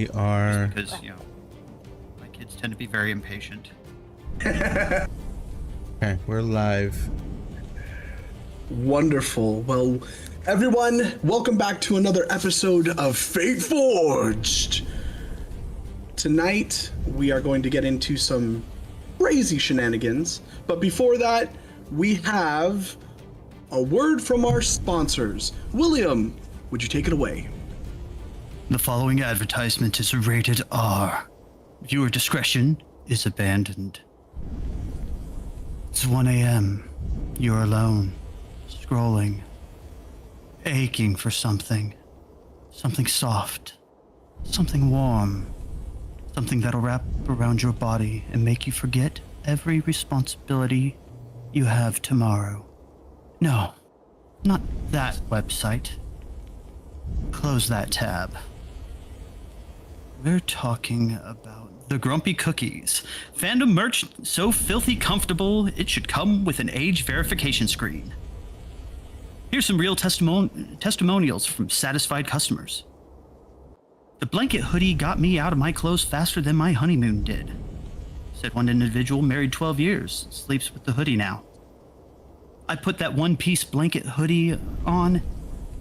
We are... Because, my kids tend to be very impatient. Okay, we're live. Wonderful. Well, everyone, welcome back to another episode of Fate Forged. Tonight, we are going to get into some crazy shenanigans. But before that, we have a word from our sponsors. William, would you take it away? The following advertisement is rated R. Viewer discretion is abandoned. It's 1 a.m. You're alone, scrolling, aching for something. Something soft, something warm, something that'll wrap around your body and make you forget every responsibility you have tomorrow. No, not that website. Close that tab. We're talking about the Grumpy Cookies. Fandom merch so filthy comfortable, it should come with an age verification screen. Here's some real testimonials from satisfied customers. The blanket hoodie got me out of my clothes faster than my honeymoon did. Said one individual married 12 years, sleeps with the hoodie now. I put that one-piece blanket hoodie on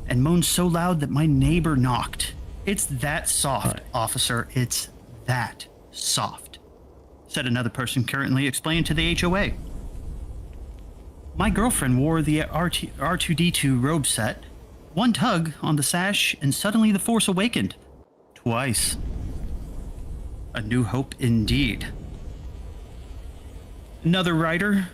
and moaned so loud that my neighbor knocked. It's that soft, officer. It's that soft, said another person currently explained to the HOA. My girlfriend wore the R2-D2 robe set, one tug on the sash, and suddenly the Force awakened. Twice. A new hope indeed. Another writer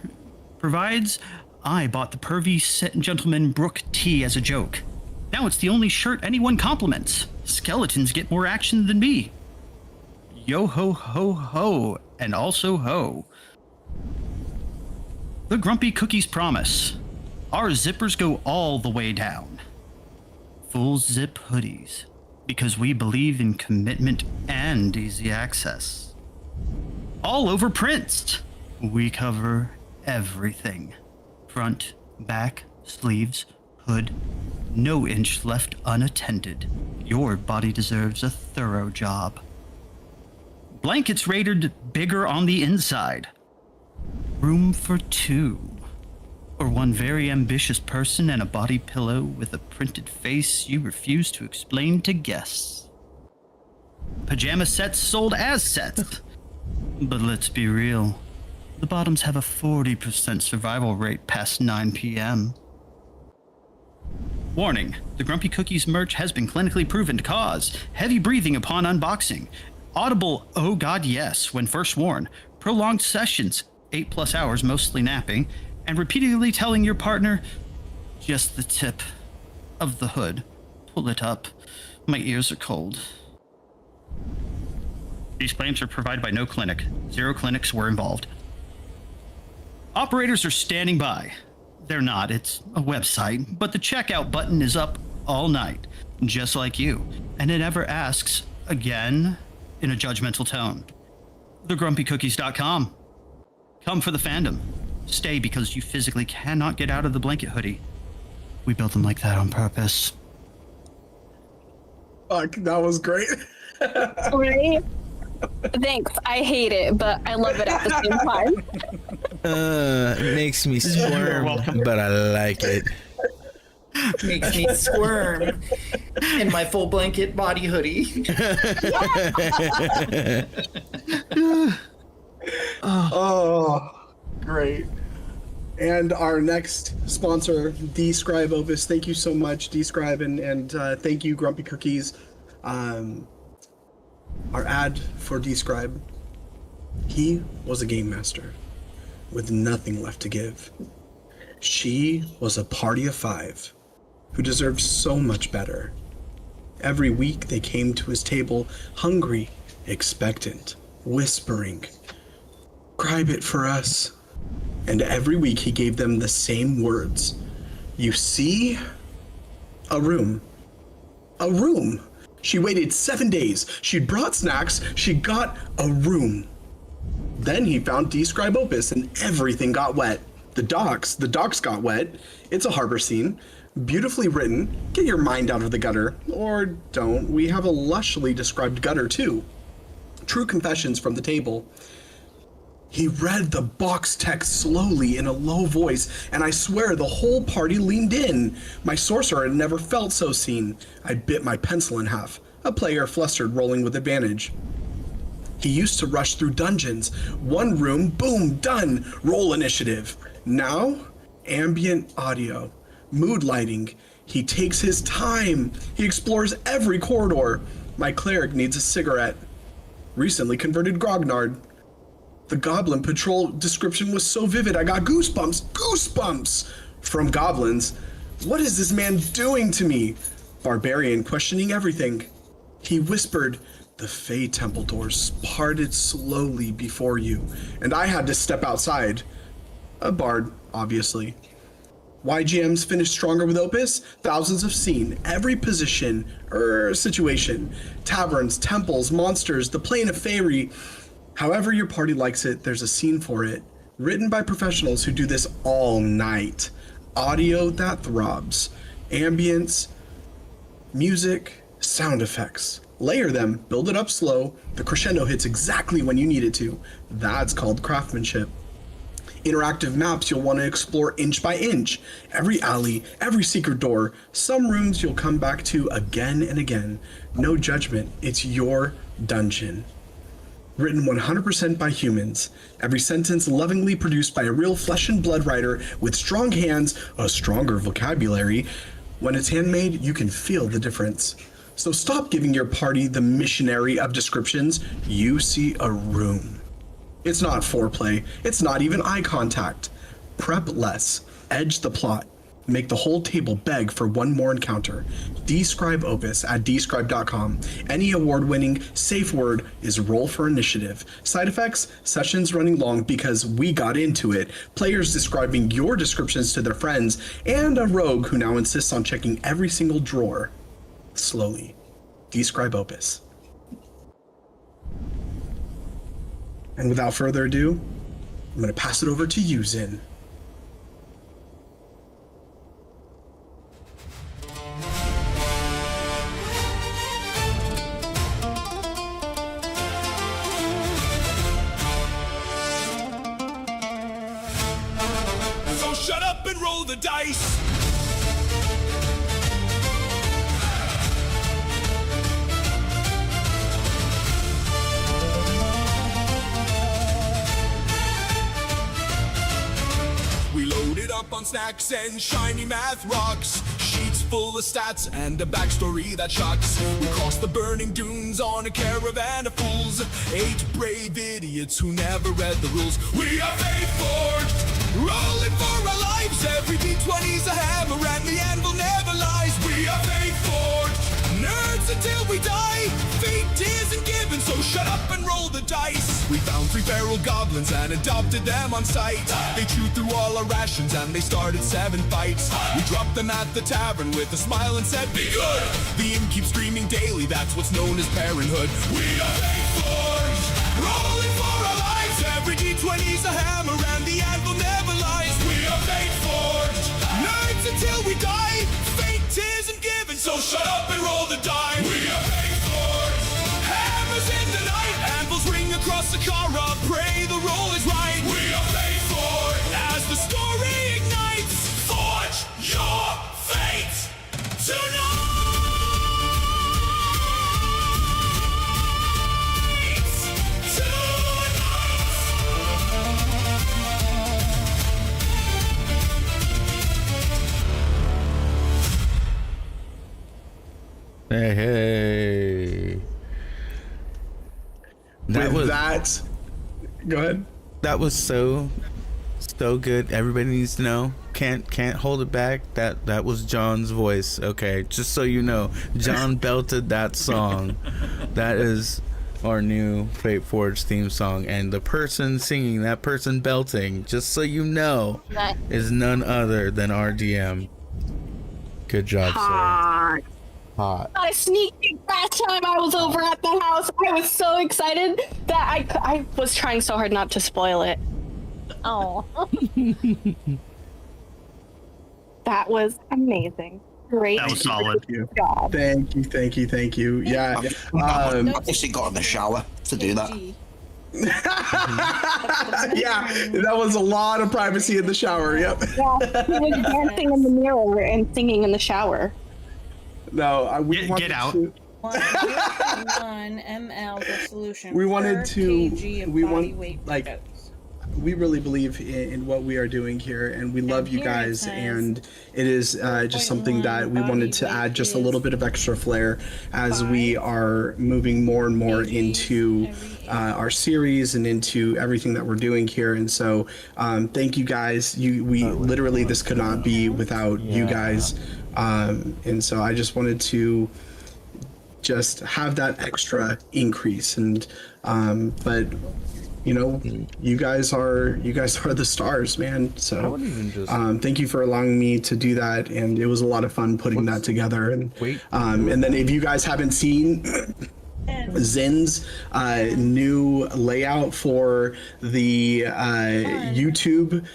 provides, I bought the pervy gentleman Brooke tee as a joke. Now it's the only shirt anyone compliments. Skeletons get more action than me. Yo ho ho ho, and also ho. The Grumpy Cookies promise. Our zippers go all the way down. Full zip hoodies, because we believe in commitment and easy access. All over prints. We cover everything. Front, back, sleeves, hood. No inch left unattended. Your body deserves a thorough job. Blankets rated bigger on the inside. Room for two. Or one very ambitious person and a body pillow with a printed face you refuse to explain to guests. Pajama sets sold as sets. But let's be real. The bottoms have a 40% survival rate past 9 p.m. Warning, the Grumpy Cookies merch has been clinically proven to cause heavy breathing upon unboxing, audible oh god yes when first worn, prolonged sessions, 8+ hours mostly napping, and repeatedly telling your partner, just the tip of the hood. Pull it up. My ears are cold. These claims are provided by no clinic. 0 clinics were involved. Operators are standing by. They're not, it's a website, but the checkout button is up all night, just like you, and it never asks again in a judgmental tone. TheGrumpyCookies.com. Come for the fandom. Stay because you physically cannot get out of the blanket hoodie. We built them like that on purpose. Fuck, that was great. Right? Thanks. I hate it, but I love it at the same time. It makes me squirm, but I like it. Makes me squirm in my full blanket body hoodie. Oh, great. And our next sponsor, Describe Opus. Thank you so much, Describe, and thank you, Grumpy Cookies. Our ad for Describe. He was a game master with nothing left to give. She was a party of 5 who deserved so much better. Every week they came to his table hungry, expectant, whispering, "Scribe it for us." And every week he gave them the same words. You see? A room. A room. She waited 7 days. She brought snacks. She got a room. Then he found Describe Opus and everything got wet. The docks got wet. It's a harbor scene. Beautifully written. Get your mind out of the gutter. Or don't. We have a lushly described gutter, too. True confessions from the table. He read the box text slowly in a low voice, and I swear the whole party leaned in. My sorcerer had never felt so seen. I bit my pencil in half. A player flustered, rolling with advantage. He used to rush through dungeons. One room, boom, done. Roll initiative. Now, ambient audio. Mood lighting. He takes his time. He explores every corridor. My cleric needs a cigarette. Recently converted grognard. The Goblin Patrol description was so vivid, I got goosebumps from goblins. What is this man doing to me? Barbarian questioning everything. He whispered, the Fey Temple doors parted slowly before you, and I had to step outside. A bard, obviously. YGM's finished stronger with Opus? Thousands have seen every position, situation. Taverns, temples, monsters, the plane of Faerie. However your party likes it, there's a scene for it. Written by professionals who do this all night. Audio that throbs. Ambience, music, sound effects. Layer them, build it up slow. The crescendo hits exactly when you need it to. That's called craftsmanship. Interactive maps you'll want to explore inch by inch. Every alley, every secret door. Some rooms you'll come back to again and again. No judgment, it's your dungeon. Written 100% by humans. Every sentence lovingly produced by a real flesh and blood writer with strong hands, a stronger vocabulary. When it's handmade, you can feel the difference. So stop giving your party the missionary of descriptions. You see a room. It's not foreplay. It's not even eye contact. Prep less. Edge the plot. Make the whole table beg for one more encounter. Describe Opus at describe.com. Any award-winning safe word is roll for initiative. Side effects, sessions running long because we got into it, players describing your descriptions to their friends, and a rogue who now insists on checking every single drawer. Slowly. Describe Opus. And without further ado, I'm going to pass it over to you, Zin. So shut up and roll the dice! We loaded up on snacks and shiny math rocks, sheets full of stats and a backstory that shocks. We crossed the burning dunes on a caravan of fools, 8 brave idiots who never read the rules. We are fate forged, rolling for our lives. Every D20's a hammer and the anvil never lies. We are fate forged, nerds until we die. Fate isn't given, so shut up and roll the dice. We found 3 feral goblins and adopted them on sight. They chewed through all our rations and they started 7 fights. We dropped them at the tavern with a smile and said, be good. The inn keeps screaming daily, that's what's known as parenthood. We are fate forged, rolling for our lives. Every D20's a hammer and the anvil never lies. We are fate forged, nerds until we die. Fate isn't given, so shut up and roll the die. We are fate forged, hammers in the night, anvils ring across Zakara. Pray the roll is right. We are fate forged, as the story ignites. Forge your fate tonight. Hey. Go ahead. That was so good. Everybody needs to know. Can't hold it back. That was John's voice. Okay, just so you know, John belted that song. That is our new Fate Forge theme song, and the person singing, that person belting, just so you know, is none other than RDM. Good job, sir. Hot. I sneaked peek that time I was over at the house. I was so excited that I was trying so hard not to spoil it. Oh. That was amazing. Great That was solid. job. Thank you. Yeah. I actually got in the shower to do that. Yeah, that was a lot of privacy in the shower. Yep. Yeah, he was dancing in the mirror and singing in the shower. No, we wanted Get out. to. 1 ml of solution. We wanted per to. kg of We body want weight like. dose. We really believe in what we are doing here, and we love you here it guys, says and it is just something that we wanted to add just a little bit of extra flair as we are moving more and more into our series and into everything that we're doing here. And so thank you guys. We literally, this could not be without you guys, and so I just wanted to just have that extra increase. And but you know, you guys are the stars, man. So thank you for allowing me to do that, and it was a lot of fun putting that together. And and then if you guys haven't seen Zen's new layout for the YouTube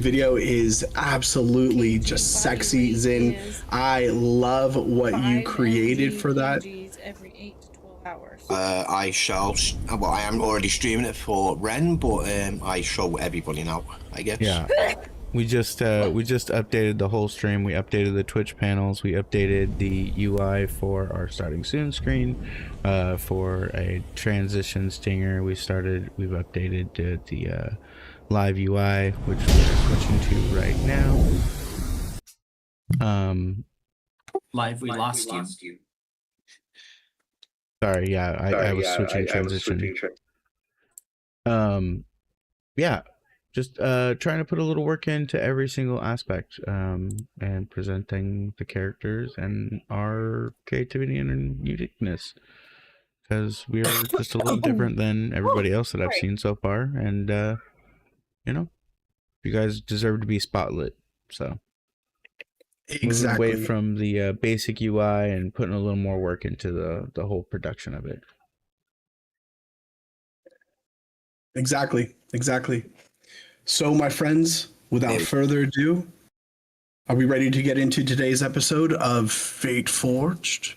video is absolutely just sexy. Zen, I love what you created for that. Every 8 to 12 hours. I am already streaming it for Ren, but I show everybody now, I guess. Yeah. We just updated the whole stream. We updated the Twitch panels. We updated the UI for our starting soon screen, for a transition stinger. We've updated the live UI, which we're switching to right now. Live, we lost you. Sorry, yeah, I was switching transition. Yeah, just trying to put a little work into every single aspect, and presenting the characters and our creativity and uniqueness, because we are just a little different than everybody else that I've seen so far. And you know, you guys deserve to be spotlit. So Exactly. moving away from the basic UI and putting a little more work into the whole production of it. Exactly. So, my friends, without further ado, are we ready to get into today's episode of Fate Forged?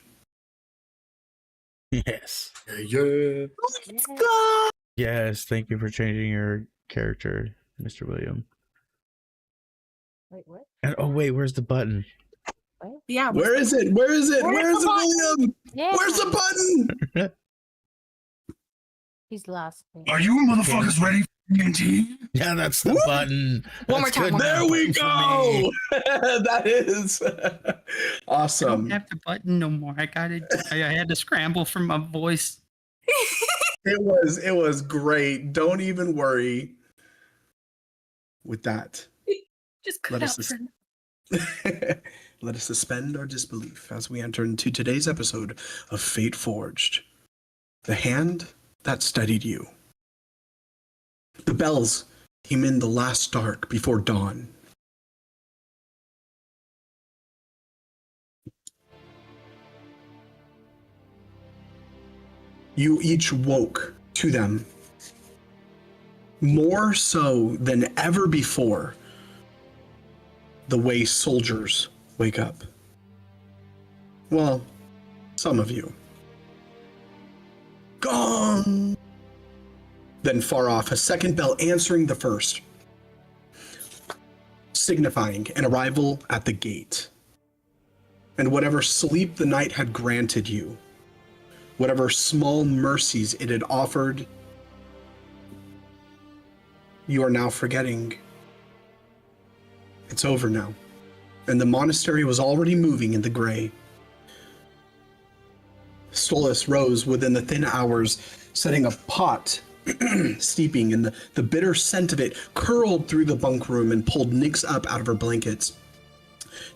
Yes. Yeah. Let's go! Yes, thank you for changing your character, Mr. William. Wait, what? And, oh wait, where's the button? Yeah. Where is it? Where is it, William? Yeah. Where's the button? He's lost. Are you motherfuckers ready for TNT? Yeah, that's the button. One more That's time. good. There we Button for me. go. That is I don't awesome. have the button no more. I had to scramble for my voice. It was great. Don't even worry with that. Just Let cut us out for let us suspend our disbelief as we enter into today's episode of Fate Forged. The hand that steadied you. The bells came in the last dark before dawn. You each woke to them, more so than ever before, the way soldiers wake up. Well, some of you. Gong! Then far off, a second bell answering the first, signifying an arrival at the gate. And whatever sleep the night had granted you, whatever small mercies it had offered, you are now forgetting. It's over now. And the monastery was already moving in the gray. Stolas rose within the thin hours, setting a pot steeping, and the bitter scent of it curled through the bunk room and pulled Nyx up out of her blankets.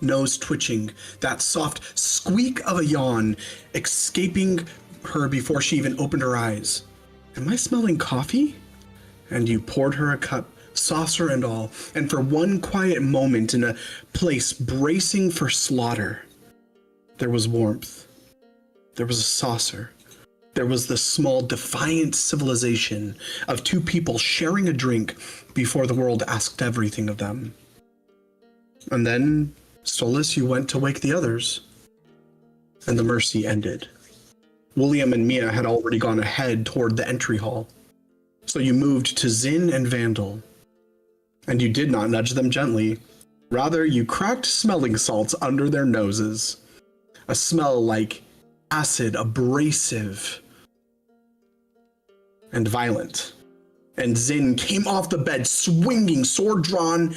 Nose twitching, that soft squeak of a yawn escaping her before she even opened her eyes. Am I smelling coffee? And you poured her a cup, saucer and all, and for one quiet moment in a place bracing for slaughter, there was warmth. There was a saucer. There was the small, defiant civilization of two people sharing a drink before the world asked everything of them. And then, Stolas, you went to wake the others, and the mercy ended. William and Mia had already gone ahead toward the entry hall, so you moved to Zin and Vandal. And you did not nudge them gently. Rather, you cracked smelling salts under their noses. A smell like acid, abrasive, and violent. And Zin came off the bed, swinging, sword drawn,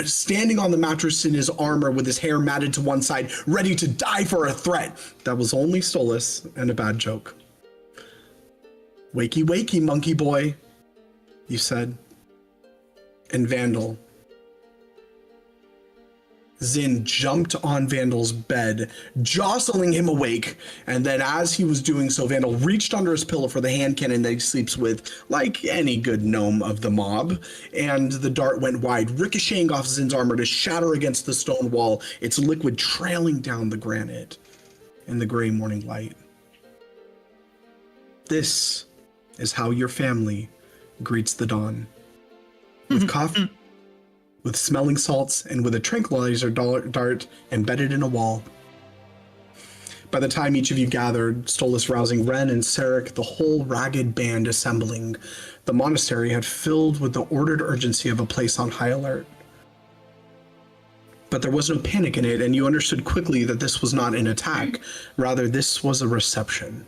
standing on the mattress in his armor with his hair matted to one side, ready to die for a threat. That was only Stolas and a bad joke. Wakey, wakey, monkey boy, you said. And Vandal. Zin jumped on Vandal's bed, jostling him awake, and then as he was doing so, Vandal reached under his pillow for the hand cannon that he sleeps with, like any good gnome of the mob, and the dart went wide, ricocheting off Zin's armor to shatter against the stone wall, its liquid trailing down the granite in the gray morning light. This is how your family greets the dawn. With coffee, with smelling salts, and with a tranquilizer dart embedded in a wall. By the time each of you gathered, Stolas rousing Ren and Sarek, the whole ragged band assembling, the monastery had filled with the ordered urgency of a place on high alert. But there was no panic in it, and you understood quickly that this was not an attack. Rather, this was a reception.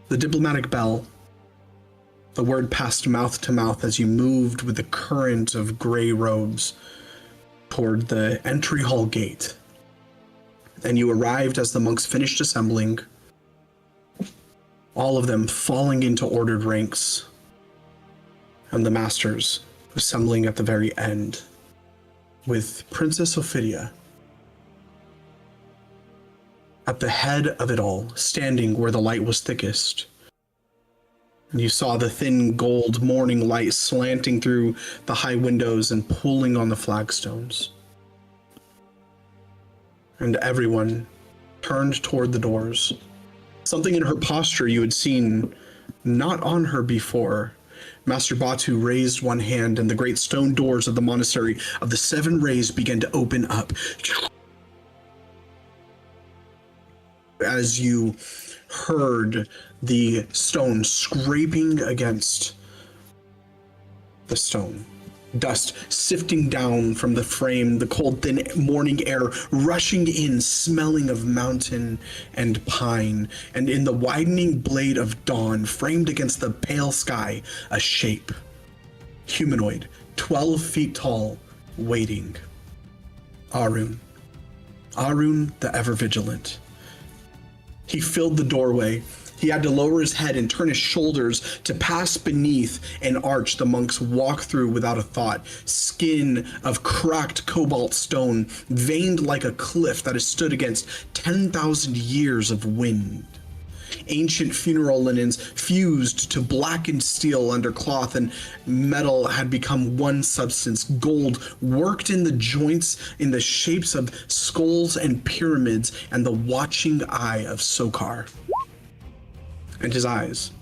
The diplomatic bell. The word passed mouth to mouth as you moved with the current of gray robes toward the entry hall gate. And you arrived as the monks finished assembling, all of them falling into ordered ranks, and the masters assembling at the very end, with Princess Ophidia at the head of it all, standing where the light was thickest. You saw the thin gold morning light slanting through the high windows and pulling on the flagstones. And everyone turned toward the doors. Something in her posture you had seen not on her before. Master Batu raised one hand, and the great stone doors of the monastery of the Seven Rays began to open up. As you heard the stone scraping against the stone, dust sifting down from the frame, the cold, thin morning air rushing in, smelling of mountain and pine, and in the widening blade of dawn, framed against the pale sky, a shape, humanoid, 12 feet tall, waiting. Arun the ever-vigilant. He filled the doorway. He had to lower his head and turn his shoulders to pass beneath an arch the monks walked through without a thought. Skin of cracked cobalt stone, veined like a cliff that has stood against 10,000 years of wind. Ancient funeral linens fused to blackened steel under cloth and metal had become one substance. Gold worked in the joints in the shapes of skulls and pyramids, and the watching eye of Sokar. And his eyes,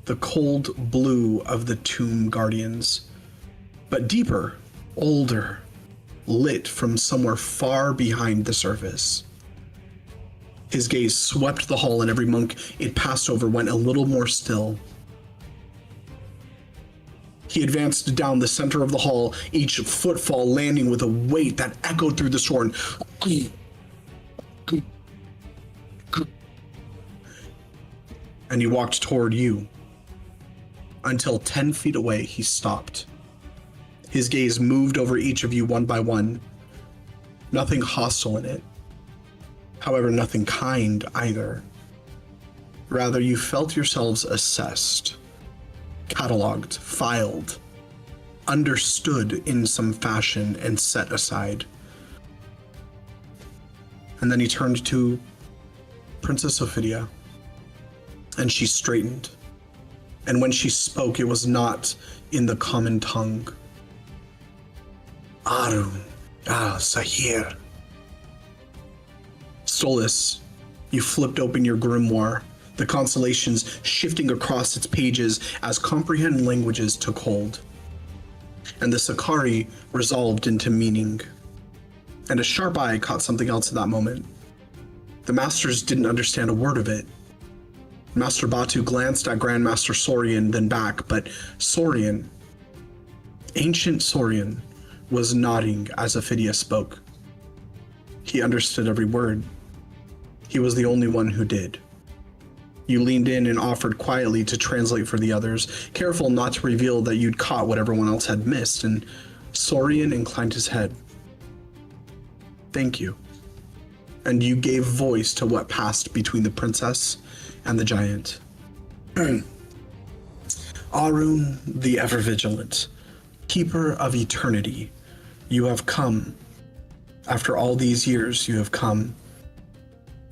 the cold blue of the tomb guardians, but deeper, older, lit from somewhere far behind the surface. His gaze swept the hall, and every monk it passed over went a little more still. He advanced down the center of the hall, each footfall landing with a weight that echoed through the store. And he walked toward you. Until 10 feet away, he stopped. His gaze moved over each of you one by one. Nothing hostile in it. However, nothing kind either. Rather, you felt yourselves assessed, cataloged, filed, understood in some fashion, and set aside. And then he turned to Princess Ophidia, and she straightened. And when she spoke, it was not in the common tongue. Arun, Sahir. Stolas, you flipped open your grimoire, the constellations shifting across its pages as comprehend languages took hold. And the Zakari resolved into meaning. and a sharp eye caught something else at that moment. The masters didn't understand a word of it. Master Batu glanced at Grandmaster Saurian, then back, but Saurian, ancient Saurian, was nodding as Ophidia spoke. He understood every word. He was the only one who did. You leaned in and offered quietly to translate for the others, careful not to reveal that you'd caught what everyone else had missed, and Saurian inclined his head. Thank you. And you gave voice to what passed between the princess and the giant. Arun, the ever-vigilant, keeper of eternity, you have come. After all these years, you have come.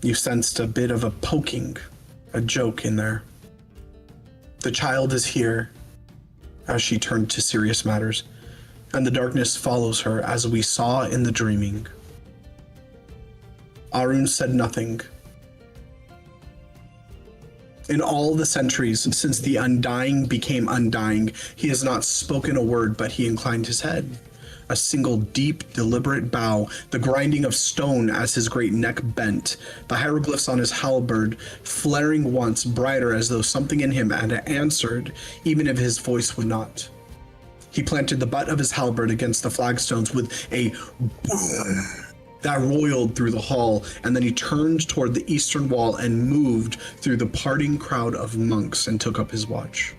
You sensed a bit of a poking, a joke in there. The child is here, as she turned to serious matters, and the darkness follows her as we saw in the dreaming. Arun said nothing. In all the centuries since the Undying became Undying, he has not spoken a word, but he inclined his head. A single deep, deliberate bow, the grinding of stone as his great neck bent, the hieroglyphs on his halberd flaring once brighter as though something in him had answered, even if his voice would not. He planted the butt of his halberd against the flagstones with a boom that roiled through the hall, and then he turned toward the eastern wall and moved through the parting crowd of monks and took up his watch.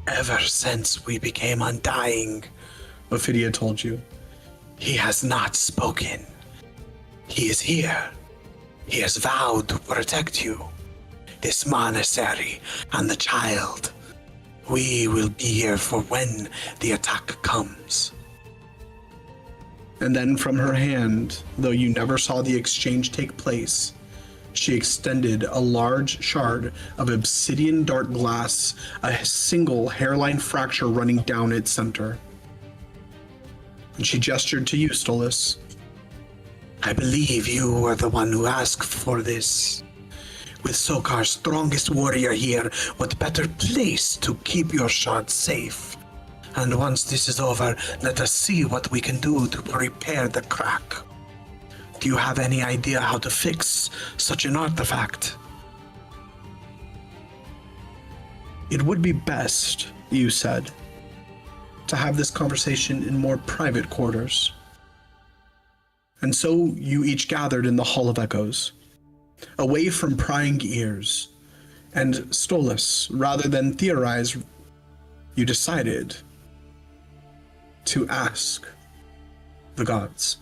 Ever since we became Undying, Ophidia told you, he has not spoken. He is here. He has vowed to protect you, this monastery, and the child. We will be here for when the attack comes. And then from her hand, though you never saw the exchange take place, she extended a large shard of obsidian dark glass, a single hairline fracture running down its center. And she gestured to you, Stolas. I believe you are the one who asked for this. With Sokar's strongest warrior here, what better place to keep your shard safe? And once this is over, let us see what we can do to repair the crack. Do you have any idea how to fix such an artifact? It would be best, you said, to have this conversation in more private quarters. And so you each gathered in the Hall of Echoes, away from prying ears, and Stolas, rather than theorize, you decided to ask the gods.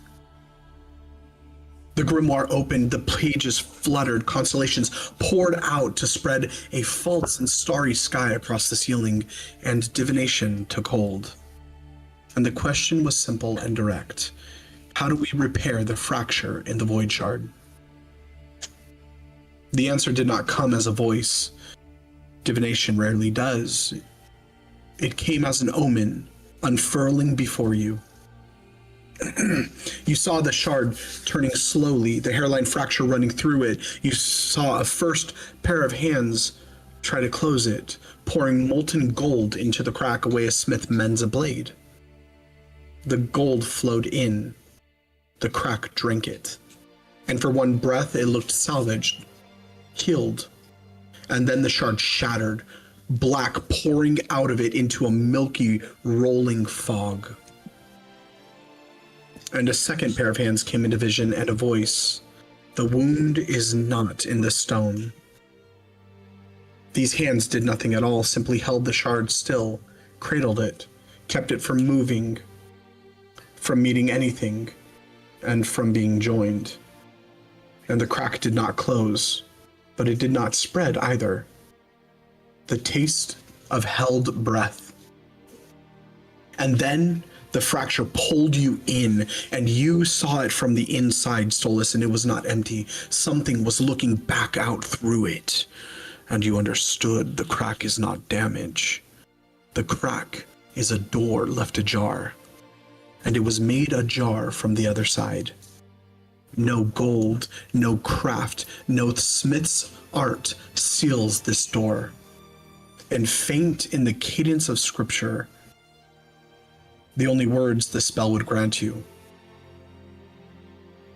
The grimoire opened, the pages fluttered, constellations poured out to spread a false and starry sky across the ceiling, and divination took hold. And the question was simple and direct. How do we repair the fracture in the Void Shard? The answer did not come as a voice. Divination rarely does. It came as an omen, unfurling before you. You saw the shard turning slowly, the hairline fracture running through it. You saw a first pair of hands try to close it, pouring molten gold into the crack away a smith mends a blade. The gold flowed in. The crack drank it. And for one breath, it looked salvaged, healed. And then the shard shattered, black pouring out of it into a milky, rolling fog. And a second pair of hands came into vision, and a voice. The wound is not in the stone. These hands did nothing at all, simply held the shard still, cradled it, kept it from moving, from meeting anything, and from being joined. And the crack did not close, but it did not spread either. The taste of held breath. And then the fracture pulled you in, and you saw it from the inside, Stolas, and it was not empty. Something was looking back out through it, and you understood the crack is not damage. The crack is a door left ajar, and it was made ajar from the other side. No gold, no craft, no smith's art seals this door. And faint in the cadence of scripture, the only words the spell would grant you.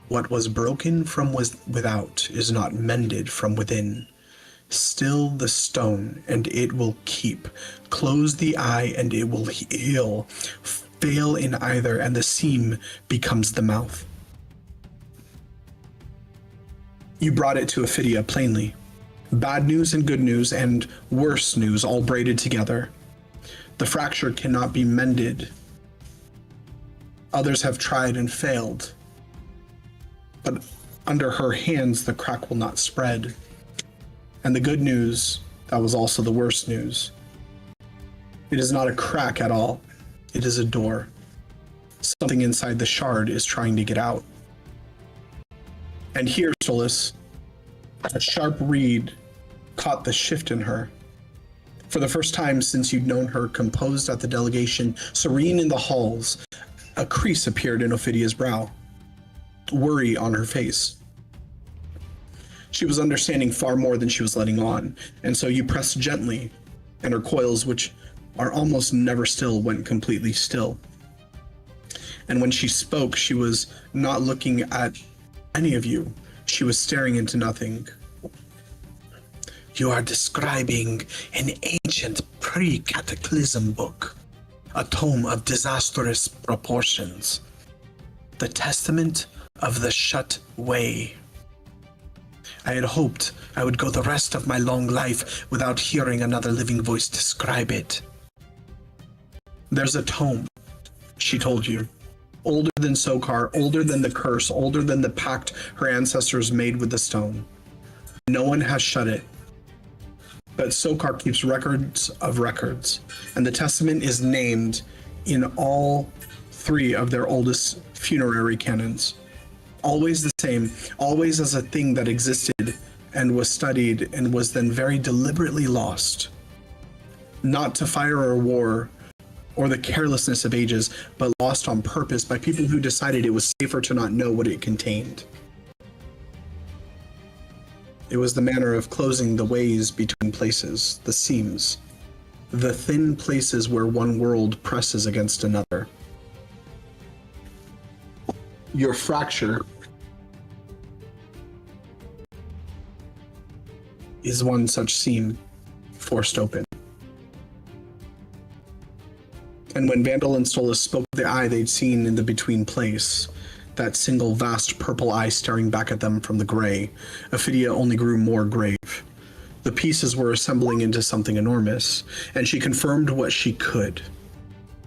What was broken from without is not mended from within. Still the stone, and it will keep. Close the eye, and it will heal. Fail in either, and the seam becomes the mouth. You brought it to Ophidia plainly. Bad news and good news, and worse news all braided together. The fracture cannot be mended. Others have tried and failed. But under her hands, the crack will not spread. And the good news, that was also the worst news. It is not a crack at all. It is a door. Something inside the shard is trying to get out. And here, Solus, a sharp reed caught the shift in her. For the first time since you'd known her composed at the delegation, serene in the halls, a crease appeared in Ophidia's brow. Worry on her face. She was understanding far more than she was letting on, and so you pressed gently, and her coils, which are almost never still, went completely still. And when she spoke, she was not looking at any of you. She was staring into nothing. You are describing an ancient pre-cataclysm book, a tome of disastrous proportions, the testament of the shut way. I had hoped I would go the rest of my long life without hearing another living voice describe it. There's a tome, she told you, older than Sokar, older than the curse, older than the pact her ancestors made with the stone. No one has shut it, but Sokar keeps records of records, and the testament is named in all 3 of their oldest funerary canons. Always the same, always as a thing that existed and was studied and was then very deliberately lost. Not to fire or war or the carelessness of ages, but lost on purpose by people who decided it was safer to not know what it contained. It was the manner of closing the ways between places, the seams, the thin places where one world presses against another. Your fracture is one such seam forced open. And when Vandal and Solus spoke of the eye they'd seen in the between place, that single vast purple eye staring back at them from the gray, Ophidia only grew more grave. The pieces were assembling into something enormous, and she confirmed what she could.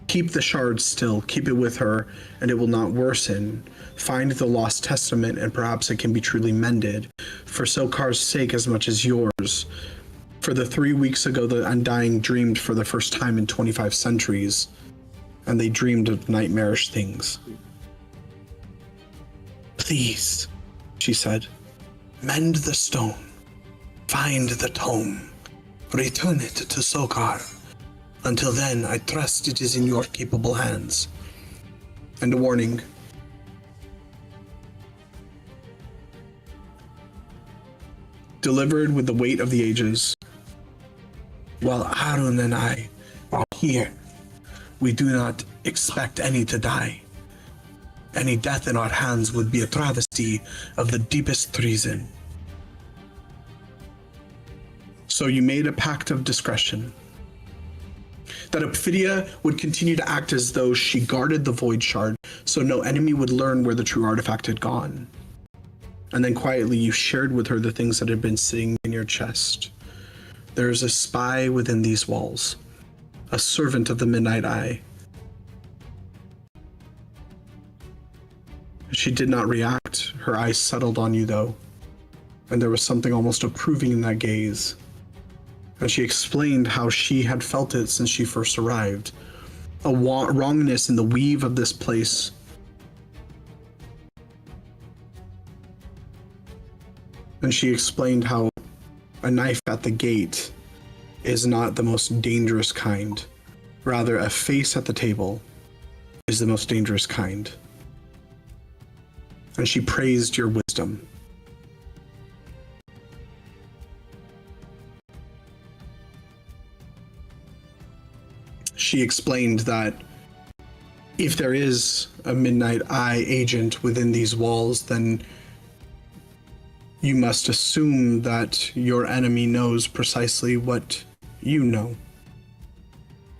Keep the shard still, keep it with her, and it will not worsen. Find the lost testament, and perhaps it can be truly mended, for Sokar's sake as much as yours. For the 3 weeks ago, the Undying dreamed for the first time in 25 centuries, and they dreamed of nightmarish things. Please, she said, mend the stone, find the tome, return it to Sokar. Until then, I trust it is in your capable hands. And a warning. Delivered with the weight of the ages. While Harun and I are here, we do not expect any to die. Any death in our hands would be a travesty of the deepest treason. So you made a pact of discretion. That Ophidia would continue to act as though she guarded the Void Shard, so no enemy would learn where the true artifact had gone. And then quietly you shared with her the things that had been sitting in your chest. There is a spy within these walls, a servant of the Midnight Eye. She did not react. Her eyes settled on you, though, and there was something almost approving in that gaze. And she explained how she had felt it since she first arrived. A wrongness in the weave of this place. And she explained how a knife at the gate is not the most dangerous kind. Rather, a face at the table is the most dangerous kind. And she praised your wisdom. She explained that if there is a Midnight Eye agent within these walls, then you must assume that your enemy knows precisely what you know.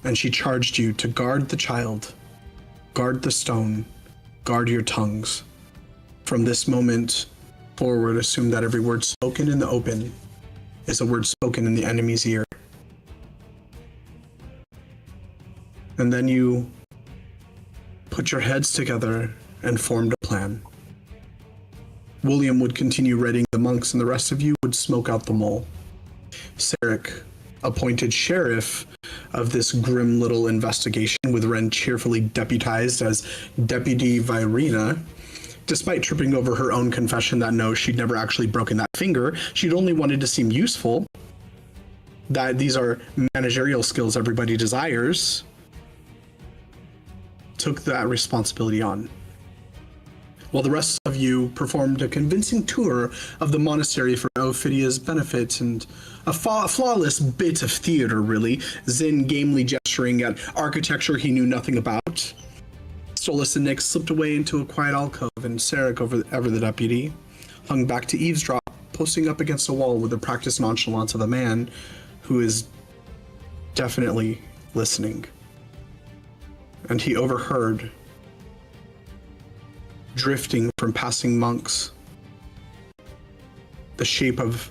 And she charged you to guard the child, guard the stone, guard your tongues. From this moment forward, assume that every word spoken in the open is a word spoken in the enemy's ear. And then you put your heads together and formed a plan. William would continue readying the monks, and the rest of you would smoke out the mole. Sarek, appointed sheriff of this grim little investigation, with Ren cheerfully deputized as Deputy Virena. Despite tripping over her own confession that no, she'd never actually broken that finger, she'd only wanted to seem useful, that these are managerial skills everybody desires, took that responsibility on. While the rest of you performed a convincing tour of the monastery for Ophidia's benefit, and a flawless bit of theater, really, Zin gamely gesturing at architecture he knew nothing about. Stolas and Nick slipped away into a quiet alcove, and Sarek, ever the deputy, hung back to eavesdrop, posting up against a wall with the practiced nonchalance of a man who is definitely listening. And he overheard, drifting from passing monks, the shape of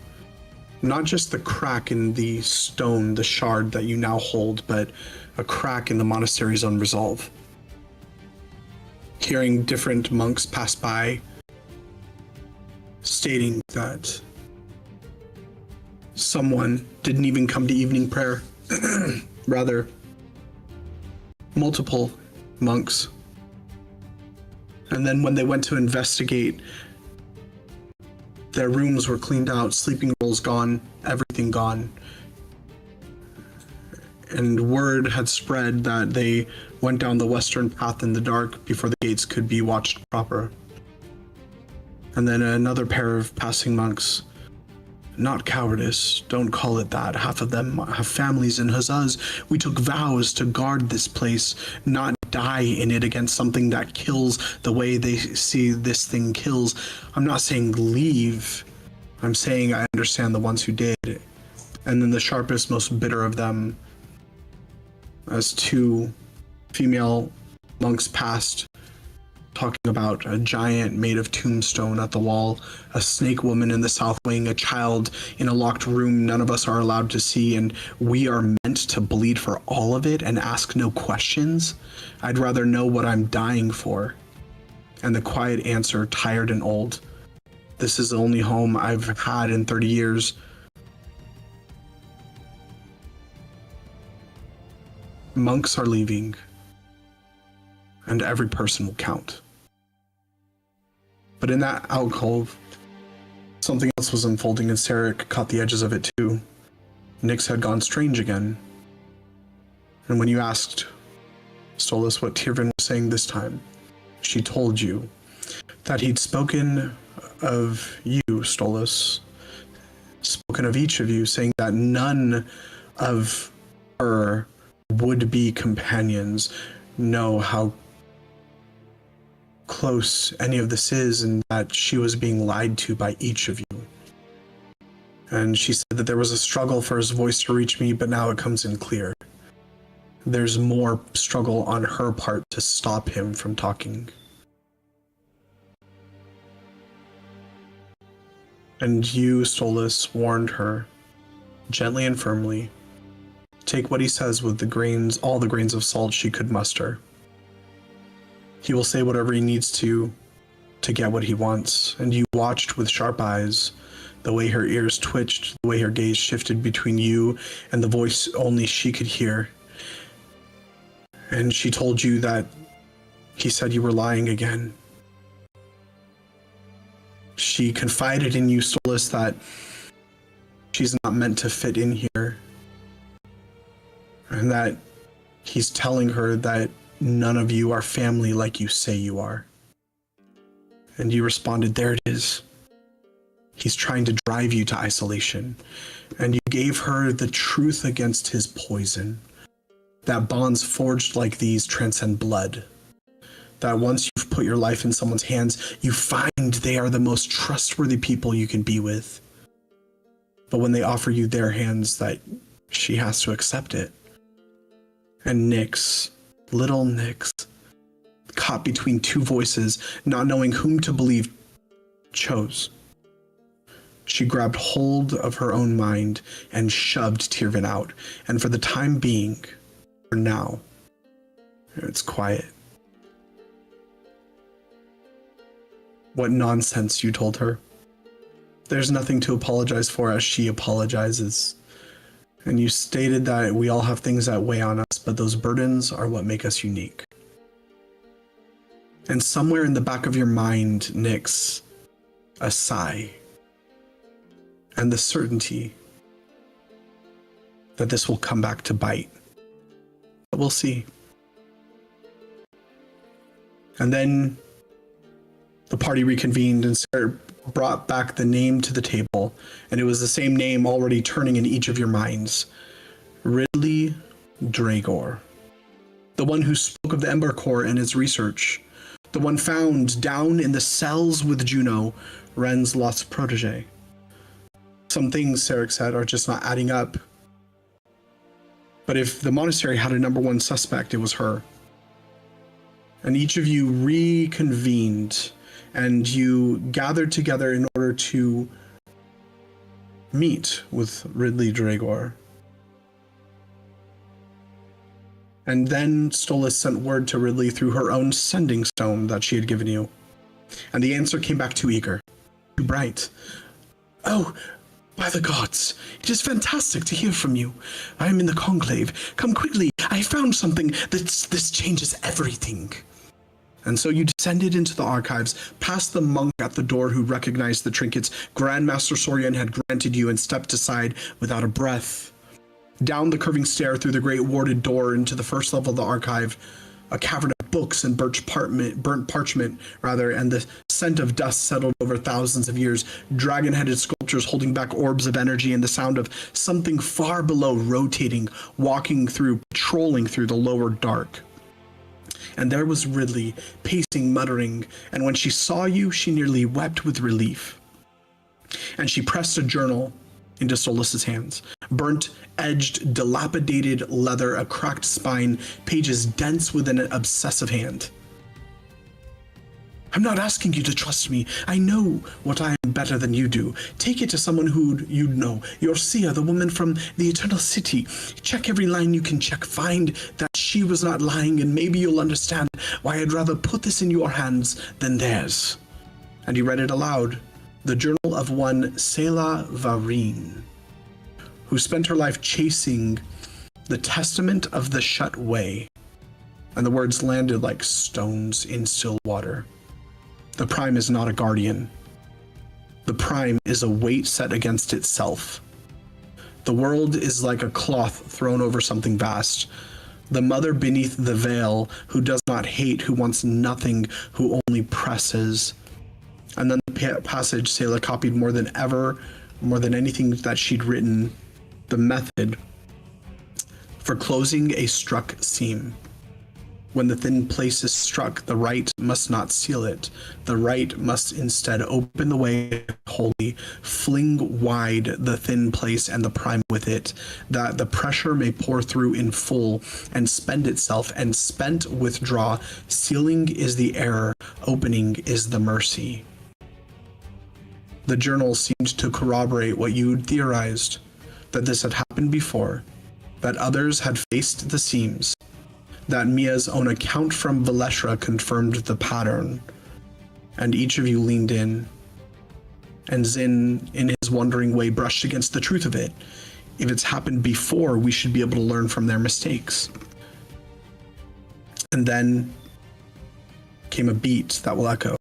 not just the crack in the stone, the shard that you now hold, but a crack in the monastery's own resolve. Hearing different monks pass by, stating that someone didn't even come to evening prayer. Rather, multiple monks. And then when they went to investigate, their rooms were cleaned out, sleeping rolls gone, everything gone. And word had spread that they went down the western path in the dark before the gates could be watched proper. And then another pair of passing monks, not cowardice, don't call it that. Half of them have families in huzzas. We took vows to guard this place, not die in it against something that kills the way they see this thing kills. I'm not saying leave. I'm saying I understand the ones who did. And then the sharpest, most bitter of them, as two female monks passed, talking about a giant made of tombstone at the wall, a snake woman in the south wing, a child in a locked room none of us are allowed to see, and we are meant to bleed for all of it and ask no questions? I'd rather know what I'm dying for. And the quiet answer, tired and old, this is the only home I've had in 30 years. Monks are leaving, and every person will count. But in that alcove, something else was unfolding, and Sarek caught the edges of it too. Nyx had gone strange again. And when you asked Stolas what Tyrvin was saying this time, she told you that he'd spoken of you, Stolas, spoken of each of you, saying that none of her would-be companions know how close any of this is, and that she was being lied to by each of you. And she said that there was a struggle for his voice to reach me, but now it comes in clear. There's more struggle on her part to stop him from talking. And you, Stolas, warned her, gently and firmly, take what he says with the grains, all the grains of salt she could muster. He will say whatever he needs to get what he wants. And you watched with sharp eyes the way her ears twitched, the way her gaze shifted between you and the voice only she could hear. And she told you that he said you were lying again. She confided in you, Stolas, that she's not meant to fit in here. And that he's telling her that none of you are family like you say you are. And you responded, there it is. He's trying to drive you to isolation. And you gave her the truth against his poison. That bonds forged like these transcend blood. that once you've put your life in someone's hands, you find they are the most trustworthy people you can be with. But when they offer you their hands, that she has to accept it. And Nyx, little Nyx, caught between two voices, not knowing whom to believe, chose. She grabbed hold of her own mind and shoved Tyrvin out. And for the time being, for now, it's quiet. What nonsense, you told her. There's nothing to apologize for as she apologizes. And you stated that we all have things that weigh on us, but those burdens are what make us unique. And somewhere in the back of your mind, Nyx, a sigh. And the certainty that this will come back to bite. But we'll see. And then the party reconvened and Sarah brought back the name to the table, and it was the same name already turning in each of your minds. Ridley Dragor. The one who spoke of the Ember Core and its research. The one found down in the cells with Juno, Ren's lost protege. Some things, Sarek said, are just not adding up. But if the monastery had a number one suspect, it was her. And each of you reconvened and you gathered together in order to meet with Ridley Dragor. And then Stolas sent word to Ridley through her own sending stone that she had given you. And the answer came back too eager, too bright. Oh, by the gods, it is fantastic to hear from you. I am in the conclave. Come quickly, I found something. This changes everything. And so you descended into the archives, past the monk at the door who recognized the trinkets Grandmaster Sorian had granted you, and stepped aside without a breath. Down the curving stair through the great warded door into the first level of the archive, a cavern of books and burnt parchment, and the scent of dust settled over thousands of years, dragon-headed sculptures holding back orbs of energy, and the sound of something far below rotating, patrolling through the lower dark. And there was Ridley, pacing, muttering, and when she saw you, she nearly wept with relief. And she pressed a journal into Stolas's hands. Burnt, edged, dilapidated leather, a cracked spine, pages dense within an obsessive hand. I'm not asking you to trust me. I know what I am better than you do. Take it to someone who you'd know. Your Sia, the woman from the Eternal City. Check every line you can check. Find that she was not lying, and maybe you'll understand why I'd rather put this in your hands than theirs. And he read it aloud. The journal of one Selah Varine, who spent her life chasing the testament of the shut way. And the words landed like stones in still water. The Prime is not a guardian. The Prime is a weight set against itself. The world is like a cloth thrown over something vast. The mother beneath the veil, who does not hate, who wants nothing, who only presses. And then the passage Selah copied more than anything that she'd written, the method for closing a struck seam. When the thin place is struck, the right must not seal it. The right must instead open the way wholly, fling wide the thin place and the Prime with it, that the pressure may pour through in full and spend itself, and spent withdraw. Sealing is the error, opening is the mercy. The journal seemed to corroborate what you'd theorized, that this had happened before, that others had faced the seams, that Mia's own account from Valeshra confirmed the pattern, and each of you leaned in, and Zin, in his wondering way, brushed against the truth of it. If it's happened before, we should be able to learn from their mistakes. And then came a beat that will echo.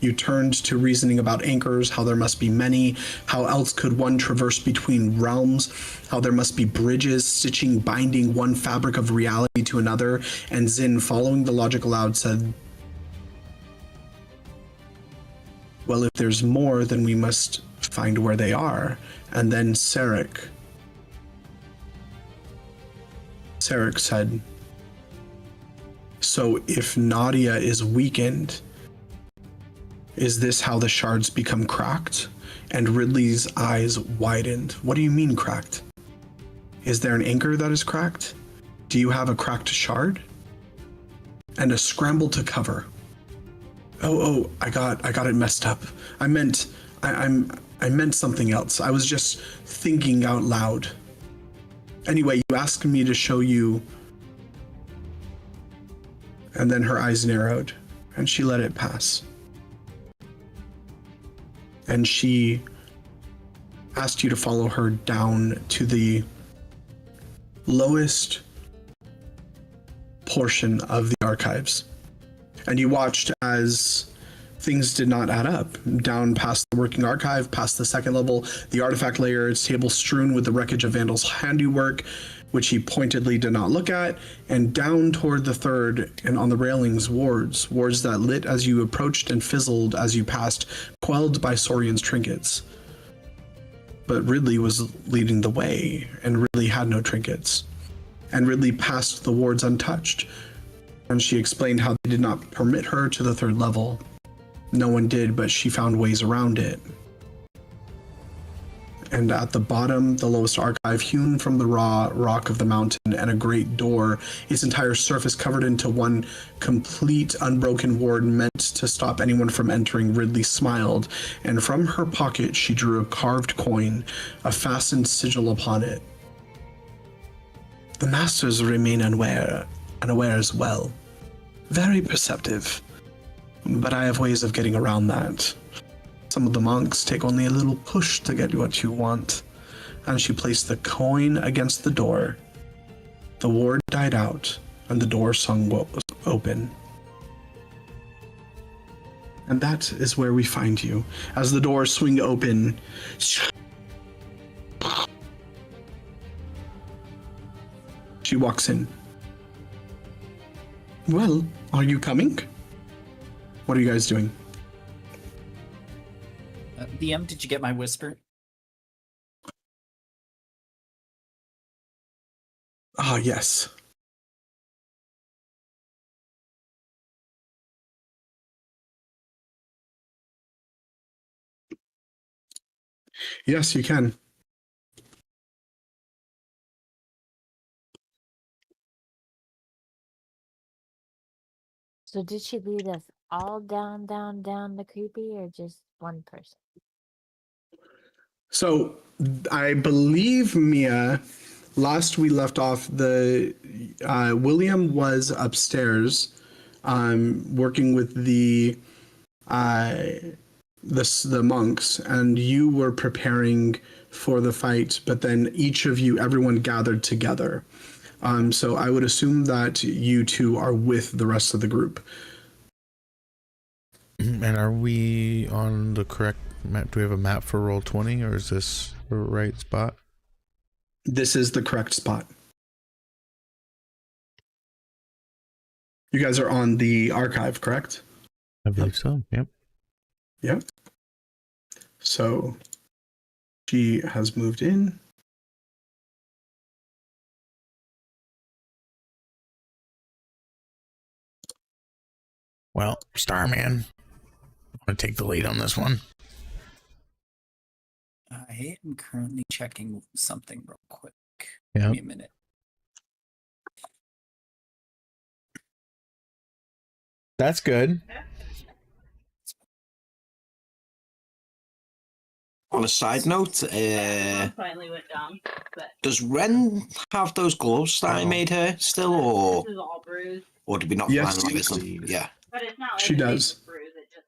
You turned to reasoning about anchors, how there must be many, how else could one traverse between realms, how there must be bridges, stitching, binding one fabric of reality to another, and Zin, following the logic aloud, said, well, if there's more, then we must find where they are. And then Sarek said, So if Nadia is weakened, is this how the shards become cracked? And Ridley's eyes widened. What do you mean cracked? Is there an anchor that is cracked? Do you have a cracked shard? And a scramble to cover. Oh, I got it messed up. I meant something else. I was just thinking out loud. Anyway, you asked me to show you. And then her eyes narrowed, and she let it pass. And she asked you to follow her down to the lowest portion of the archives. And you watched as things did not add up. Down past the working archive, past the second level, the artifact layer, its table strewn with the wreckage of Vandal's handiwork, which he pointedly did not look at, and down toward the third, and on the railings, wards that lit as you approached and fizzled as you passed, quelled by Saurian's trinkets. But Ridley was leading the way, and Ridley had no trinkets. And Ridley passed the wards untouched, and she explained how they did not permit her to the third level. No one did, but she found ways around it. And at the bottom, the lowest archive, hewn from the raw rock of the mountain, and a great door, its entire surface covered into one complete unbroken ward meant to stop anyone from entering. Ridley smiled, and from her pocket she drew a carved coin, a fastened sigil upon it. The masters remain unaware as well. Very perceptive. But I have ways of getting around that. Some of the monks take only a little push to get what you want. And she placed the coin against the door. The ward died out, and the door swung open. And that is where we find you. As the doors swing open, she walks in. Well, are you coming? What are you guys doing? DM, did you get my whisper? Ah, yes. Yes, you can. So did she lead us all down the creepy, or just one person? So I believe, Mia, last we left off, the William was upstairs, working with the monks, and you were preparing for the fight. But then everyone gathered together. So I would assume that you two are with the rest of the group. And are we on the correct map? Do we have a map for Roll20, or is this the right spot? This is the correct spot. You guys are on the archive, correct? I believe so. Yep. Yep. So she has moved in. Well, Starman, I'm gonna take the lead on this one. I am currently checking something real quick. Yeah. Give me a minute. That's good. On a side note, Finally went down. But does Ren have those gloves that I made her still, or this is all bruised. or did we not Yes, finalize them? Yeah. But it's not like She a big does. bruise, it just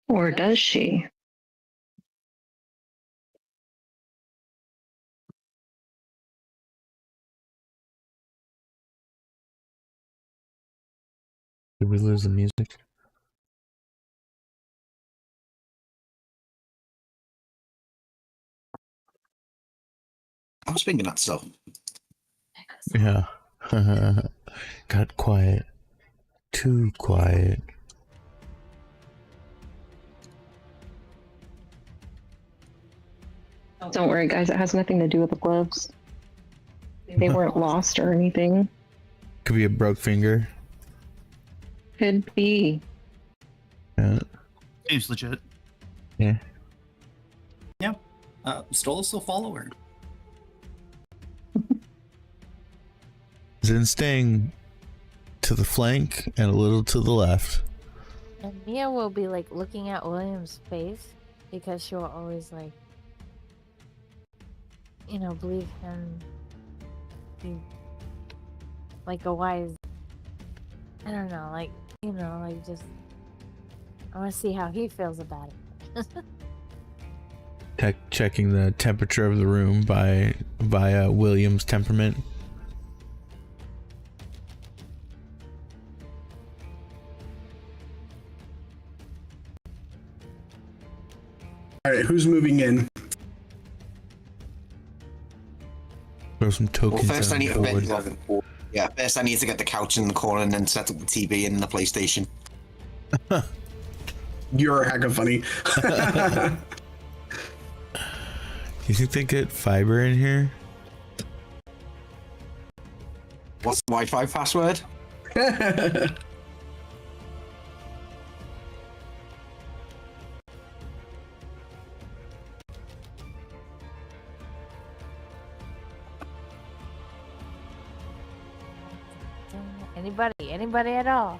Or does she? Did we lose the music? I was thinking that still. Yeah. Got quiet. Too quiet. Don't worry, guys. It has nothing to do with the gloves. they weren't lost or anything. Could be a broke finger. Could be. Yeah. Seems legit. Yeah. Yeah. Stolas will follow her. Zen staying to the flank and a little to the left. And Mia will be like looking at William's face because she'll always like, you know, believe him to be like a wise, I don't know, like, you know, like just, I want to see how he feels about it. Checking the temperature of the room by William's temperament. All right, who's moving in? Throw some tokens Well, first I on need the board. first I need to get the couch in the corner and then set up the TV and the PlayStation. You're a heck of funny. You think they get fiber in here? What's the Wi-Fi password? Anybody at all?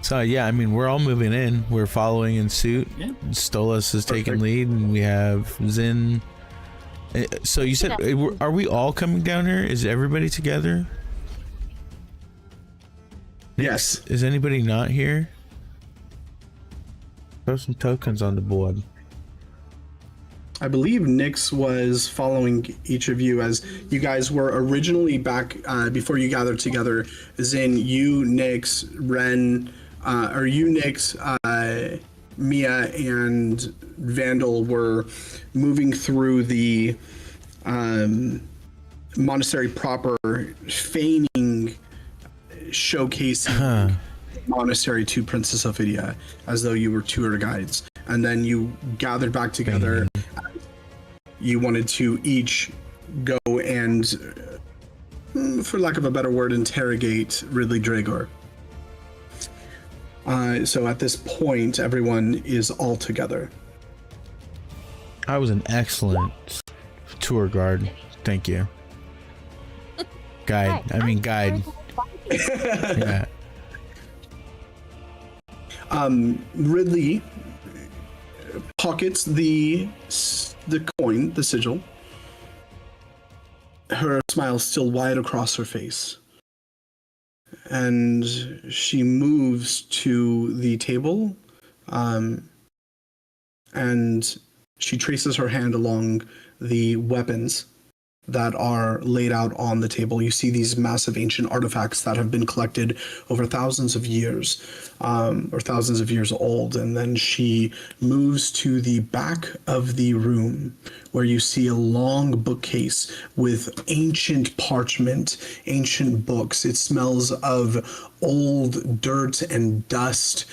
So yeah, I mean, we're all moving in. We're following in suit. Yeah. Stolas is taking lead, and we have Zin. So you said, are we all coming down here? Is everybody together? Yes. Is anybody not here? Throw some tokens on the board. I believe Nyx was following each of you as you guys were originally back before you gathered together. Zin, you, Nyx, Ren, Nyx, Mia, and Vandal were moving through the monastery proper, feigning showcasing monastery to Princess Ophidia as though you were tour guides. And then you gathered back together. You wanted to each go and, for lack of a better word, interrogate Ridley Dragor. So at this point, everyone is all together. I was an excellent tour guard. Thank you. Guide. I mean, guide. Yeah. Ridley pockets the coin, the sigil. Her smile still wide across her face. And she moves to the table, and she traces her hand along the weapons that are laid out on the table. You see these massive ancient artifacts that have been collected over thousands of years, or thousands of years old. And then she moves to the back of the room where you see a long bookcase with ancient parchment, ancient books. It smells of old dirt and dust,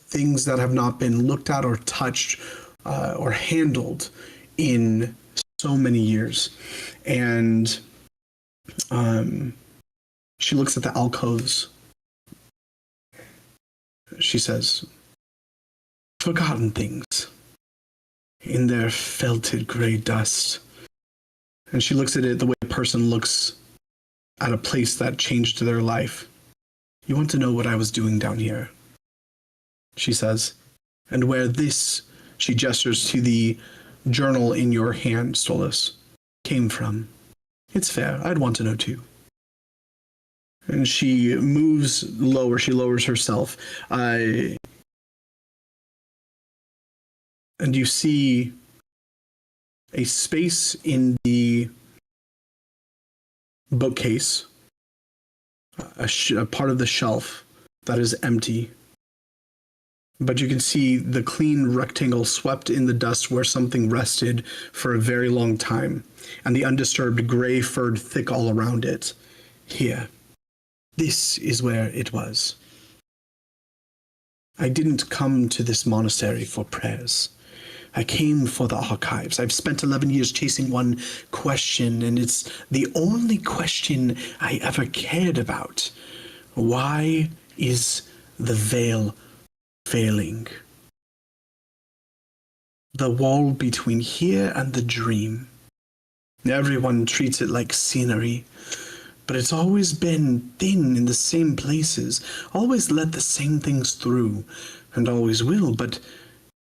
things that have not been looked at or touched or handled in so many years. And she looks at the alcoves. She says, "Forgotten things in their felted gray dust." And she looks at it the way a person looks at a place that changed their life. "You want to know what I was doing down here?" she says. "And where this," she gestures to the journal in your hand, Stolas, "came from. It's fair. I'd want to know too." And she moves lower. She lowers herself. And you see a space in the bookcase, a part of the shelf that is empty. But you can see the clean rectangle swept in the dust where something rested for a very long time, and the undisturbed gray furred thick all around it. "Here. This is where it was. I didn't come to this monastery for prayers. I came for the archives. I've spent 11 years chasing one question, and it's the only question I ever cared about. Why is the veil failing? The wall between here and the dream. Everyone treats it like scenery, but it's always been thin in the same places, always let the same things through, and always will, but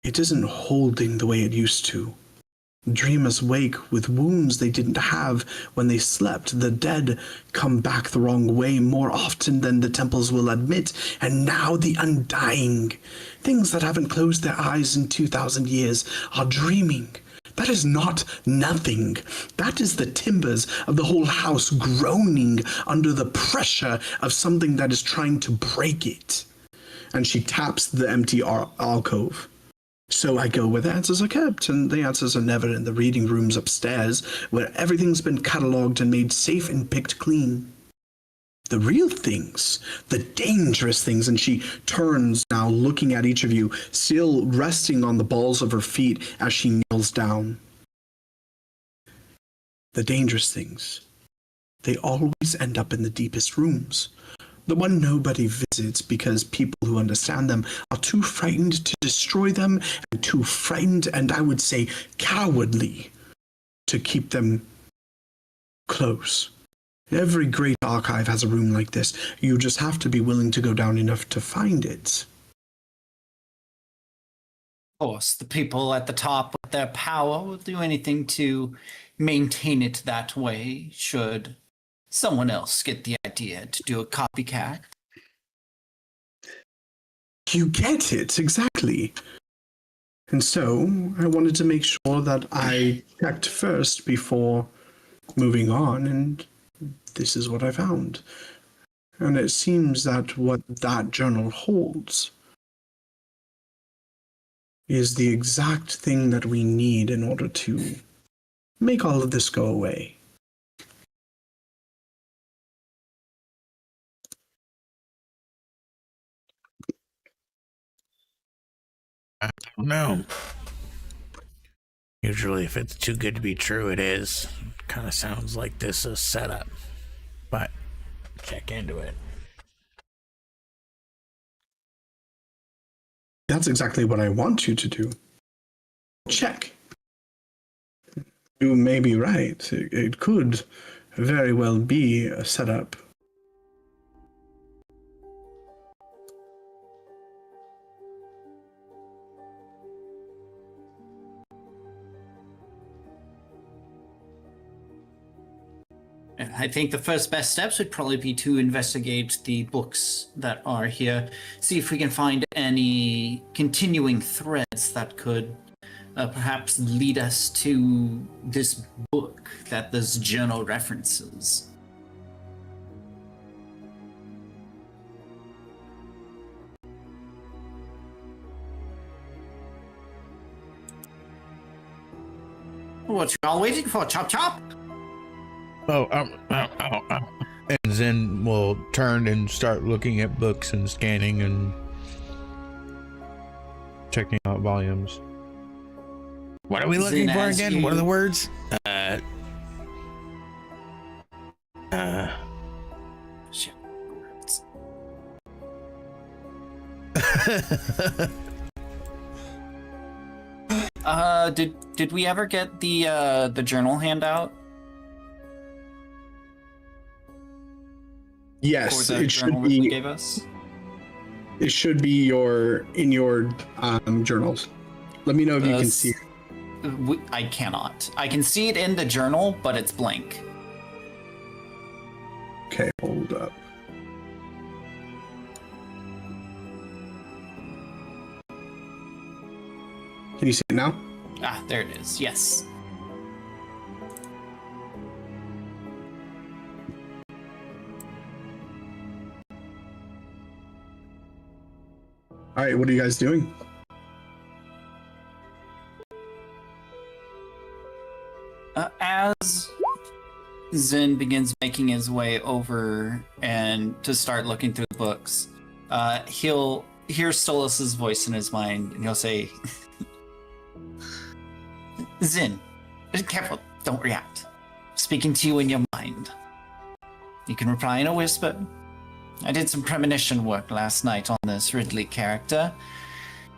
it isn't holding the way it used to. Dreamers wake with wounds they didn't have when they slept. The dead come back the wrong way more often than the temples will admit. And now the undying, things that haven't closed their eyes in 2,000 years, are dreaming. That is not nothing. That is the timbers of the whole house groaning under the pressure of something that is trying to break it. And she taps the empty alcove. So I go where the answers are kept, and the answers are never in the reading rooms upstairs, where everything's been catalogued and made safe and picked clean. The real things, the dangerous things, and she turns now, looking at each of you, still resting on the balls of her feet as she kneels down. The dangerous things, they always end up in the deepest rooms. The one nobody visits because people who understand them are too frightened to destroy them, and too frightened, and I would say cowardly, to keep them close. Every great archive has a room like this. You just have to be willing to go down enough to find it. Of course, the people at the top with their power will do anything to maintain it that way, should someone else get the idea to do a copycat. You get it, exactly. And so, I wanted to make sure that I checked first before moving on, and this is what I found. And it seems that what that journal holds is the exact thing that we need in order to make all of this go away. I don't know. Usually if it's too good to be true, it is. Kind of sounds like this is set up. But check into it. That's exactly what I want you to do. Check. You may be right. It could very well be a setup. I think the first best steps would probably be to investigate the books that are here, see if we can find any continuing threads that could perhaps lead us to this book that this journal references. What you all waiting for, Chop Chop? And Zen will turn and start looking at books and scanning and checking out volumes. What are we looking for again? What are the words? Shit. Did we ever get the journal handout? Yes, it should be. be. It should be in your journals. Let me know if you can see it. I cannot. I can see it in the journal, but it's blank. Okay, hold up. Can you see it now? Ah, there it is. Yes. All right, what are you guys doing? As Zen begins making his way over and to start looking through the books, he'll hear Stolas's voice in his mind, and he'll say, Zin, careful, don't react. Speaking to you in your mind. You can reply in a whisper. I did some premonition work last night on this Ridley character.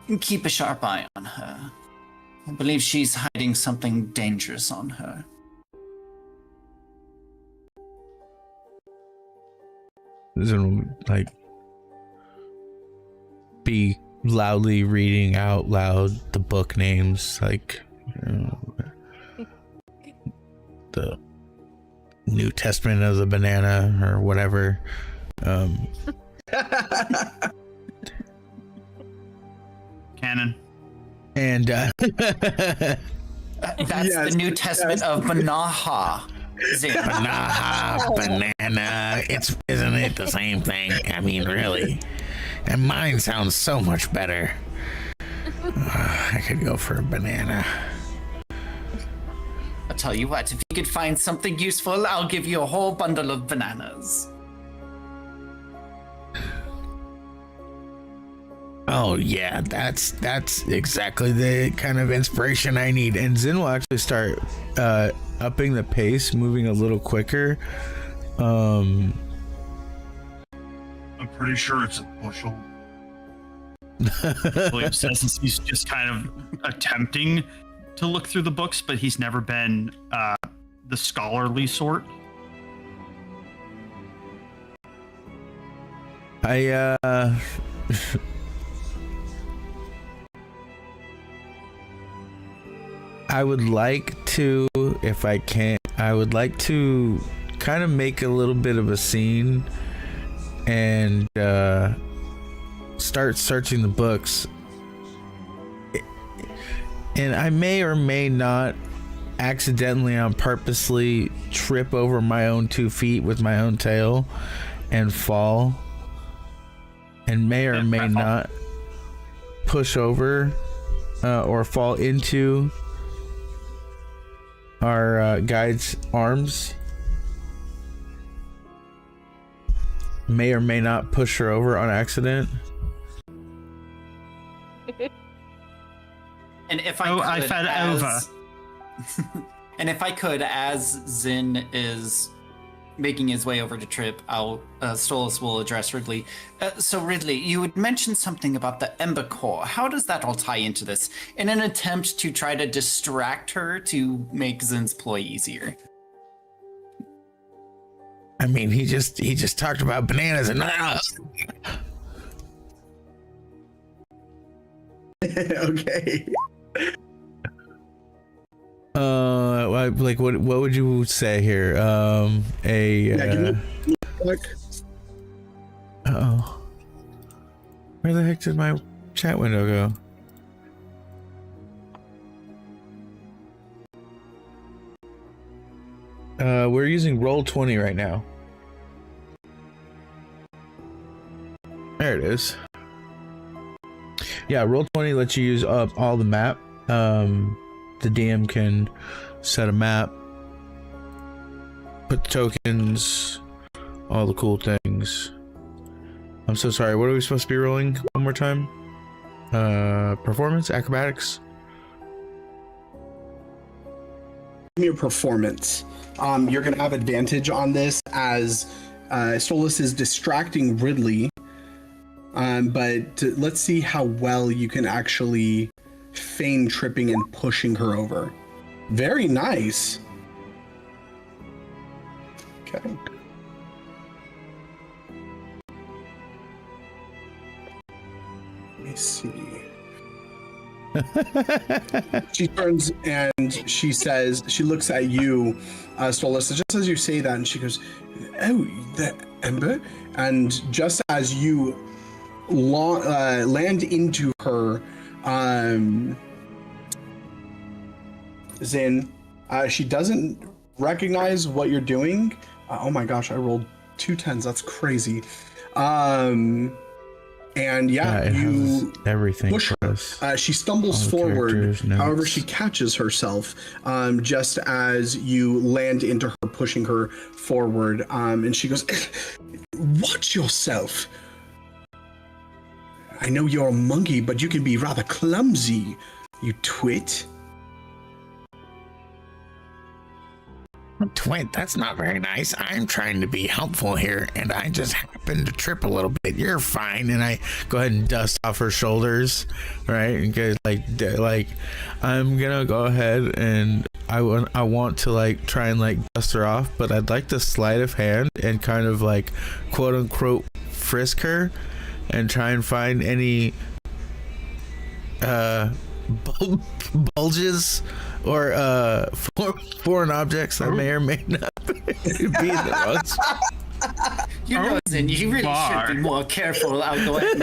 And keep a sharp eye on her. I believe she's hiding something dangerous on her. Zin like be loudly reading out loud the book names, like the New Testament of the Banana or whatever. Canon. And That's Yes, the New Testament of Banaha. Zin. Banana, banana. Isn't it the same thing? I mean, really. And mine sounds so much better. I could go for a banana. I'll tell you what, if you could find something useful, I'll give you a whole bundle of bananas. Oh yeah, that's exactly the kind of inspiration I need. And Zin will actually start upping the pace, moving a little quicker. I'm pretty sure it's a bushel. William says he's just kind of attempting to look through the books, but he's never been the scholarly sort. I would like to, if I can, I would like to kind of make a little bit of a scene and start searching the books. And I may or may not accidentally on purposely trip over my own 2 feet with my own tail and fall. And may or may not push over or fall into our guide's arms. May or may not push her over on accident. And if I I could, fell over. And if I could, as Zin is making his way over to Trip, Stolas will address Ridley. So Ridley, you had mentioned something about the Ember Core. How does that all tie into this? In an attempt to try to distract her to make Zin's ploy easier. I mean, he just talked about bananas and Okay. like what would you say here? Give me a look. Uh-oh. Where the heck did my chat window go? We're using Roll20 right now. There it is. Yeah, Roll20 lets you use up all the map. The DM can set a map, put the tokens, all the cool things. I'm so sorry. What are we supposed to be rolling one more time? Performance, acrobatics. Give me a performance. You're gonna have advantage on this as Stolas is distracting Ridley. But let's see how well you can actually feign tripping and pushing her over. Very nice. Okay. Let me see. She turns and she says, she looks at you, Stolas, just as you say that, and she goes, "Oh, the Ember." And just as you land into her, Zin, she doesn't recognize what you're doing. Oh my gosh, I rolled 2 10s. That's crazy. And yeah, you everything push her. She stumbles forward. However, she catches herself just as you land into her, pushing her forward. And she goes, "Watch yourself. I know you're a monkey, but you can be rather clumsy, you twit." Twint, that's not very nice. I'm trying to be helpful here, and I just happened to trip a little bit. You're fine. And I go ahead and dust off her shoulders, right? And get like, I'm gonna go ahead and I want to like try and like dust her off, but I'd like to sleight of hand and kind of like quote unquote frisk her and try and find any bulges or foreign objects that may or may not be in the wrong spot. You know, Zin, you really should be more careful. I'll go ahead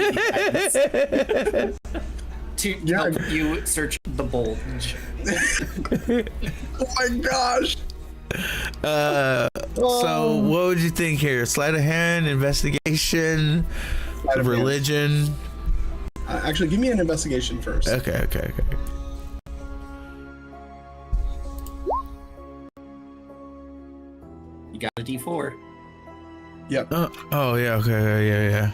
and to help you search the bulge. Oh my gosh. So what would you think here? Sleight of hand, investigation, religion? Actually, give me an investigation first. Okay. You got a D4. Yep. Oh yeah. Okay. Yeah.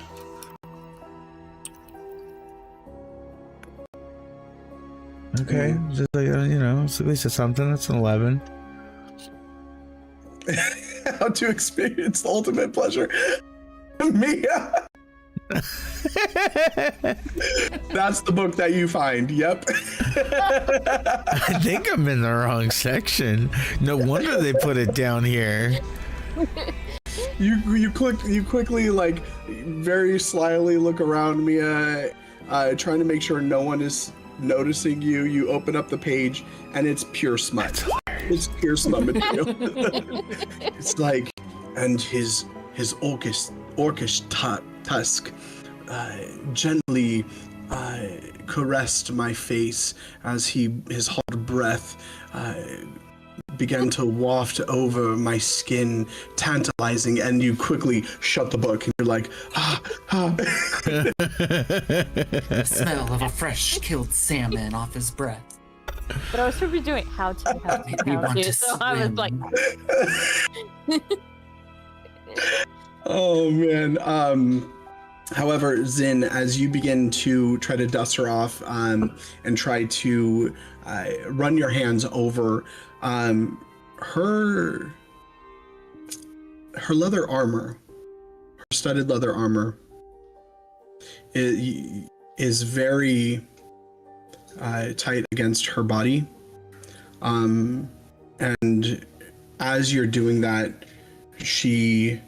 Okay, just like, it's at least it's something. That's an 11. How to experience the ultimate pleasure. Mia. That's the book that you find. Yep. I think I'm in the wrong section. No wonder they put it down here. You quickly like very slyly look around, Mia, trying to make sure no one is noticing you. You open up the page and it's pure smut. It's pure smut material. It's like, and his orcish tusk gently caressed my face as his hot breath began to waft over my skin, tantalizing, and you quickly shut the book and you're like, The smell of a fresh killed salmon off his breath. But I was supposed to be doing how to, so I was like, oh man. However, Zin, as you begin to try to dust her off and try to run your hands over her leather armor, her studded leather armor is very tight against her body. And as you're doing that, she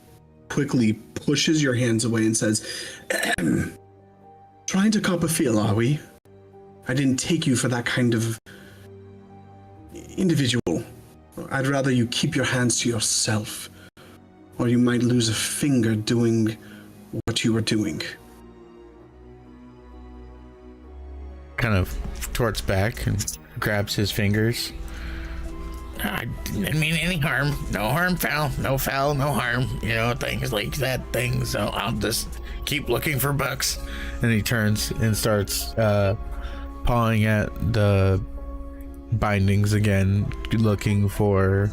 quickly pushes your hands away and says, trying to cop a feel, are we? I didn't take you for that kind of individual. I'd rather you keep your hands to yourself, or you might lose a finger doing what you were doing. Kind of torts back and grabs his fingers. I didn't mean any harm. No harm, foul. No foul, no harm. Things like that. So I'll just keep looking for bucks. And he turns and starts pawing at the bindings again, looking for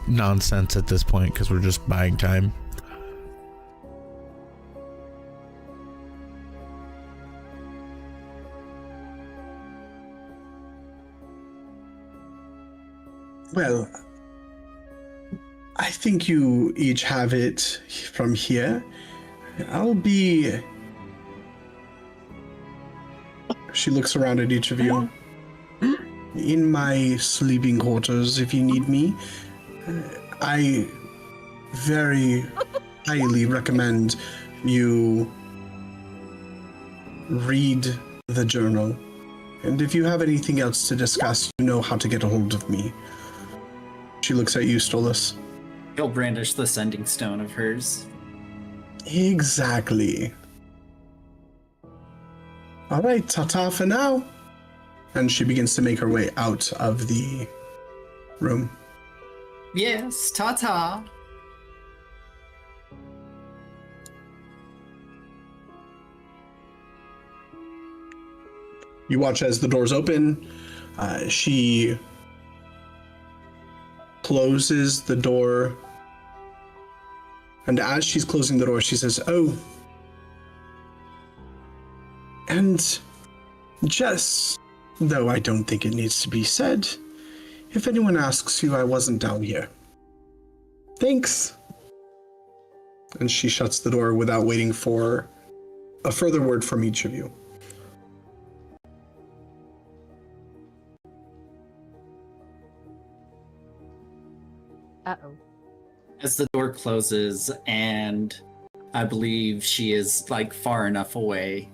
nonsense at this point because we're just buying time. Well, I think you each have it from here. I'll be... She looks around at each of you. In my sleeping quarters, if you need me. I very highly recommend you read the journal. And if you have anything else to discuss, you know how to get a hold of me. She looks at you, Stolas. He'll brandish the sending stone of hers. Exactly. All right, ta-ta for now. And she begins to make her way out of the room. Yes, ta-ta. You watch as the doors open. She closes the door. And as she's closing the door, she says, "Oh, and Jess, though I don't think it needs to be said, If anyone asks you, I wasn't down here. Thanks. And she shuts the door without waiting for a further word from each of you. Uh-oh. As the door closes and I believe she is like far enough away,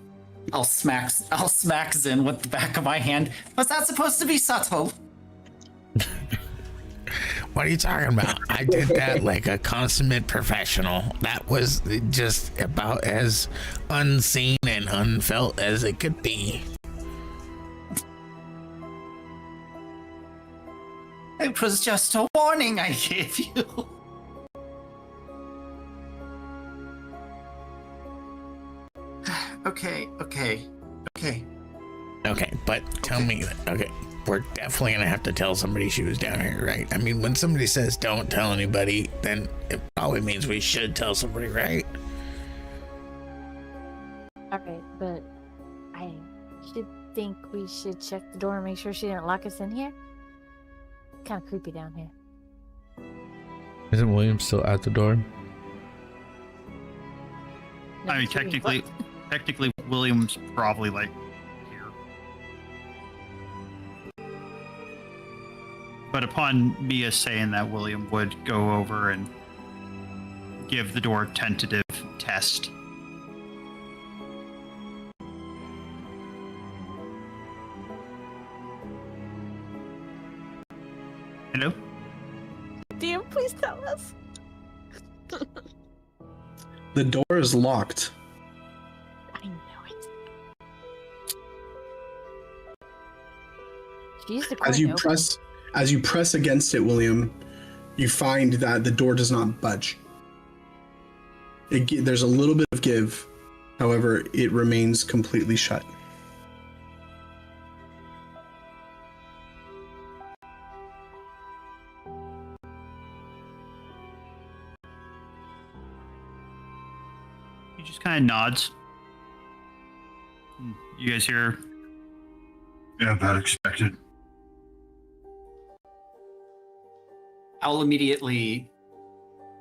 I'll smack Zin with the back of my hand. Was that supposed to be subtle? What are you talking about? I did that like a consummate professional. That was just about as unseen and unfelt as it could be. It was just a warning I gave you. Okay. Okay, but tell me, okay, we're definitely gonna have to tell somebody she was down here, right? I mean, when somebody says don't tell anybody, then it probably means we should tell somebody, right? Alright, but I should think we should check the door and make sure she didn't lock us in here. Kind of creepy down here. Isn't William still at the door? No, I mean, she's doing what? technically, William's probably like here. But upon Mia saying that, William would go over and give the door a tentative test. Hello? DM, please tell us. The door is locked. I know it. She's the As you press against it, William, you find that the door does not budge. There's a little bit of give, however, it remains completely shut. He just kind of nods. You guys hear? Yeah, about expected. I'll immediately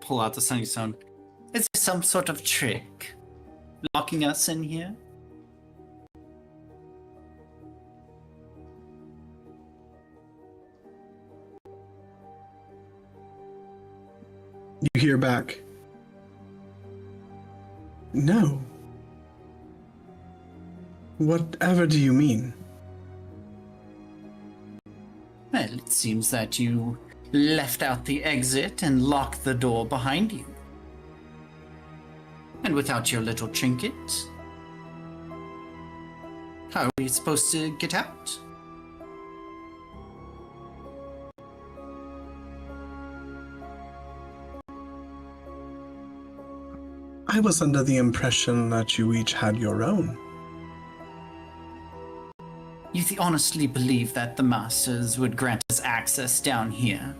pull out the Sunny Stone. Is there some sort of trick locking us in here? You hear back, no. Whatever do you mean? Well, it seems that you left out the exit and locked the door behind you. And without your little trinket, how are we supposed to get out? I was under the impression that you each had your own. You honestly believe that the Masters would grant us access down here?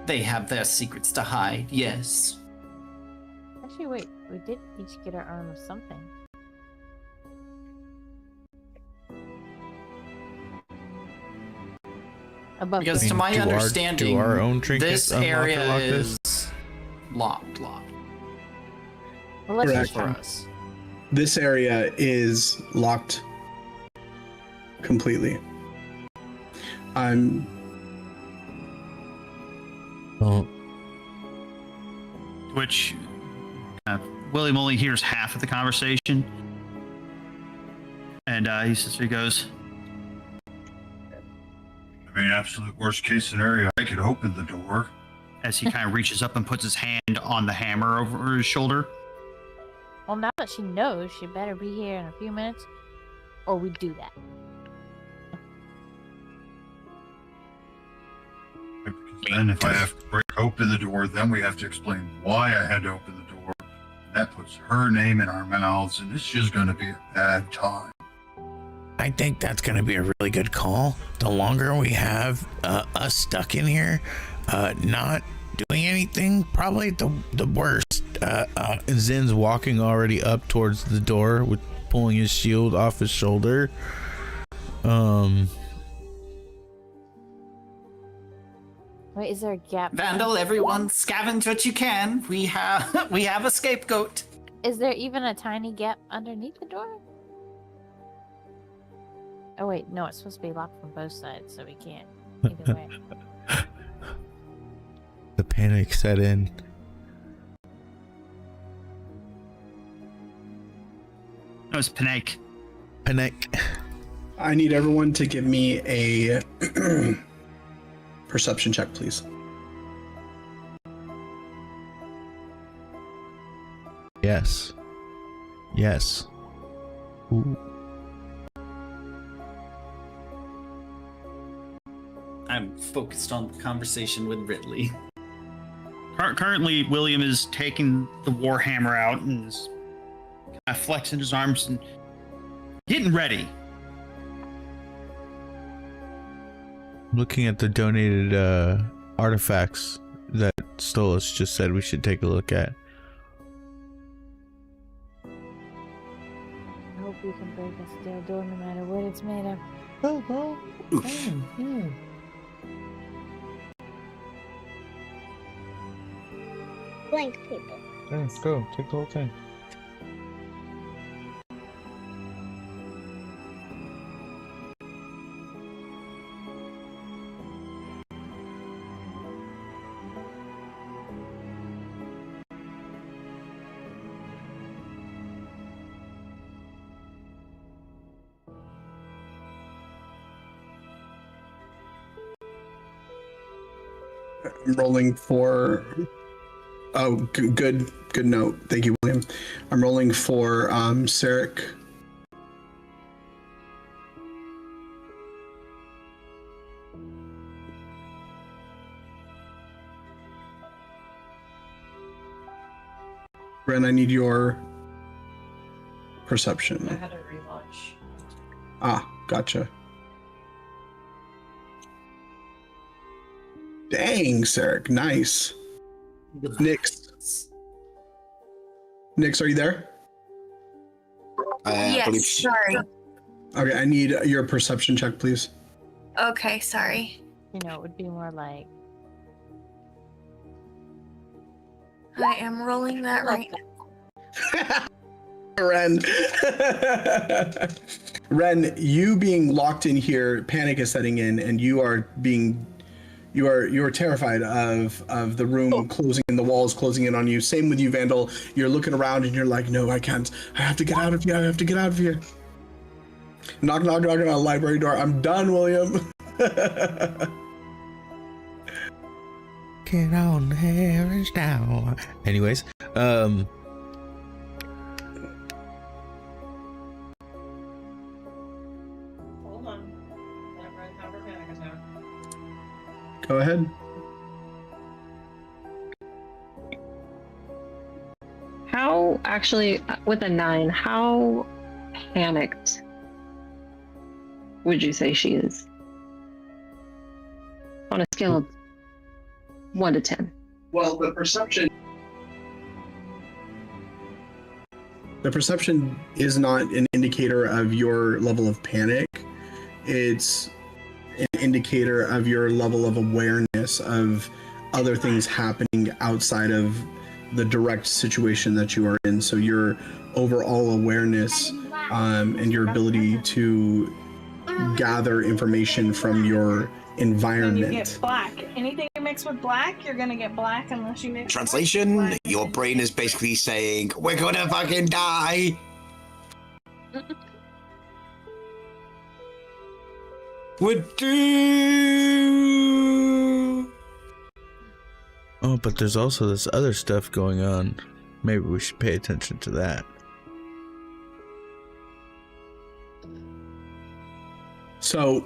They have their secrets to hide, yes. Actually, wait. We did each get our arm of something. Above Because the- to my understanding, do our own trinkets this unlock or area lock is this? locked. Well, let's Correct. just For check. us. This area is locked completely. Oh, Which William only hears half of the conversation, and he goes, I mean, absolute worst case scenario, I could open the door. as he kind of reaches up and puts his hand on the hammer over his shoulder. Well, now that she knows, she better be here in a few minutes, or we do that. Because then if I have to break open the door, then we have to explain why I had to open the door. That puts her name in our mouths, and it's just going to be a bad time. I think that's going to be a really good call. The longer we have us stuck in here, not doing anything, probably the worst. Zin's walking already up towards the door with pulling his shield off his shoulder. Wait, is there a gap? Vandal, everyone, scavenge what you can. We have a scapegoat. Is there even a tiny gap underneath the door? Oh wait, no, it's supposed to be locked from both sides, so we can't. Either way. The panic set in. No, it's Panic. Panic. I need everyone to give me a perception check, please. Yes. Yes. Ooh. I'm focused on the conversation with Ridley. Currently, William is taking the Warhammer out and is kind of flexing his arms and getting ready. Looking at the donated artifacts that Stolas just said we should take a look at. I hope you can break a steel door no matter what it's made of. Oh, well. Blank paper. Yeah, go. Take the whole thing. I'm rolling for. Oh, good note. Thank you, William. I'm rolling for Sarek. Ren, I need your perception. I had a relaunch. Ah, gotcha. Dang, Sarek, nice. Nix, are you there? Yes, sorry. Okay, I need your perception check, please. Okay, sorry. You know, it would be more like. I am rolling that right now. Ren. Ren, you being locked in here, panic is setting in, and you are terrified of the room closing and the walls closing in on you. Same with you, Vandal. You're looking around and you're like, no, I can't. I have to get out of here. I have to get out of here. Knock on a library door. I'm done, William. Get on the carriage now. Anyways, Hold on. Everyone have a panic attack. Go ahead. How, actually, with a 9, how panicked would you say she is? On a scale of 1 to 10. Well, the perception is not an indicator of your level of panic. It's an indicator of your level of awareness of other things happening outside of the direct situation that you are in. So your overall awareness and your ability to gather information from your environment. And you get black. Anything you mix with black, you're gonna get black unless you mix. Translation, black. your brain is basically saying, we're gonna fucking die. We're doomed. oh, but there's also this other stuff going on. Maybe we should pay attention to that. So,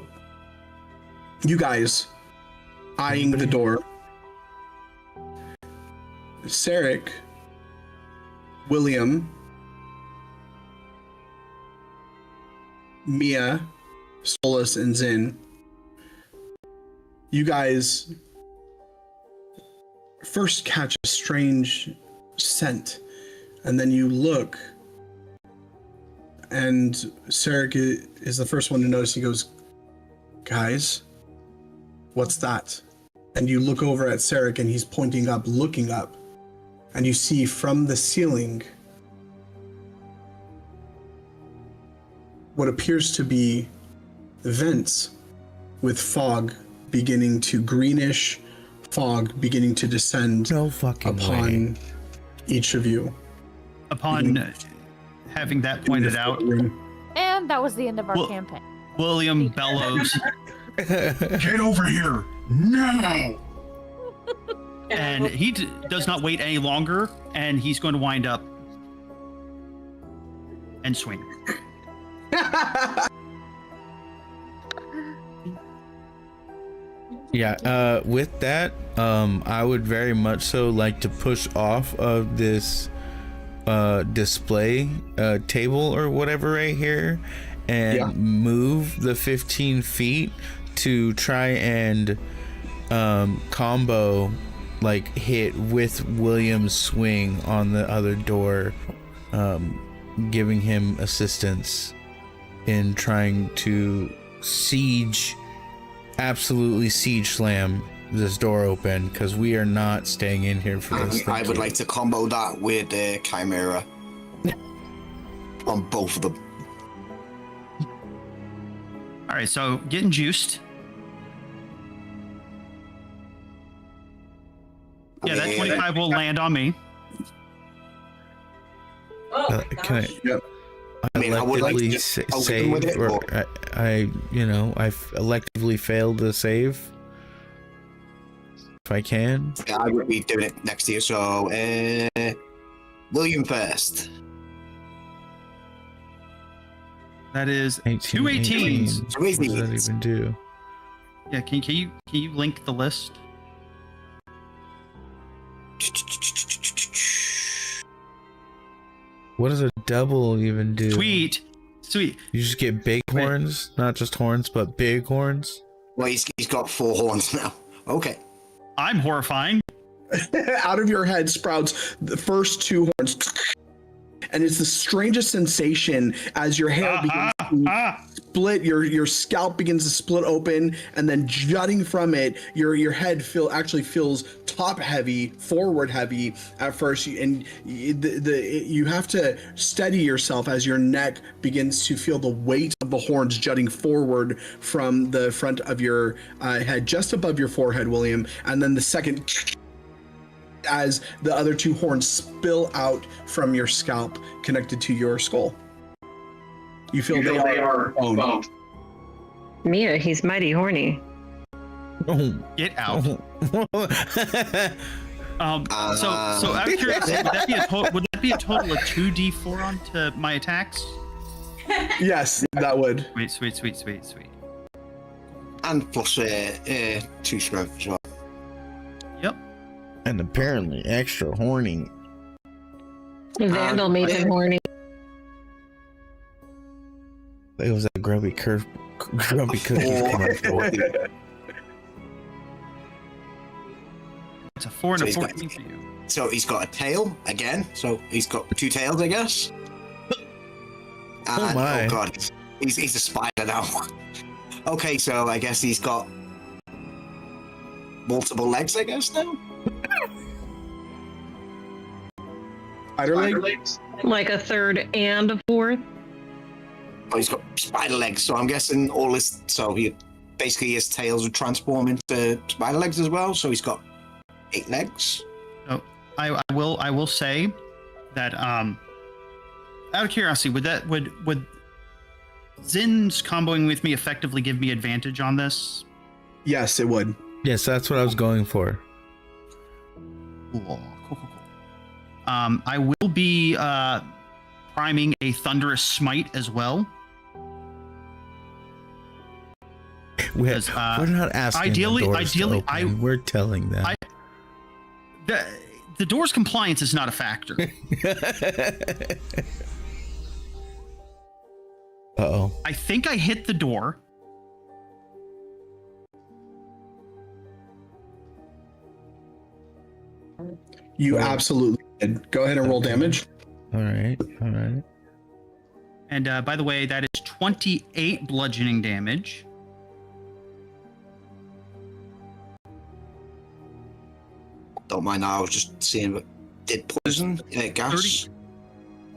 you guys eyeing the door. Sarek, William, Mia, Stolas, and Zin. You guys first catch a strange scent, and then you look, and Sarek is the first one to notice. He goes, guys, what's that? And you look over at Sarek, and he's pointing up, looking up. And you see from the ceiling what appears to be vents with fog beginning to greenish fog beginning to descend upon each of you. Upon having that pointed out, And that was the end of our campaign. William bellows, Get over here now! and he does not wait any longer, and he's going to wind up and swing. Yeah, with that, I would very much so like to push off of this display table or whatever right here and move the 15 feet to try and combo, like hit with William's swing on the other door, giving him assistance in trying to absolutely siege slam this door open, because we are not staying in here for this. I would like to combo that with Chimera on both of them. All right, so getting juiced. Yeah, that 25 will land on me. Can I? Yep. I mean, I would like to save, with it, or I electively failed to save. If I can. Yeah, I would be doing it next year. So, William first. That is 18, 2 18s. What does that even do? Yeah, can you link the list? What does a double even do? Sweet. You just get big horns, not just horns, but big horns. Well, he's got 4 horns now. Okay. I'm horrifying. Out of your head sprouts the first 2 horns, and it's the strangest sensation as your hair begins to split. Your scalp begins to split open, and then jutting from it, your head actually feels top heavy, forward heavy at first, and you have to steady yourself as your neck begins to feel the weight of the horns jutting forward from the front of your head, just above your forehead, William, and then the second as the other 2 horns spill out from your scalp connected to your skull. You feel they are bone. Mia, he's mighty horny. Get out. So out of curiosity, would that be a total of 2d4 onto my attacks? Yes, that would. Sweet. And plus 2 strength as well. Yep. And apparently extra horny. Vandal made him horny. It was that grumpy cookies commercial. It's a 4 and So a he's got- 14 for you. So he's got a tail again. So he's got 2 tails, I guess. And, my. Oh god, he's a spider now. Okay, so I guess he's got multiple legs, I guess now. Spider legs? Like a 3rd and a 4th. Oh, he's got spider legs, so I'm guessing his tails would transform into spider legs as well. So he's got 8 legs. So I will say that out of curiosity, would Zin's comboing with me effectively give me advantage on this? Yes, it would. Yes, that's what I was going for. Cool. I will be priming a thunderous smite as well. We're not asking ideally, the doors to open. We're telling them. The door's compliance is not a factor. Uh-oh. I think I hit the door. You absolutely did. Go ahead and roll damage. All right. And by the way, that is 28 bludgeoning damage. don't mind. I was just seeing, did poison, gas? 30.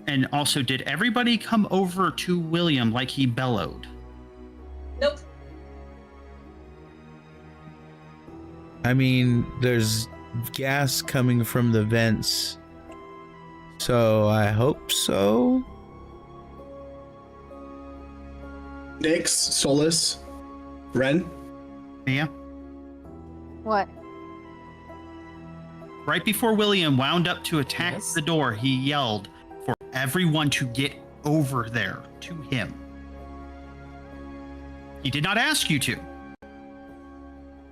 And also, did everybody come over to William like he bellowed? Nope. I mean, there's gas coming from the vents, so I hope so. Nyx, Solus, Ren. Yeah. What? Right before William wound up to attack the door, he yelled for everyone to get over there to him. He did not ask you to.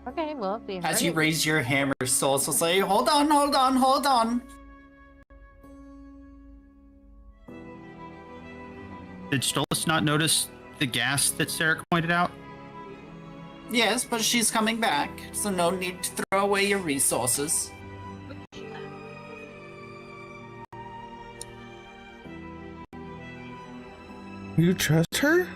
Okay, well, if As you raise your hammer, Solus will say, hold on, hold on, hold on. Did Stolas not notice the gas that Sarek pointed out? Yes, but she's coming back, so no need to throw away your resources. You trust her?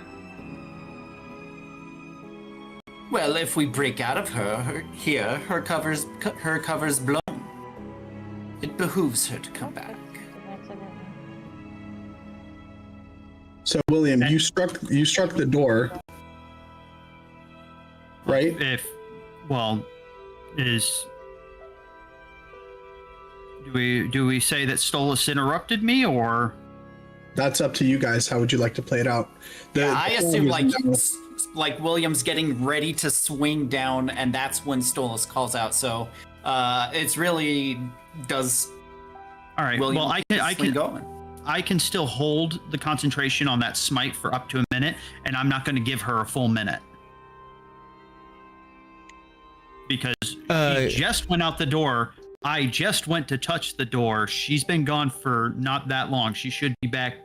Well, if we break out of her cover's blown. It behooves her to come back. So William, you struck the door, right? Do we say that Stolas interrupted me, or? That's up to you guys. How would you like to play it out? I assume like William's getting ready to swing down, and that's when Stolas calls out. So it's really does. All right. William well, I can still hold the concentration on that smite for up to a minute, and I'm not going to give her a full minute because she just went out the door. I just went to touch the door. She's been gone for not that long. She should be back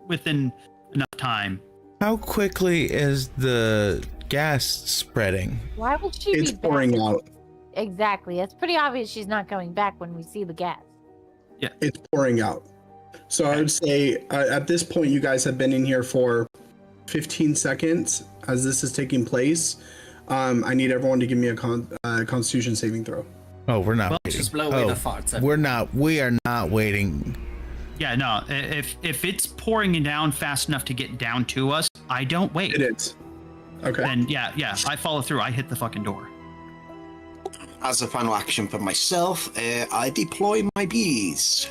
within enough time. How quickly is the gas spreading? Why would she It's be pouring back? out. Exactly. It's pretty obvious she's not coming back when we see the gas. Yeah. It's pouring out. So I would say at this point, you guys have been in here for 15 seconds as this is taking place. I need everyone to give me a Constitution saving throw. Oh, we're not waiting. Just blow away the farts. We are not waiting. Yeah, no. If it's pouring down fast enough to get down to us, I don't wait. It is. Okay. And yeah, I follow through. I hit the fucking door. As a final action for myself, I deploy my bees.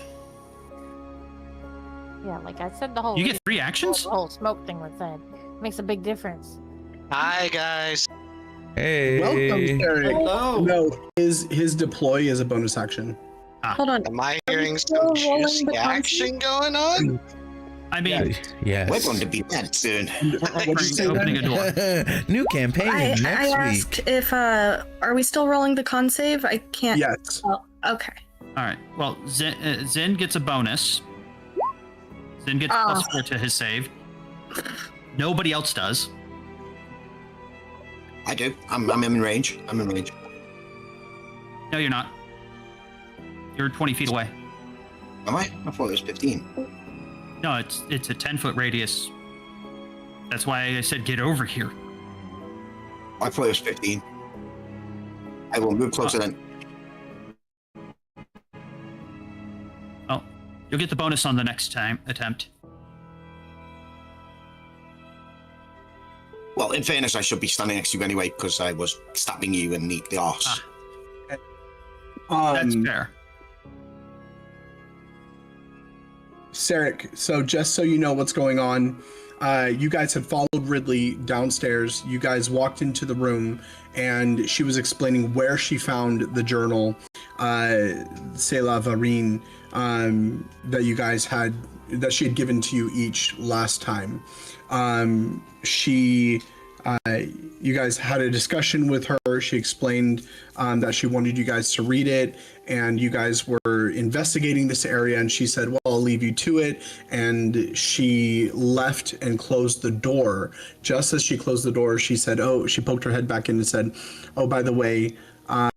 Yeah, like I said, the whole You get 3 actions? the whole smoke thing was said. Makes a big difference. Hi, guys. Hey. Welcome, Eric. Hello. No, his deploy is a bonus action. Hold on. Am I hearing some juicy action going on? I mean, yes. We're going to be dead soon. What'd you say, opening a door. New campaign I next week. asked if are we still rolling the con save? I can't. Yes. Oh, okay. All right. Well, Zen gets a bonus. Zen gets +4 to his save. Nobody else does. I do. I'm in range. I'm in range. No, you're not. You're 20 feet away. Am I? I thought it was 15. No, it's a 10-foot radius. That's why I said get over here. I thought it was 15. I will move closer then. Oh, you'll get the bonus on the next time attempt. Well, in fairness, I should be standing next to you anyway because I was stabbing you in the arse. That's fair. Sarek, so just so you know what's going on, you guys had followed Ridley downstairs. You guys walked into the room, and she was explaining where she found the journal, Selah Varine, that you guys had, that she had given to you each last time. You guys had a discussion with her. She explained that she wanted you guys to read it, and you guys were investigating this area, and she said, well, I'll leave you to it. And she left and closed the door. Just as she closed the door, she said, she poked her head back in and said, oh, by the way, I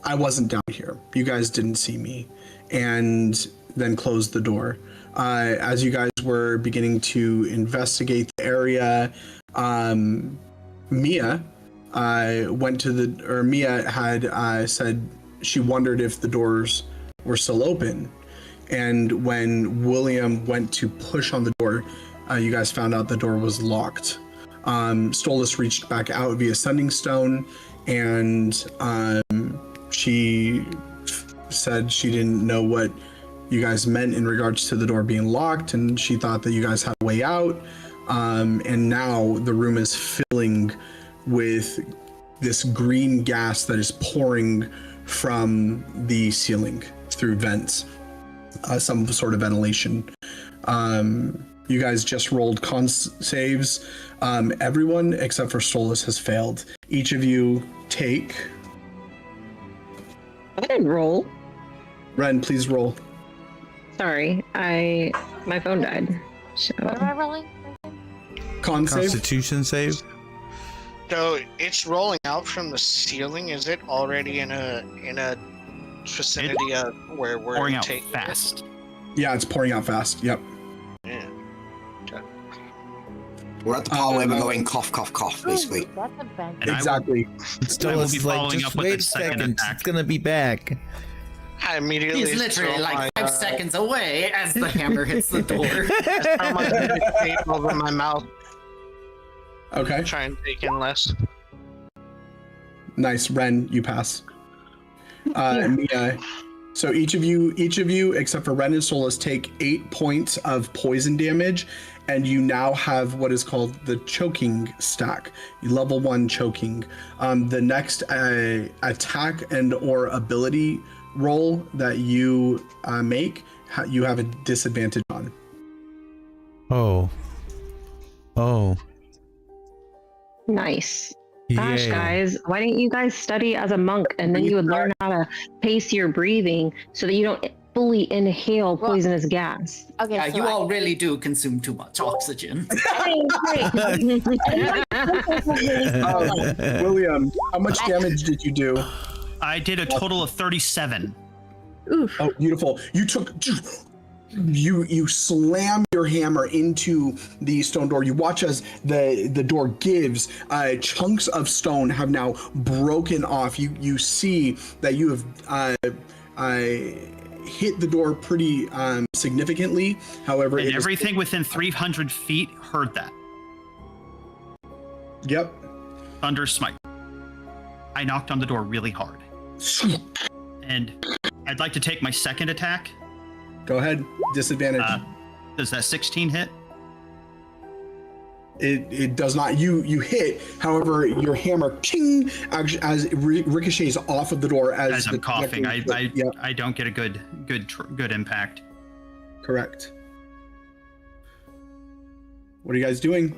wasn't down here. You guys didn't see me. And then closed the door. As you guys were beginning to investigate the area, Mia Mia had said, she wondered if the doors were still open. And when William went to push on the door, you guys found out the door was locked. Stolas reached back out via Sending Stone, and she said she didn't know what you guys meant in regards to the door being locked, and she thought that you guys had a way out. And now the room is filling with this green gas that is pouring from the ceiling through vents, some sort of ventilation. You guys just rolled con saves. Everyone except for Stolas has failed. Each of you take. I didn't roll. Ren, please roll. Sorry, my phone died. So. What am I rolling? Con save. Constitution save. So it's rolling out from the ceiling. Is it already in a vicinity of where we're pouring out taking fast? Yeah, it's pouring out fast. Yep. Yeah. Okay. We're at the part where we're going cough, cough, cough, basically. Ooh, that's a bad. And Exactly. I will be Stolas like, following just up with wait the a second second. attack. It's gonna be back. I immediately He's literally throw like my, 5 seconds away as the hammer hits the door. throw my tape over my mouth. Okay. Try and take in less. Nice, Ren, you pass. Mia. So each of you, except for Ren and Stolas, take 8 points of poison damage, and you now have what is called the choking stack. Level 1 choking. The next attack and or ability roll that you make, you have a disadvantage on. Oh. Nice. Gosh, Yay. guys, why didn't you guys study as a monk, and then you would learn how to pace your breathing so that you don't fully inhale poisonous gas. Okay, Yeah, so you all really do consume too much oxygen. William, how much damage did you do? I did a total of 37. Oof. Oh, beautiful. You slam your hammer into the stone door. You watch as the door gives. Chunks of stone have now broken off. You see that you have hit the door pretty significantly. However, And everything within 300 feet heard that. Yep. Thunder smite. I knocked on the door really hard. And I'd like to take my second attack. Go ahead. Disadvantage. Does that 16 hit? It does not. You hit. However, your hammer ching as it ricochets off of the door as I'm coughing. Yep. I don't get a good impact. Correct. What are you guys doing?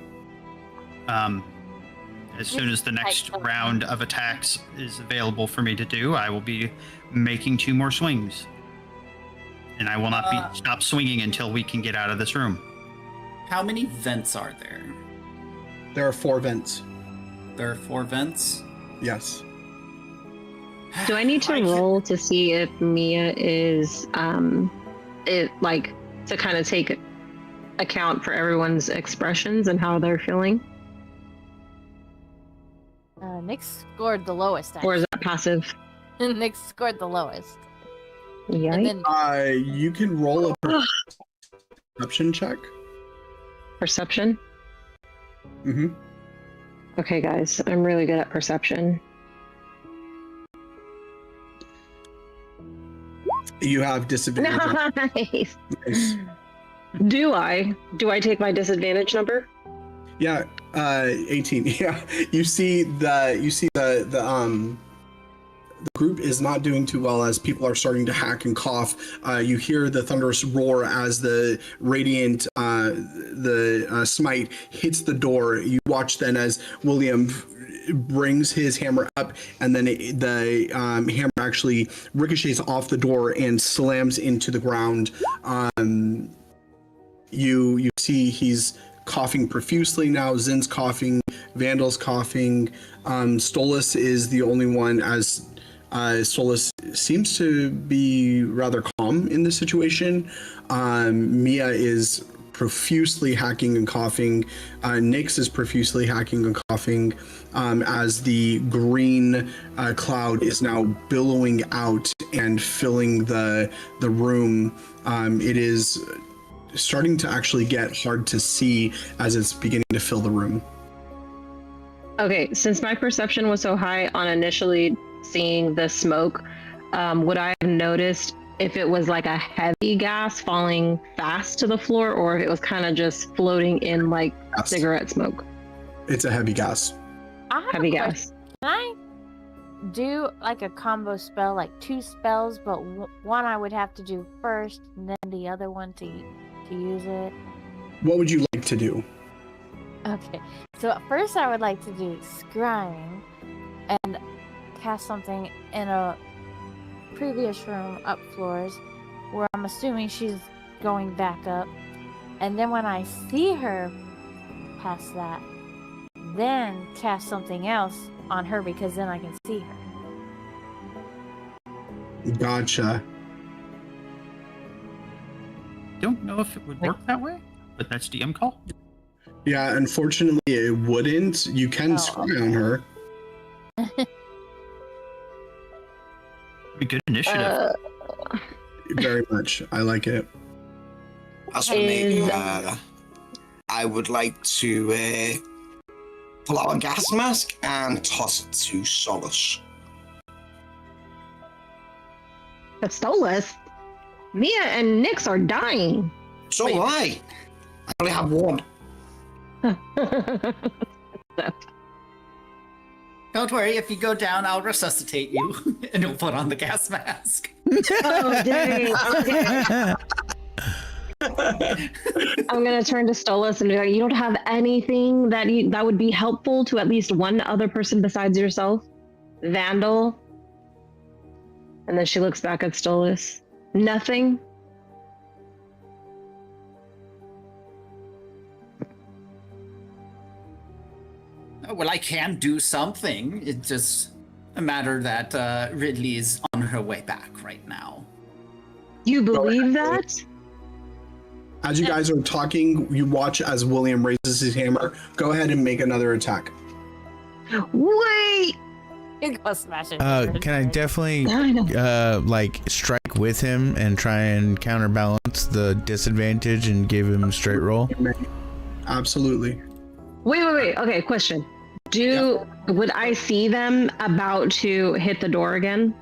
As soon as the next round of attacks is available for me to do, I will be making 2 more swings. And I will not stop swinging until we can get out of this room. How many vents are there? There are 4 vents. There are 4 vents? Yes. Do I need to roll to see if Mia is to kind of take account for everyone's expressions and how they're feeling? Nick scored the lowest. Or is that passive? Nick scored the lowest. Yeah. You can roll a perception check. Perception? Mm-hmm. Okay, guys, I'm really good at perception. You have disadvantage. Nice. Nice. Do I take my disadvantage number? Yeah, 18. Yeah, you see the group is not doing too well as people are starting to hack and cough. You hear the thunderous roar as the radiant smite hits the door. You watch then as William brings his hammer up, and then the hammer actually ricochets off the door and slams into the ground. You see he's coughing profusely now. Zin's coughing, Vandal's coughing. Stolas is the only one, as Stolas seems to be rather calm in this situation. Mia is profusely hacking and coughing. Nyx is profusely hacking and coughing as the green cloud is now billowing out and filling the room. It is starting to actually get hard to see as it's beginning to fill the room. Okay, since my perception was so high on initially seeing the smoke, would I have noticed if it was like a heavy gas falling fast to the floor, or if it was kind of just floating in like cigarette smoke? It's a heavy gas. Heavy gas. Can I do like a combo spell, like 2 spells, but one I would have to do first, and then the other one to use it? What would you like to do? Okay, so first I would like to do scrying and cast something in a previous room up floors where I'm assuming she's going back up, and then when I see her past that, then cast something else on her because then I can see her. Gotcha. Don't know if it would work that way, but that's DM call. Yeah, unfortunately it wouldn't. You can scry on her. Be good initiative. Very much. I like it. As for me, I would like to pull out a gas mask and toss it to Solace. Stolas? Mia and Nyx are dying. So am I. I only have one. Don't worry, if you go down, I'll resuscitate you, and you'll put on the gas mask. Oh, dang. Okay. I'm gonna turn to Stolas and be like, you don't have anything that would be helpful to at least one other person besides yourself? Vandal? And then she looks back at Stolas. Nothing? Well, I can do something. It's just a matter that Ridley is on her way back right now. You believe that? As you guys are talking, you watch as William raises his hammer. Go ahead and make another attack. Wait! You go smash it. Can I definitely like strike with him and try and counterbalance the disadvantage and give him a straight roll? Absolutely. Wait. Okay, question. Would I see them about to hit the door again?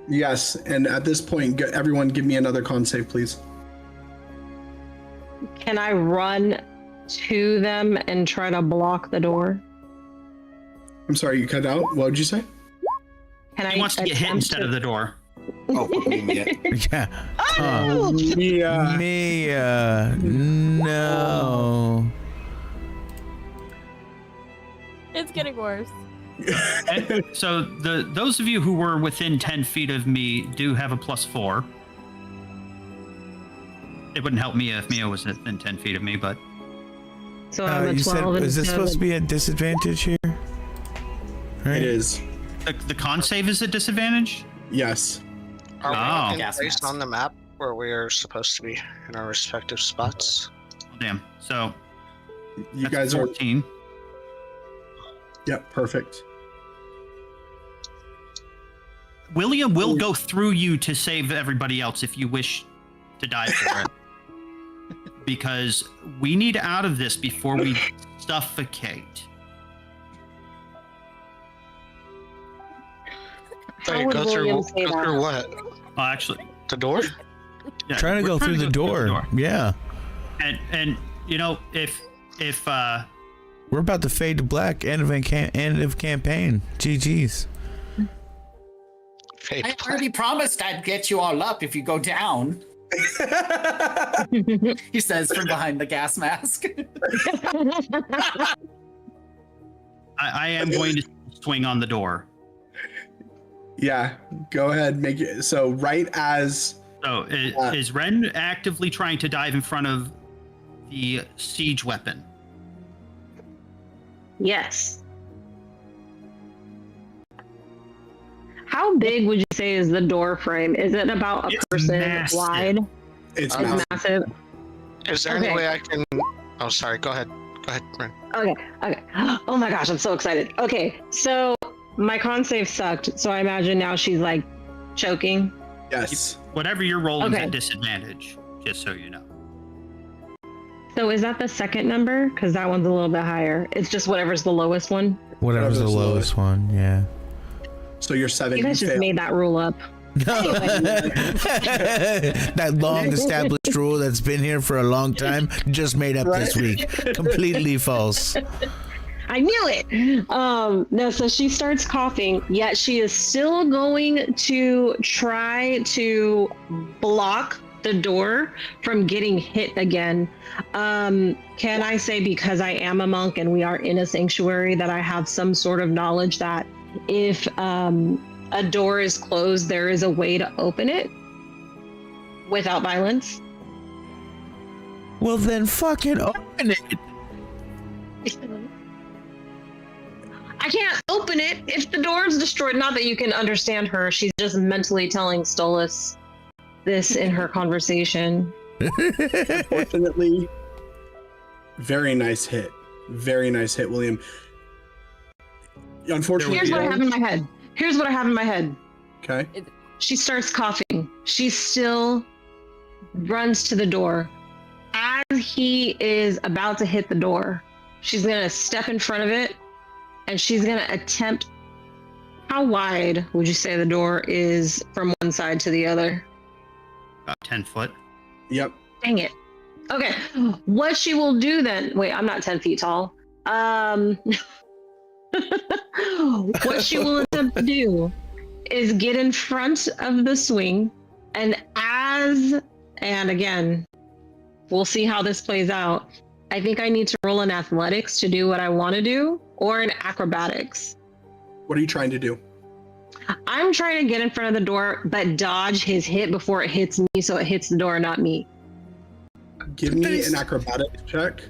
Yes, and at this point, everyone give me another con save, please. Can I run to them and try to block the door? I'm sorry, you cut out. What did you say? He wants to get hit instead of the door. Oh, yeah. Yeah. Oh! Mia, no. It's getting worse. And so those of you who were within 10 feet of me do have a +4. It wouldn't help Mia if Mia was within 10 feet of me, but... So I'm a you 12 said, is this supposed to be a disadvantage here? Right? It is. The con save is a disadvantage? Yes. Are we Oh. in place on the map where we are supposed to be in our respective spots? Oh, damn. So You that's guys 14. are. Yep, perfect. William will go through you to save everybody else if you wish to die for it. Because we need out of this before we suffocate. Wait, go through what? Actually, the door? Yeah, Trying to we're go through the door. Yeah. And you know, if we're about to fade to black. End of campaign. GG's. I already promised I'd get you all up if you go down. He says from behind the gas mask. I am going to swing on the door. Yeah, go ahead. Make it. So right as. So is Ren actively trying to dive in front of the siege weapon? Yes. How big would you say is the door frame? Is it about a person massive. wide? It's massive. Is there any way I can? Oh, sorry. Go ahead. Go ahead, Ren. Okay. Oh my gosh, I'm so excited. Okay, so my con save sucked, so I imagine now she's like choking. Yes. Whatever you're rolling Okay. at disadvantage, just so you know. So is that the second number? Because that one's a little bit higher. It's just whatever's the lowest one. Whatever's the lowest one, yeah. So you're 7. You guys just failed. made that rule up. That long established rule that's been here for a long time, just made up this week. Completely false. I knew it. No, so she starts coughing, yet she is still going to try to block the door from getting hit again. Can I say, because I am a monk and we are in a sanctuary, that I have some sort of knowledge that if a door is closed, there is a way to open it without violence? Well, then fucking open it. I can't open it if the door is destroyed. Not that you can understand her. She's just mentally telling Stolas this in her conversation. Unfortunately, very nice hit. Very nice hit, William. Unfortunately, Here's what I have in my head. Okay. She starts coughing. She still runs to the door. As he is about to hit the door, she's going to step in front of it and she's going to attempt. How wide would you say the door is from one side to the other? About 10 foot. Yep. Dang it. Okay. What she will do then. Wait, I'm not 10 feet tall. What she will attempt to do is get in front of the swing, and again, we'll see how this plays out. I think I need to roll an athletics to do what I want to do, or an acrobatics. What are you trying to do? I'm trying to get in front of the door, but dodge his hit before it hits me, so it hits the door, not me. Give me an acrobatics check.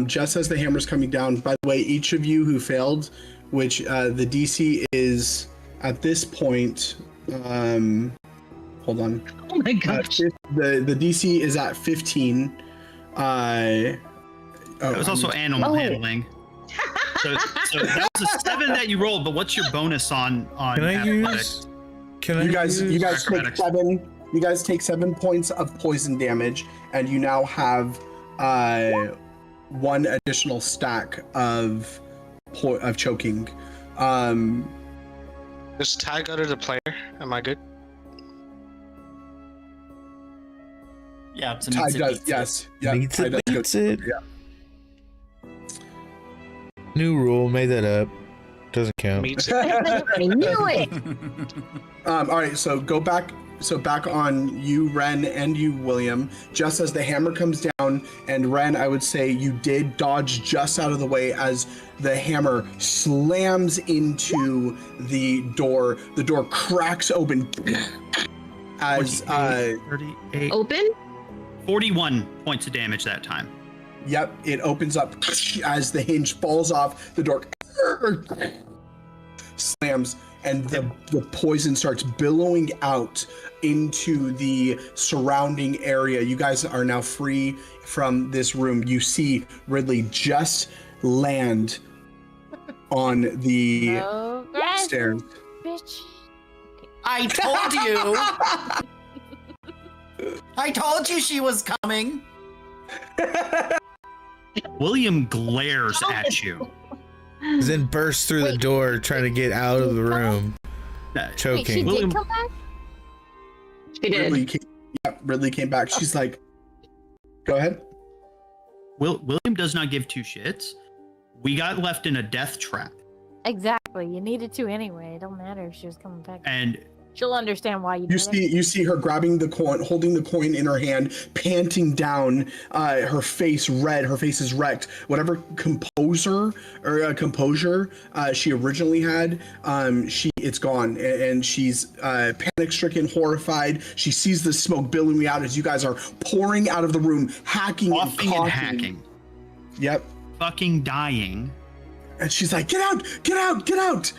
Just as the hammer's coming down. By the way, each of you who failed, which the DC is at this point, hold on. Oh my gosh. The DC is at 15. That was also animal handling. So that was a 7 that you rolled, but what's your bonus on Can I athletics? You guys take 7. You guys take 7 points of poison damage, and you now have 1 additional stack of choking. Does Ty go to the player? Am I good? Yeah, it's a Ty meets it, does, beats yes. it. Yeah, Meets Ty it, does beats go- it. Yeah. New rule, made that up. Doesn't count. Meets it. I knew it. All right, so go back. So back on you, Ren, and you, William. Just as the hammer comes down, and Ren, I would say you did dodge just out of the way as the hammer slams into the door. The door cracks open as 38. Open? 41 points of damage that time. Yep, it opens up as the hinge falls off. The door slams, and the poison starts billowing out into the surrounding area. You guys are now free from this room. You see Ridley just land on the stairs. Bitch. I told you. I told you she was coming. William glares at you. Then bursts through the door trying to get out of the room. Choking. Wait, she did come back? She did. Ridley came back. She's like, go ahead. William does not give 2 shits. We got left in a death trap. Exactly. You needed to anyway. It don't matter if she was coming back. And she'll understand why you did it. You see her grabbing the coin, holding the coin in her hand, panting down, her face red, her face is wrecked. Whatever composure she originally had, it's gone, and she's panic-stricken, horrified. She sees the smoke billowing out as you guys are pouring out of the room, hacking and coughing and hacking. Yep. Fucking dying. And she's like, get out, get out, get out.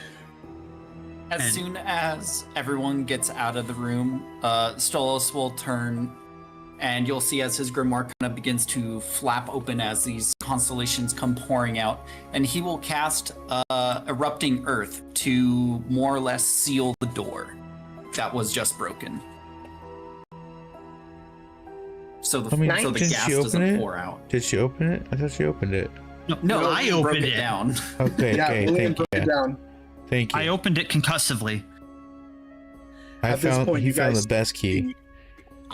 As soon as everyone gets out of the room, Stolos will turn And you'll see as his grimoire kind of begins to flap open as these constellations come pouring out. And he will cast Erupting Earth to more or less seal the door that was just broken. So the, so the gas doesn't pour out. Did she open it? I thought she opened it. No, I opened it down. Okay, Yeah, okay, William thank broke you. it down. Thank you. I opened it concussively. At this point, he you found guys the best key.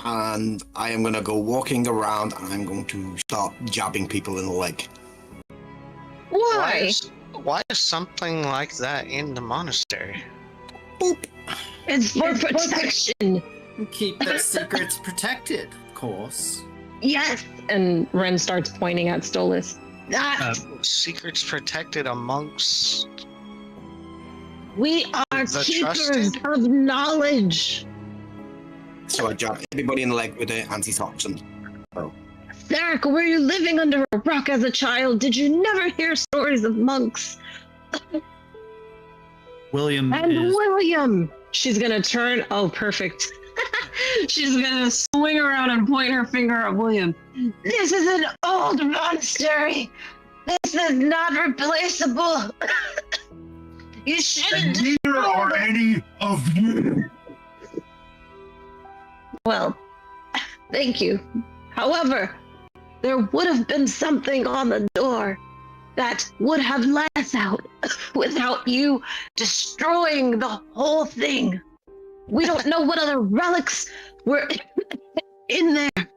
And I am going to go walking around and I'm going to start jabbing people in the leg. Why? Why is something like that in the monastery? Boop. It's for protection. Keep the secrets protected, of course. Yes. And Ren starts pointing at Stolas. Secrets protected amongst. We are The keepers trusted? of knowledge. So I jab everybody in the leg with the antitoxin. Oh. Theric, were you living under a rock as a child? Did you never hear stories of monks? William And is William! She's gonna turn. Oh, perfect. She's gonna swing around and point her finger at William. This is an old monastery. This is not replaceable. You shouldn't. And neither are any of you. Well, thank you. However, there would have been something on the door that would have let us out without you destroying the whole thing. We don't know what other relics were in there.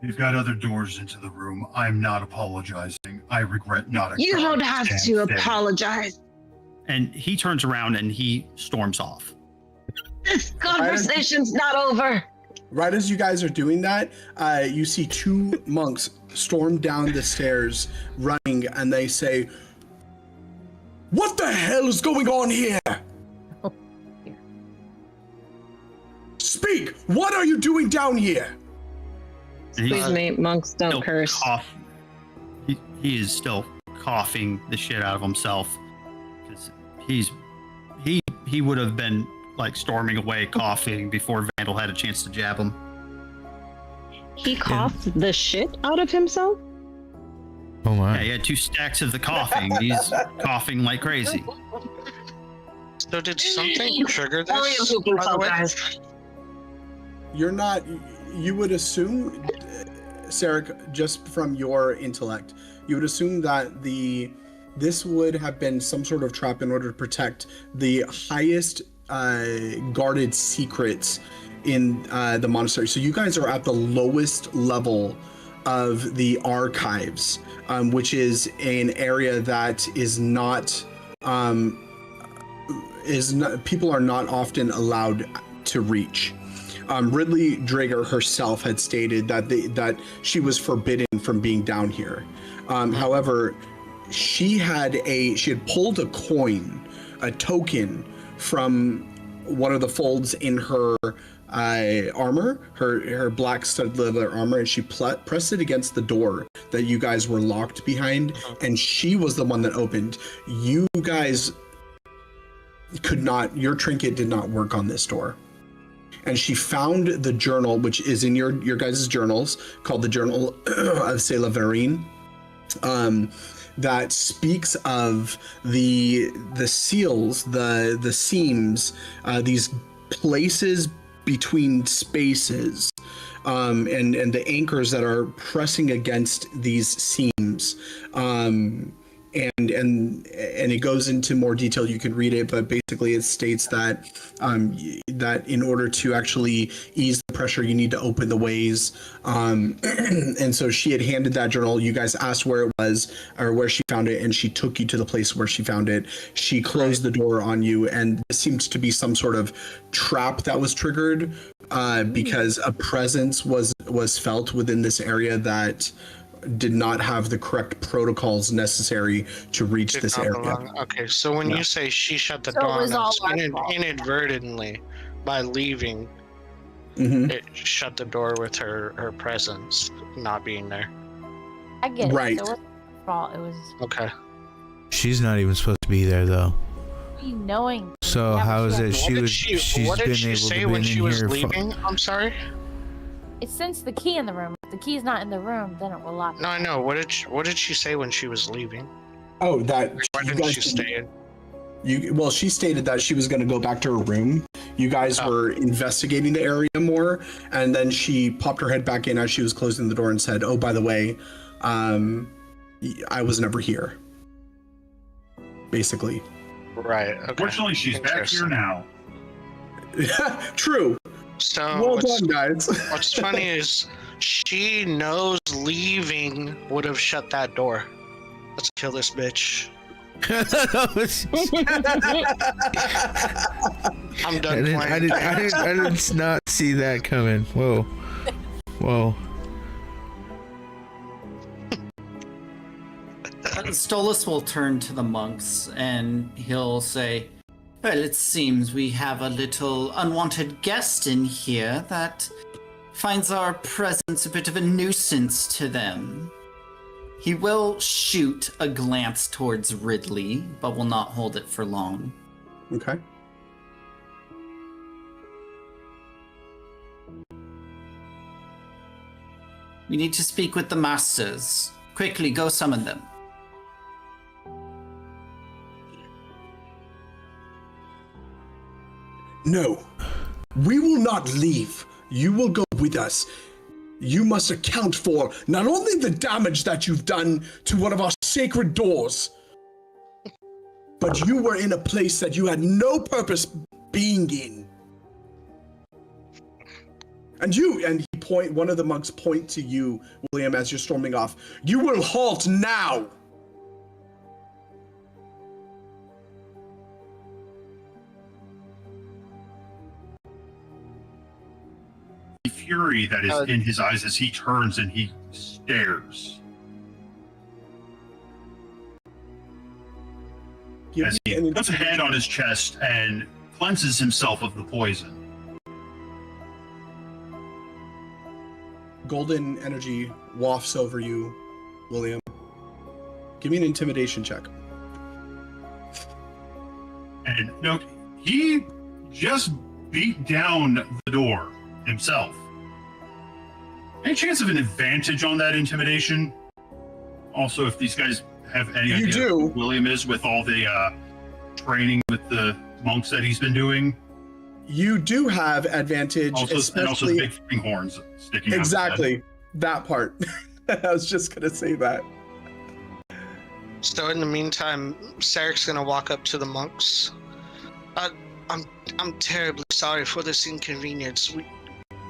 You've got other doors into the room. I'm not apologizing. I regret not. You don't have to apologize. and he turns around and he storms off. This conversation's not over. Right as you guys are doing that, you see two monks storm down the stairs running, and they say, "What the hell is going on here? Speak! What are you doing down here?" Excuse me, monks don't curse. He is still coughing the shit out of himself because he would have been like storming away coughing before Vandal had a chance to jab him. He coughed the shit out of himself? Oh my. Yeah, he had 2 stacks of the coughing. He's coughing like crazy. So did something trigger this? By the way? You're not. You would assume, Sarek, just from your intellect, you would assume that this would have been some sort of trap in order to protect the highest guarded secrets in the monastery. So you guys are at the lowest level of the archives, which is an area that is not people are not often allowed to reach. Ridley Drager herself had stated that she was forbidden from being down here. However, she had pulled a coin, a token from one of the folds in her armor, her black studded leather armor, and she pressed it against the door that you guys were locked behind, and she was the one that opened. You guys could not. Your trinket did not work on this door. And she found the journal, which is in your guys' journals, called the Journal of Sela Verine, that speaks of the seals, the seams, these places between spaces, and the anchors that are pressing against these seams. And it goes into more detail. You can read it, but basically it states that that in order to actually ease the pressure, you need to open the ways. And so she had handed that journal. You guys asked where it was or where she found it, and she took you to the place where she found it. She closed the door on you, and this seems to be some sort of trap that was triggered because a presence was felt within this area that did not have the correct protocols necessary to reach this area. Okay, so when you say she shut the door on us inadvertently by leaving, it shut the door with her presence not being there. I get Right. it. So it wasn't her fault. It was Okay. She's not even supposed to be there though. me knowing. So Yeah, how is but it she's what been did she able say to when been she in was here? leaving? I'm sorry. It sends the key in the room. If the key's not in the room, then it will lock. No, I know. What did she say when she was leaving? Oh, that Why you didn't guys she stay in? Well, she stated that she was going to go back to her room. You guys were investigating the area more, and then she popped her head back in as she was closing the door and said, "Oh, by the way, I was never here." Basically. Right. Okay. Fortunately, she's back here now. True. So well done, guys. What's funny is she knows leaving would have shut that door. Let's kill this bitch. I'm done playing. I did not see that coming. Whoa. Stolas will turn to the monks and he'll say, "Well, it seems we have a little unwanted guest in here that finds our presence a bit of a nuisance to them." He will shoot a glance towards Ridley, but will not hold it for long. Okay. We need to speak with the masters. Quickly, go summon them. No, we will not leave. You will go with us. You must account for not only the damage that you've done to one of our sacred doors, but you were in a place that you had no purpose being in. And one of the monks point to you, William, as you're storming off. You will halt now. The fury that is in his eyes as he turns and he stares. As he puts a hand on his chest and cleanses himself of the poison. Golden energy wafts over you, William. Give me an intimidation check. And no, he just beat down the door himself. Any chance of an advantage on that intimidation? Also, if these guys have any idea who William is with all the training with the monks that he's been doing? You do have advantage, and also the big fucking horns sticking out. Exactly, that part. I was just gonna say that. So in the meantime, Sarek's gonna walk up to the monks. I'm terribly sorry for this inconvenience.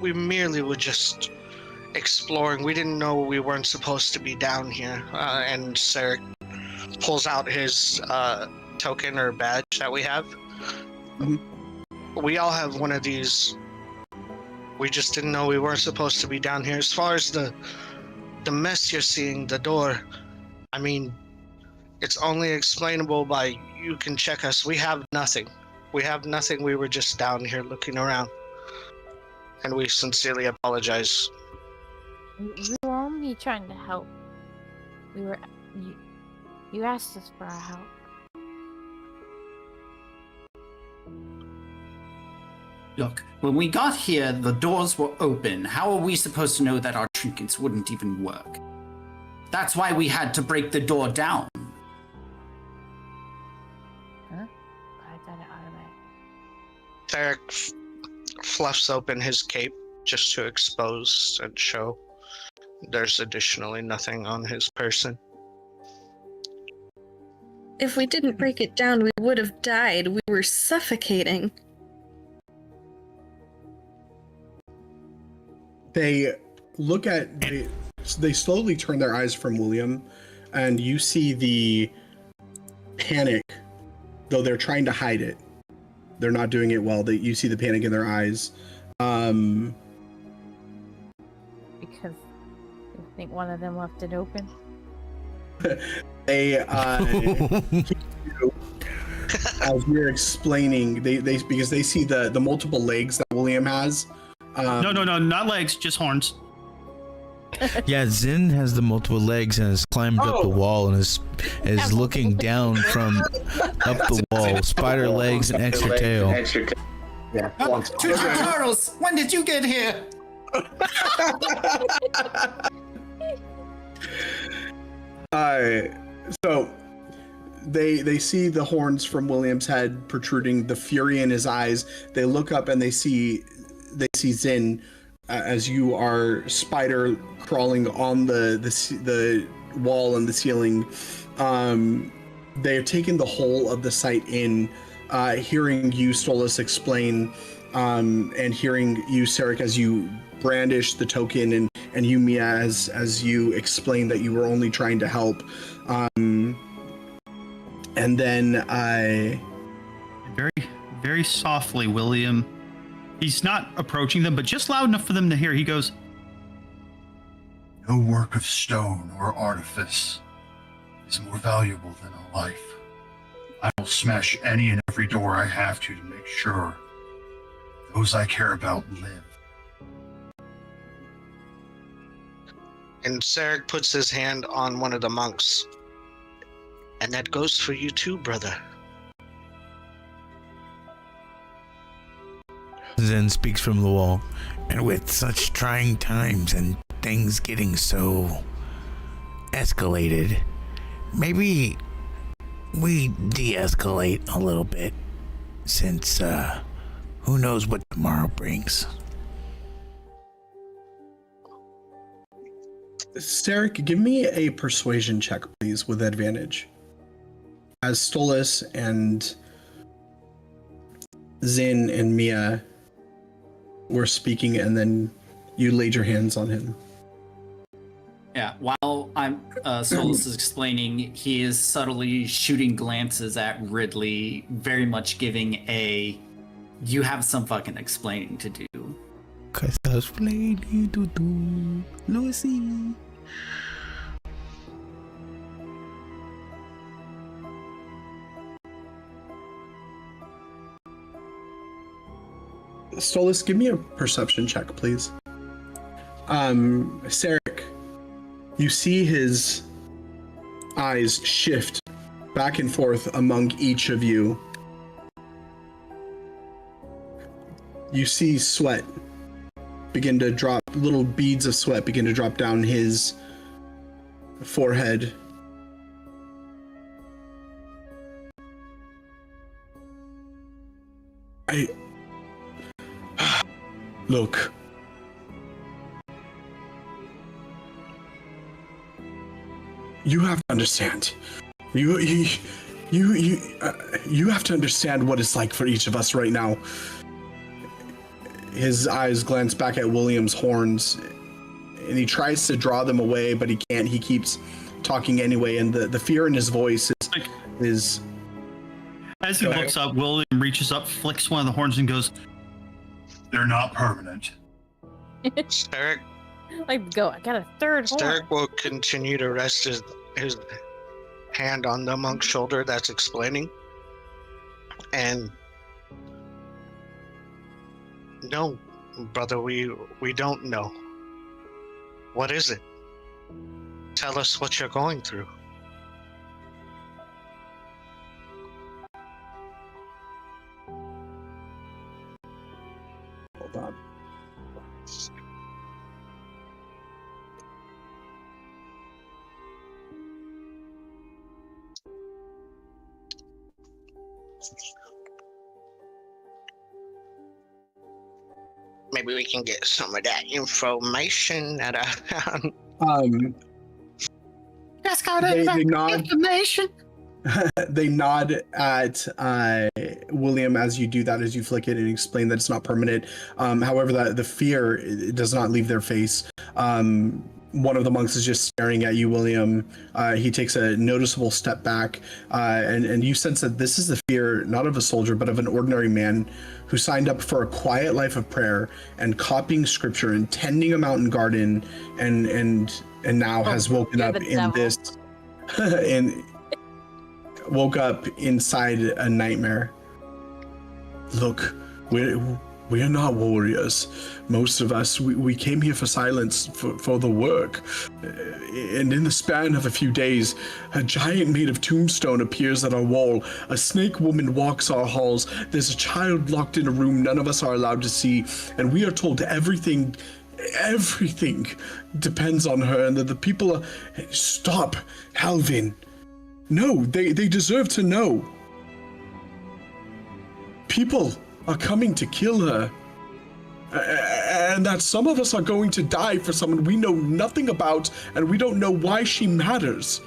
We merely were just exploring. We didn't know we weren't supposed to be down here. And Sarek pulls out his token or badge that we have. Mm-hmm. We all have one of these. We just didn't know we weren't supposed to be down here. As far as the mess you're seeing, the door, I mean, it's only explainable by you can check us. We have nothing. We have nothing. We were just down here looking around. And we sincerely apologize. We were only trying to help. You asked us for our help. Look, when we got here, the doors were open. How are we supposed to know that our trinkets wouldn't even work? That's why we had to break the door down. Huh? I got it automatic. Tarek fluffs open his cape just to expose and show there's additionally nothing on his person. If we didn't break it down, we would have died. We were suffocating. They look at, they slowly turn their eyes from William, and you see the panic, though they're trying to hide it. They're not doing it well. You see the panic in their eyes. Because you think one of them left it open? They, as you're explaining, they because they see the multiple legs that William has. No, not legs, just horns. Yeah, Zin has the multiple legs and has climbed up the wall and is looking down from up the wall. Spider legs and extra tail. Yeah. Two Charles, when did you get here? So they see the horns from William's head protruding, the fury in his eyes. They look up and they see Zin as you are spider crawling on the wall and the ceiling. They have taken the whole of the site in, hearing you, Stolas, explain, and hearing you, Sarek, as you brandish the token, and you, Mia, as you explain that you were only trying to help. And then very, very softly, William. He's not approaching them, but just loud enough for them to hear. He goes, "No work of stone or artifice is more valuable than a life. I will smash any and every door I have to make sure those I care about live." And Sarek puts his hand on one of the monks. "And that goes for you too, brother." Zen speaks from the wall. And with such trying times and things getting so escalated, maybe we de-escalate a little bit, since who knows what tomorrow brings. Sarek, give me a persuasion check, please, with advantage. As Stolas and Zin and Mia were speaking, and then you laid your hands on him. Yeah, while Solus is explaining, he is subtly shooting glances at Ridley, very much giving you have some fucking explaining to do. 'Cause I was explaining to do, Lucy. Stolas, give me a perception check, please. Sarek, you see his eyes shift back and forth among each of you. You see sweat begin to drop, little beads of sweat begin to drop down his forehead. Look. You have to understand. You have to understand what it's like for each of us right now. His eyes glance back at William's horns, and he tries to draw them away, but he can't. He keeps talking anyway, and the fear in his voice is as he looks up, William reaches up, flicks one of the horns, and goes, "They're not permanent." Sarek, Like, go, I got a third horn. Sarek will continue to rest his hand on the monk's shoulder that's explaining. And no, brother, we don't know. What is it? Tell us what you're going through. Hold on. Maybe we can get some of that information that I found. That's got They nod. information. They nod at William as you do that, as you flick it and explain that it's not permanent. However, the fear does not leave their face. One of the monks is just staring at you, William. He takes a noticeable step back, and you sense that this is the fear not of a soldier, but of an ordinary man who signed up for a quiet life of prayer and copying scripture and tending a mountain garden, and now has woken up in this, and woke up inside a nightmare. Look, We're not warriors. Most of us, we came here for silence, for the work. And in the span of a few days, a giant made of tombstone appears at our wall. A snake woman walks our halls. There's a child locked in a room none of us are allowed to see. And we are told everything depends on her, and that the people are... Stop, Halvin. No, they deserve to know. People are coming to kill her. And that some of us are going to die for someone we know nothing about, and we don't know why she matters.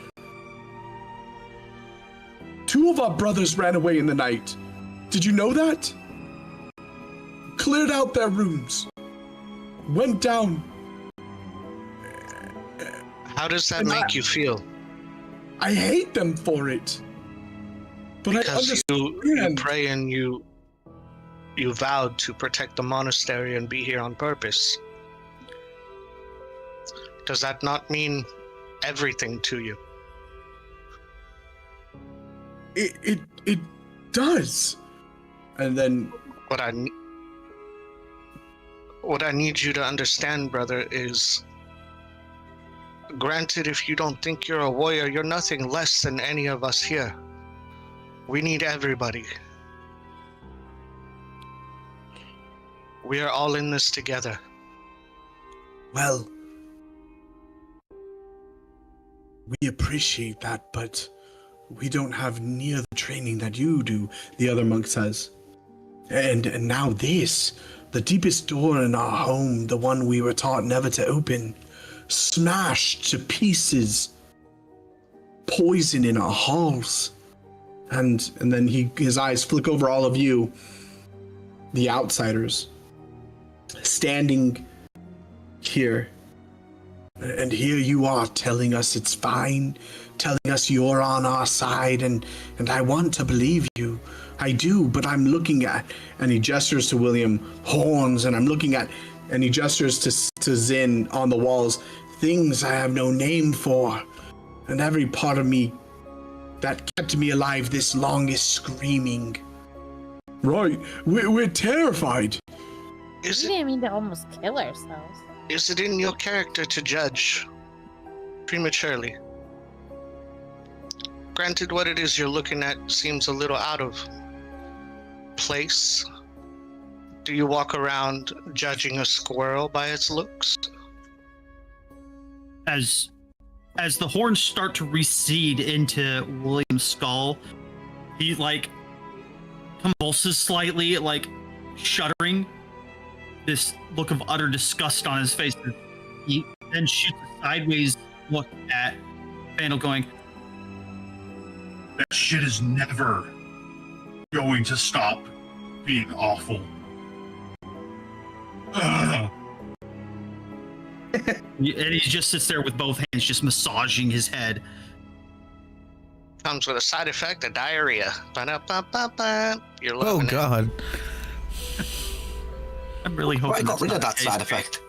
2 of our brothers ran away in the night. Did you know that? Cleared out their rooms. Went down. How does that make you feel? I hate them for it. But because you pray and you vowed to protect the monastery and be here on purpose. Does that not mean everything to you? It does. And then what I need you to understand, brother, is granted, if you don't think you're a warrior, you're nothing less than any of us here. We need everybody. We are all in this together. Well, we appreciate that, but we don't have near the training that you do, the other monk says. And now this, the deepest door in our home, the one we were taught never to open, smashed to pieces, poison in our halls. And then his eyes flick over all of you, the outsiders, standing here. And here you are telling us it's fine, telling us you're on our side, and I want to believe you. I do, but I'm looking at, and he gestures to William, horns, and I'm looking at, and he gestures to Zin on the walls, things I have no name for. And every part of me that kept me alive this long is screaming. Right, we're terrified. We didn't mean to almost kill ourselves. Is it in your character to judge prematurely? Granted, what it is you're looking at seems a little out of place. Do you walk around judging a squirrel by its looks? As the horns start to recede into William's skull, he convulses slightly, shuddering. This look of utter disgust on his face. He then shoots a sideways look at Vandal, going, "That shit is never going to stop being awful." and he just sits there with both hands, just massaging his head. Comes with a side effect of diarrhea. Ba-da-ba-ba-ba. You're Oh God. I'm really hoping I got rid of that side effect.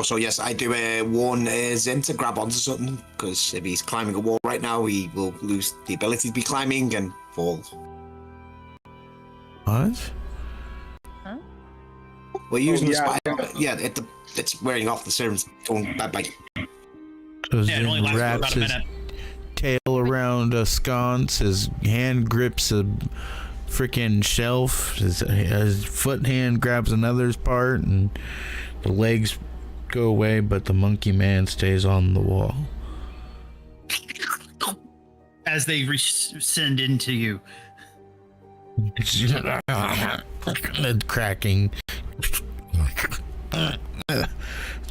So yes, I do warn Zin to grab onto something, because if he's climbing a wall right now, he will lose the ability to be climbing and fall. What? Huh? We're using the spider. Yeah, it's wearing off the serums. Going bye. So Zin wraps his tail around a sconce, his hand grips a freaking shelf, his foot hand grabs another's part, and the legs go away, but the monkey man stays on the wall. As they rescind into you. Cracking.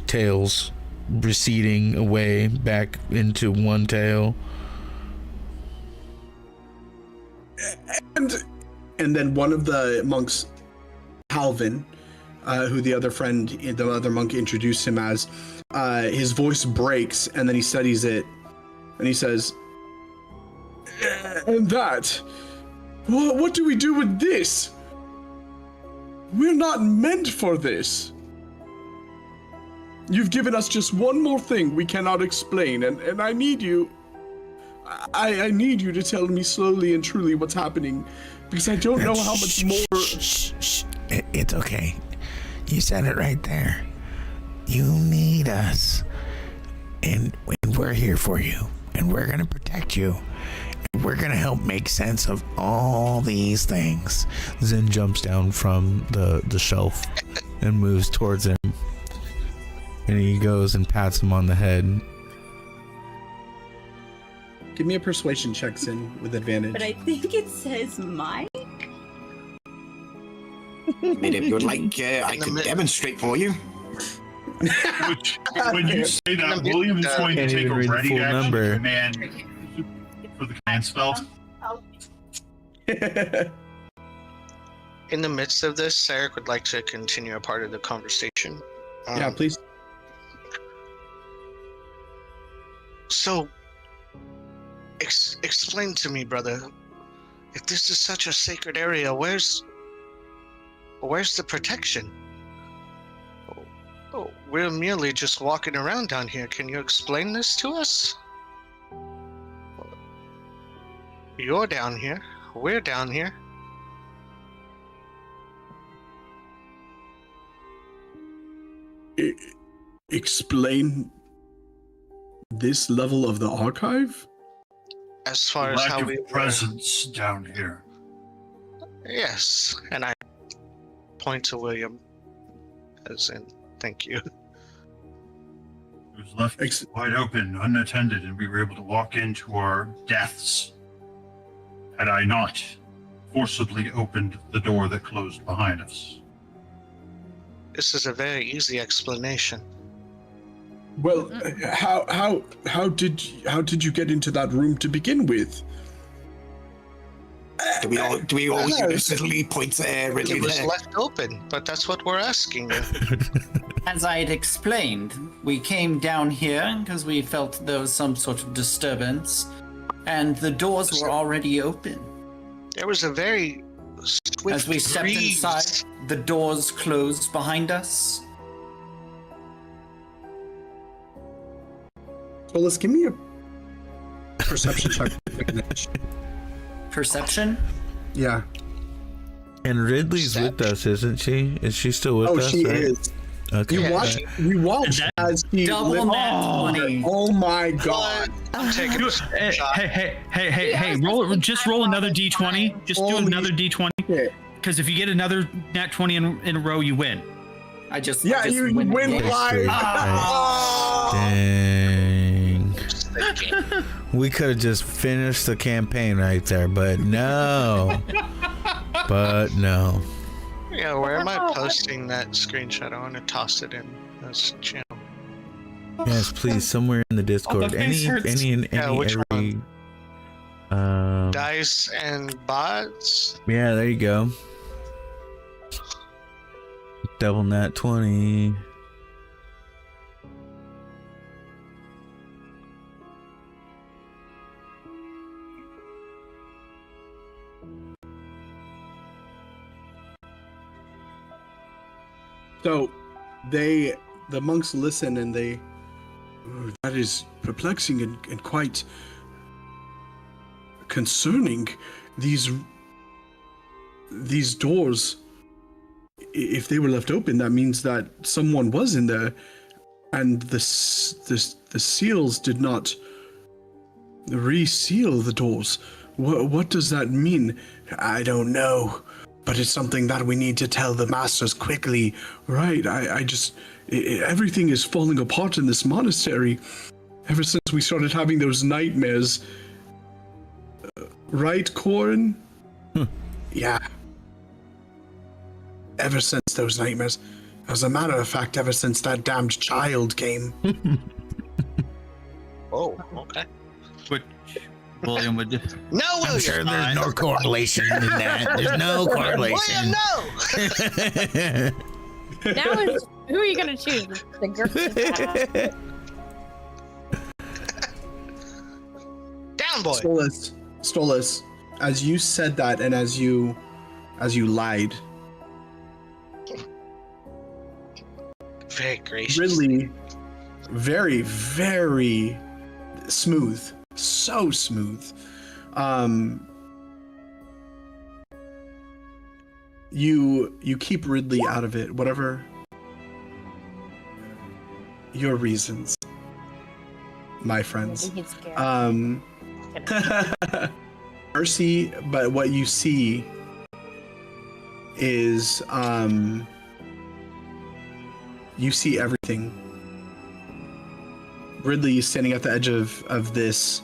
Tails receding away back into one tail. And then one of the monks, Halvin, who the other monk introduced him as, his voice breaks, and then he studies it, and he says, "And that? What do we do with this? We're not meant for this. You've given us just one more thing we cannot explain, and I need you. I need you to tell me slowly and truly what's happening, because I don't know how much more. It's okay. You said it right there. You need us, and we're here for you, and we're gonna protect you, and we're gonna help make sense of all these things. Zen jumps down from the shelf and moves towards him, and he goes and pats him on the head. Give me a persuasion check, Sin, with advantage. But I think it says Mike. I mean, if you'd like, I can demonstrate for you. When you say that, William is going to take a ready action command for the command spell. In the midst of this, Sarek would like to continue a part of the conversation. Yeah, please. So, explain to me, brother, if this is such a sacred area, where's the protection? Oh, we're merely just walking around down here. Can you explain this to us? You're down here. We're down here. Explain this level of the archive? As far as how we presence down here. Yes, and I point to William, as in, thank you. It was left wide open, unattended, and we were able to walk into our deaths. Had I not forcibly opened the door that closed behind us. This is a very easy explanation. Well, how did you get into that room to begin with? Do we all universally point there? It was left open, but that's what we're asking you. As I had explained, we came down here because we felt there was some sort of disturbance, and the doors were already open. There was a very swift As we stepped breeze. inside, the doors closed behind us. So let's give me a perception check. Perception? Yeah. And Ridley's with us, isn't she? Is she still with us? Oh, she right? is. Okay. We watched as he Double nat 20. Oh my god. I'm taking a shot. Hey, roll another d20. Just do another d20. Because if you get another nat 20 in a row, you win. You win live. Dang. We could have just finished the campaign right there, but no. Yeah, where am I posting that screenshot? I want to toss it in this channel. Yes, please, somewhere in the Discord. Any which every dice and bots. Yeah, there you go. Double nat 20. So, the monks listen and they, that is perplexing and quite concerning. These doors, if they were left open, that means that someone was in there, and the seals did not reseal the doors. What does that mean? I don't know. But it's something that we need to tell the masters quickly, right? Everything is falling apart in this monastery ever since we started having those nightmares. Right, Corin? Yeah. Ever since those nightmares. As a matter of fact, ever since that damned child came. Oh, okay. Which William would do. No, William! I'm sure there's no correlation in that. There's no correlation. William, no! Now it's who are you gonna choose? The girl. Down, boy! Stolas, as you said that and as you lied, Very gracious. Ridley, very, very smooth. So smooth. You keep Ridley out of it, whatever your reasons, my friends. Maybe he's scared. Mercy, but what you see is you see everything. Ridley is standing at the edge of this.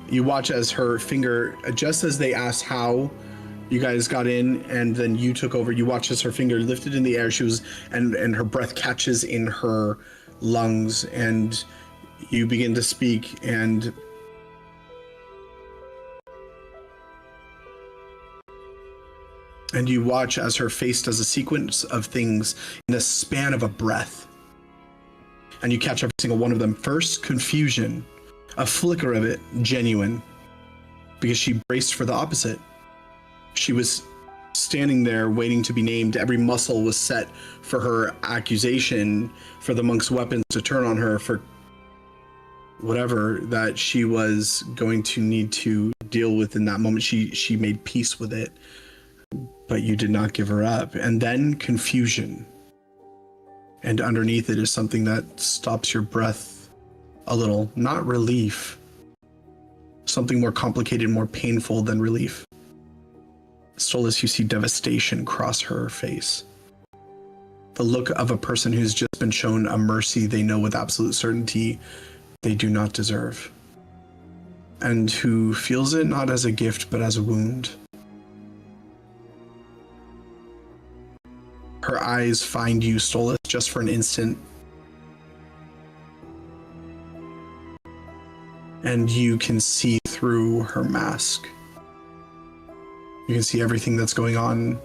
You watch as her finger, just as they asked how you guys got in and then you took over, you watch as her finger lifted in the air. She was, and her breath catches in her lungs, and you begin to speak, and you watch as her face does a sequence of things in the span of a breath. And you catch every single one of them. First, confusion, a flicker of it, genuine, because she braced for the opposite. She was standing there waiting to be named. Every muscle was set for her accusation, for the monk's weapons to turn on her, for whatever that she was going to need to deal with in that moment. She made peace with it, but you did not give her up. And then confusion. And underneath it is something that stops your breath a little. Not relief. Something more complicated, more painful than relief. Stolas, you see devastation cross her face. The look of a person who's just been shown a mercy they know with absolute certainty they do not deserve. And who feels it not as a gift, but as a wound. Her eyes find you, Stolas, just for an instant. And you can see through her mask. You can see everything that's going on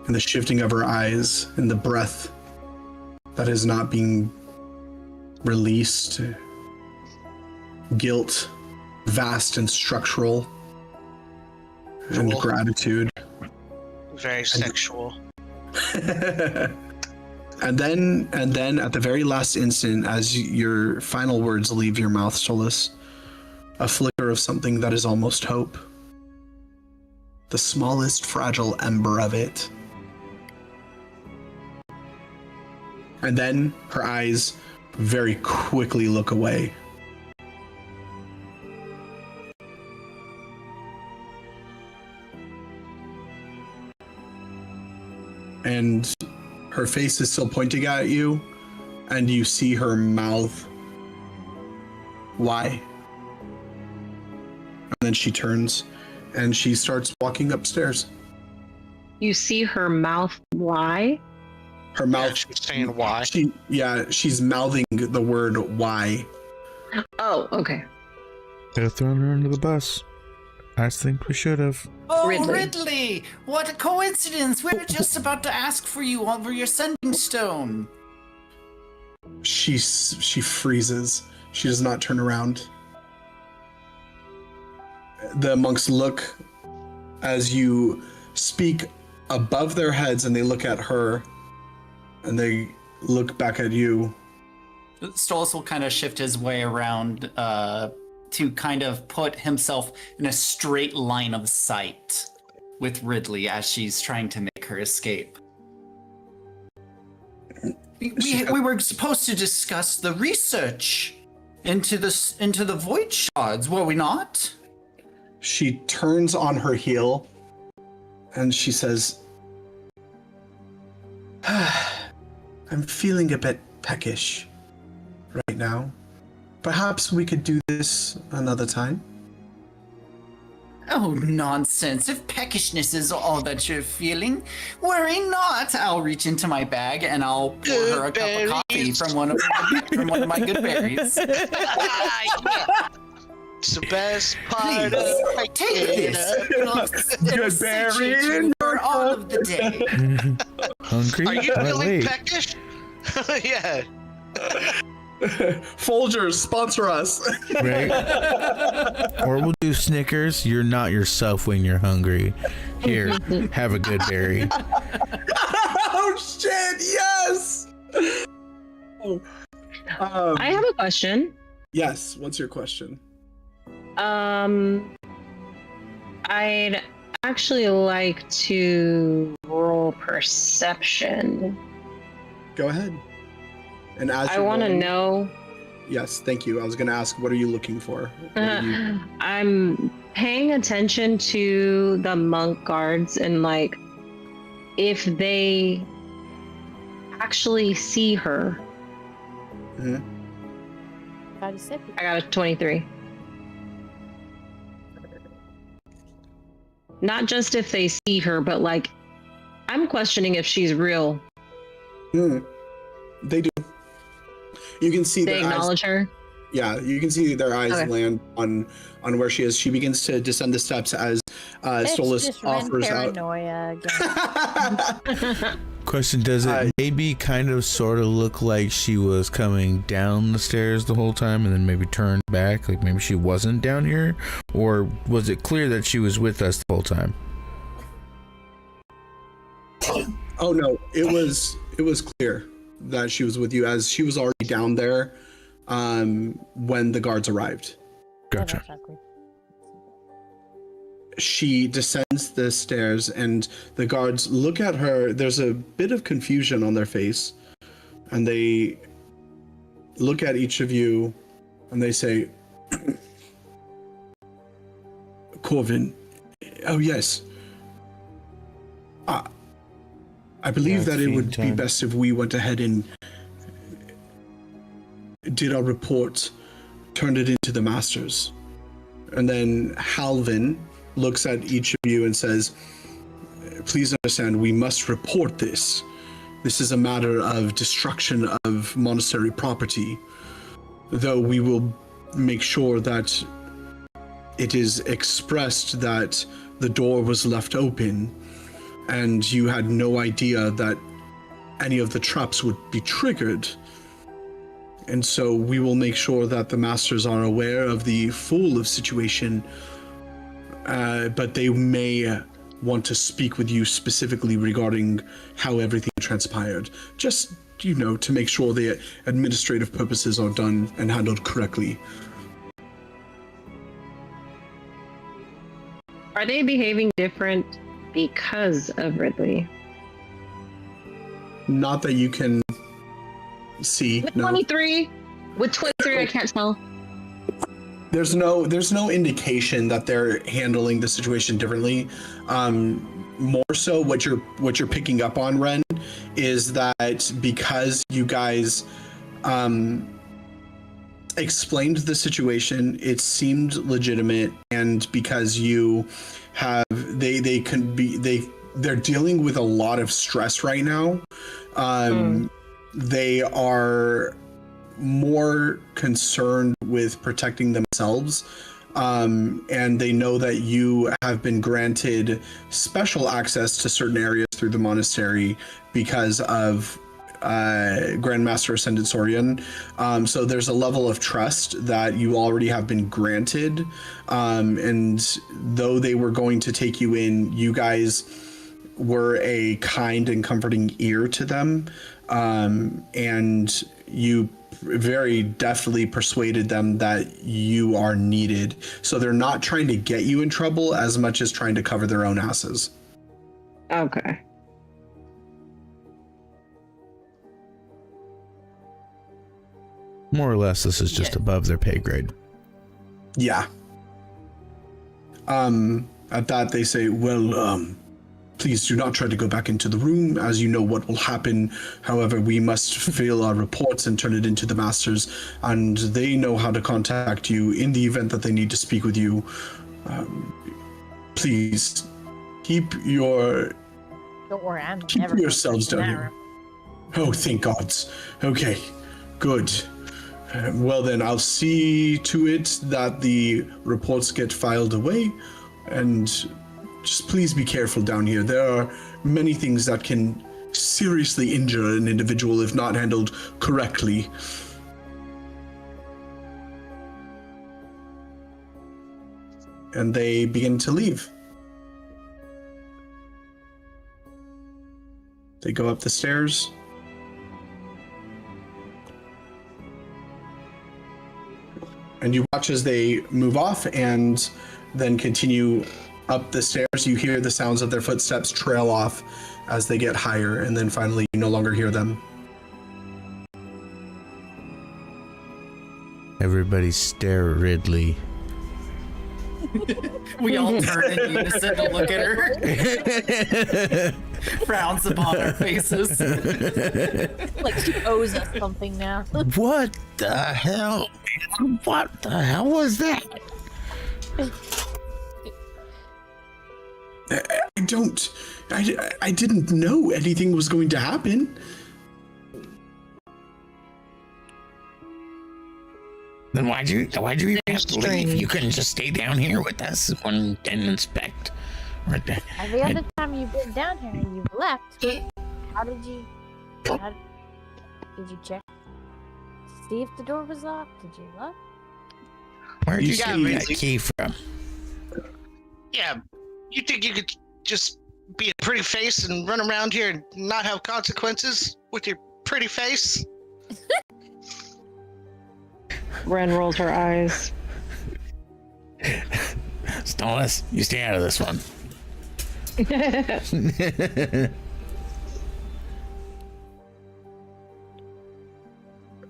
in the shifting of her eyes, in the breath that is not being released. Guilt, vast and structural, and gratitude. Very sexual. and then at the very last instant, as your final words leave your mouth, Stolas, a flicker of something that is almost hope. The smallest fragile ember of it. And then her eyes very quickly look away. And her face is still pointing at you, and you see her mouth. Why? And then she turns and she starts walking upstairs. You see her mouth. Why? Her mouth. She's saying why. She's mouthing the word why. Oh, okay. Could have thrown her under the bus. I think we should have. Oh, Ridley! What a coincidence! We were just about to ask for you over your sending stone. She freezes. She does not turn around. The monks look as you speak above their heads, and they look at her, and they look back at you. Stolas will kind of shift his way around to kind of put himself in a straight line of sight with Ridley as she's trying to make her escape. We were supposed to discuss the research into the void shards, were we not? She turns on her heel and she says, I'm feeling a bit peckish right now. Perhaps we could do this another time. Oh, nonsense. If peckishness is all that you're feeling, worry not. I'll reach into my bag and I'll pour her a cup of coffee from one of my good berries. It's the best part. Please, take this. Good berry for all of the day. Hungry? Are you feeling Wait. peckish? Yeah. Folgers, sponsor us. Right? Or we'll do Snickers. You're not yourself when you're hungry. Here, have a good berry. Oh shit, yes! Oh, I have a question. Yes. What's your question? I'd actually like to roll perception. Go ahead. And as I you're want to rolling- know. Yes, thank you. I was going to ask, what are you looking for? What are you- I'm paying attention to the monk guards and like if they actually see her. Mhm. How do you say? I got a 23. Not just if they see her, but like I'm questioning if she's real. They do. You can see They their eyes. acknowledge her. Yeah, you can see their eyes Okay. land on where she is. She begins to descend the steps as It's Solus just Ren offers out. paranoia again. Question: does it maybe kind of sort of look like she was coming down the stairs the whole time and then maybe turned back, like maybe she wasn't down here, or was it clear that she was with us the whole time? Oh no, it was clear that she was with you, as she was already down there when the guards arrived. Gotcha. She descends the stairs and the guards look at her. There's a bit of confusion on their face, and they look at each of you and they say, Corvin, oh yes. I believe that it would be best if we went ahead and did our report, turned it into the masters. And then Halvin looks at each of you and says, please understand, we must report this. This is a matter of destruction of monastery property, though we will make sure that it is expressed that the door was left open and you had no idea that any of the traps would be triggered. And so we will make sure that the masters are aware of the full situation, but they may want to speak with you specifically regarding how everything transpired. Just, to make sure the administrative purposes are done and handled correctly. Are they behaving different because of Ridley? Not that you can see. With No. 23? With 23, I can't tell. There's no indication that they're handling the situation differently. More so, what you're picking up on, Ren, is that because you guys explained the situation, it seemed legitimate, and because you have they're dealing with a lot of stress right now. They are more concerned with protecting themselves, and they know that you have been granted special access to certain areas through the monastery because of Grandmaster Ascendant Saurian. So there's a level of trust that you already have been granted, and though they were going to take you in, you guys were a kind and comforting ear to them, and you very deftly persuaded them that you are needed. So they're not trying to get you in trouble as much as trying to cover their own asses. Okay. More or less, this is just above their pay grade. Yeah. At that, they say, well, please do not try to go back into the room, as you know what will happen. However, we must fill our reports and turn it into the masters, and they know how to contact you in the event that they need to speak with you. Please keep your Don't worry, I'm keep never yourselves down here. Oh, thank gods. Okay, good. Well then, I'll see to it that the reports get filed away, and just please be careful down here. There are many things that can seriously injure an individual if not handled correctly. And they begin to leave. They go up the stairs. And you watch as they move off and then continue up the stairs. You hear the sounds of their footsteps trail off as they get higher, and then finally you no longer hear them. Everybody stare at Ridley. We all turn in unison to look at her. Frowns upon our faces. Like she owes us something now. What the hell? What the hell was that? I didn't know anything was going to happen. Then why'd you even have to leave? You couldn't just stay down here with us and inspect. Right there. Every other time you've been down here and you've left, how did you check to see if the door was locked? Did you look? Where'd you get that key from? Yeah, you think you could just be a pretty face and run around here and not have consequences with your pretty face? Ren rolls her eyes. Stolas, you stay out of this one.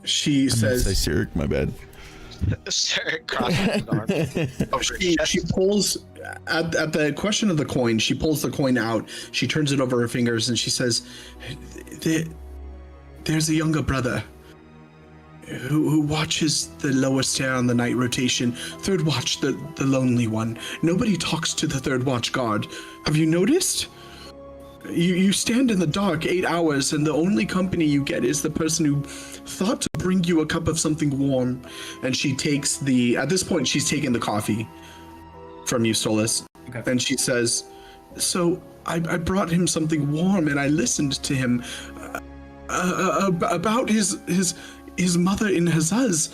She says, Cyric, my bad. Cyric crosses his arms. She pulls at the question of the coin. She pulls the coin out. She turns it over her fingers and she says, "There's a younger brother who watches the lower stair on the night rotation. Third watch, the lonely one. Nobody talks to the third watch guard. Have you noticed? You stand in the dark 8 hours, and the only company you get is the person who thought to bring you a cup of something warm." And she takes at this point, she's taken the coffee from you, Stolas. Okay. And she says, "So I brought him something warm, and I listened to him about his mother in Hazaz,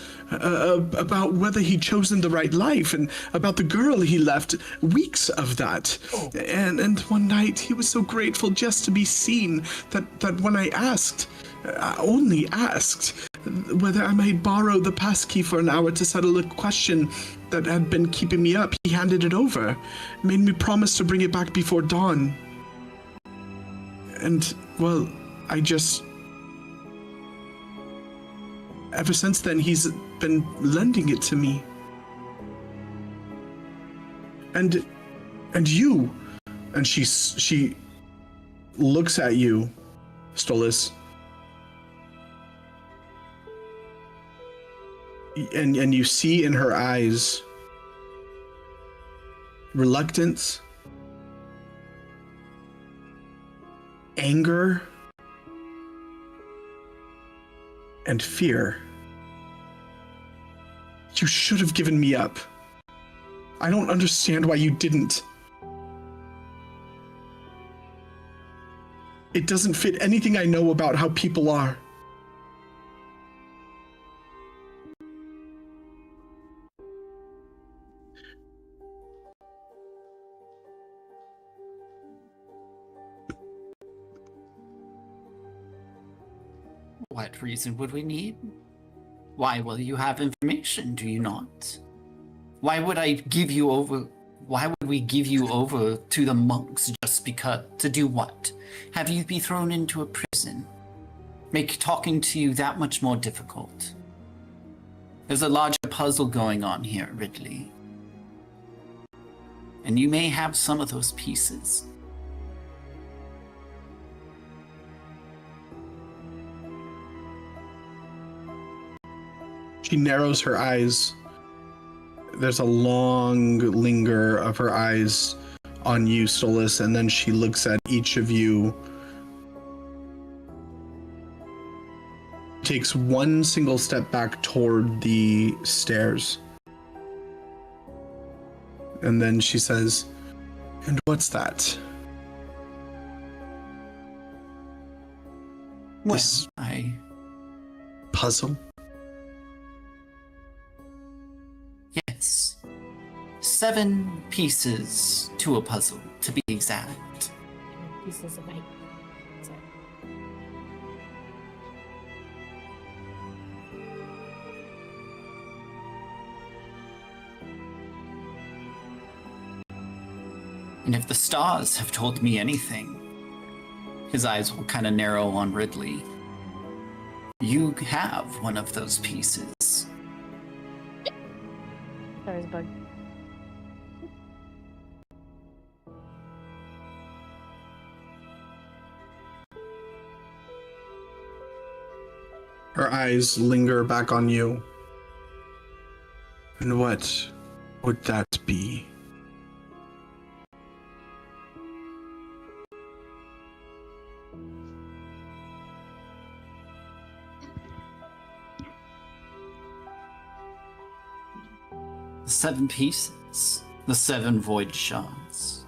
about whether he'd chosen the right life, and about the girl he left, weeks of that. Oh. And one night he was so grateful just to be seen that when I only asked whether I might borrow the passkey for an hour to settle a question that had been keeping me up, he handed it over, made me promise to bring it back before dawn. And, well, ever since then, he's been lending it to me. And you," and she looks at you, Stolas, and you see in her eyes reluctance, anger, and fear. You should have given me up. I don't understand why you didn't. It doesn't fit anything I know about how people are. What reason would we need? Why will you have information, do you not? Why would I give you over? Why would we give you over to the monks just because? To do what? Have you be thrown into a prison? Make talking to you that much more difficult? There's a larger puzzle going on here, Ridley. And you may have some of those pieces. She narrows her eyes. There's a long linger of her eyes on you, Stolas, and then she looks at each of you. Takes one single step back toward the stairs. And then she says, "And what's that?" This puzzle? Yes. 7 pieces to a puzzle, to be exact. Pieces of eight. And if the stars have told me anything, his eyes will kind of narrow on Ridley. You have one of those pieces. There's a bug. Her eyes linger back on you. And what would that be? The 7 pieces. The 7 void shards.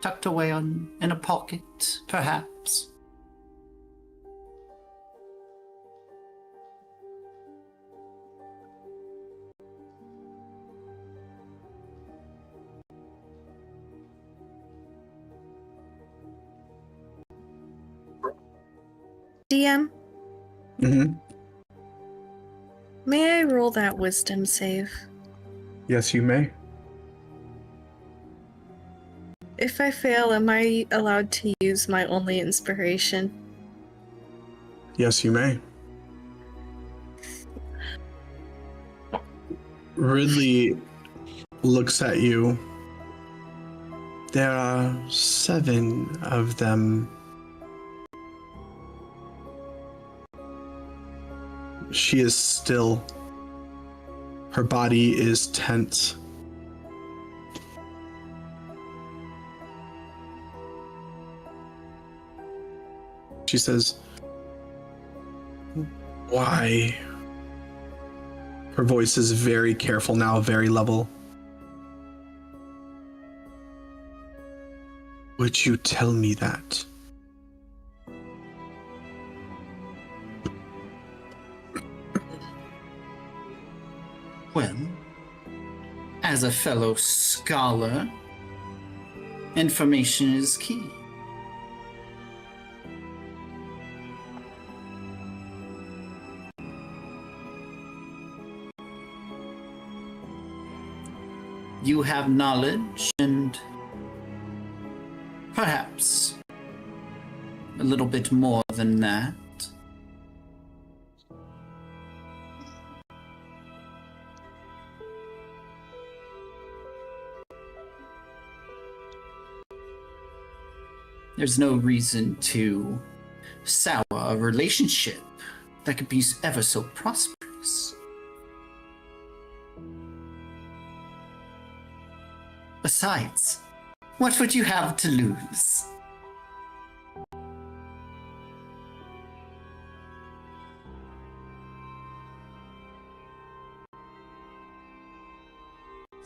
Tucked away in a pocket, perhaps. DM, Mm-hmm. may I roll that wisdom save? Yes, you may. If I fail, am I allowed to use my only inspiration? Yes, you may. Ridley looks at you. There are 7 of them. She is still. Her body is tense. She says, "Why?" Her voice is very careful now, very level. Would you tell me that? Well, as a fellow scholar, information is key. You have knowledge and perhaps a little bit more than that. There's no reason to sour a relationship that could be ever so prosperous. Besides, what would you have to lose?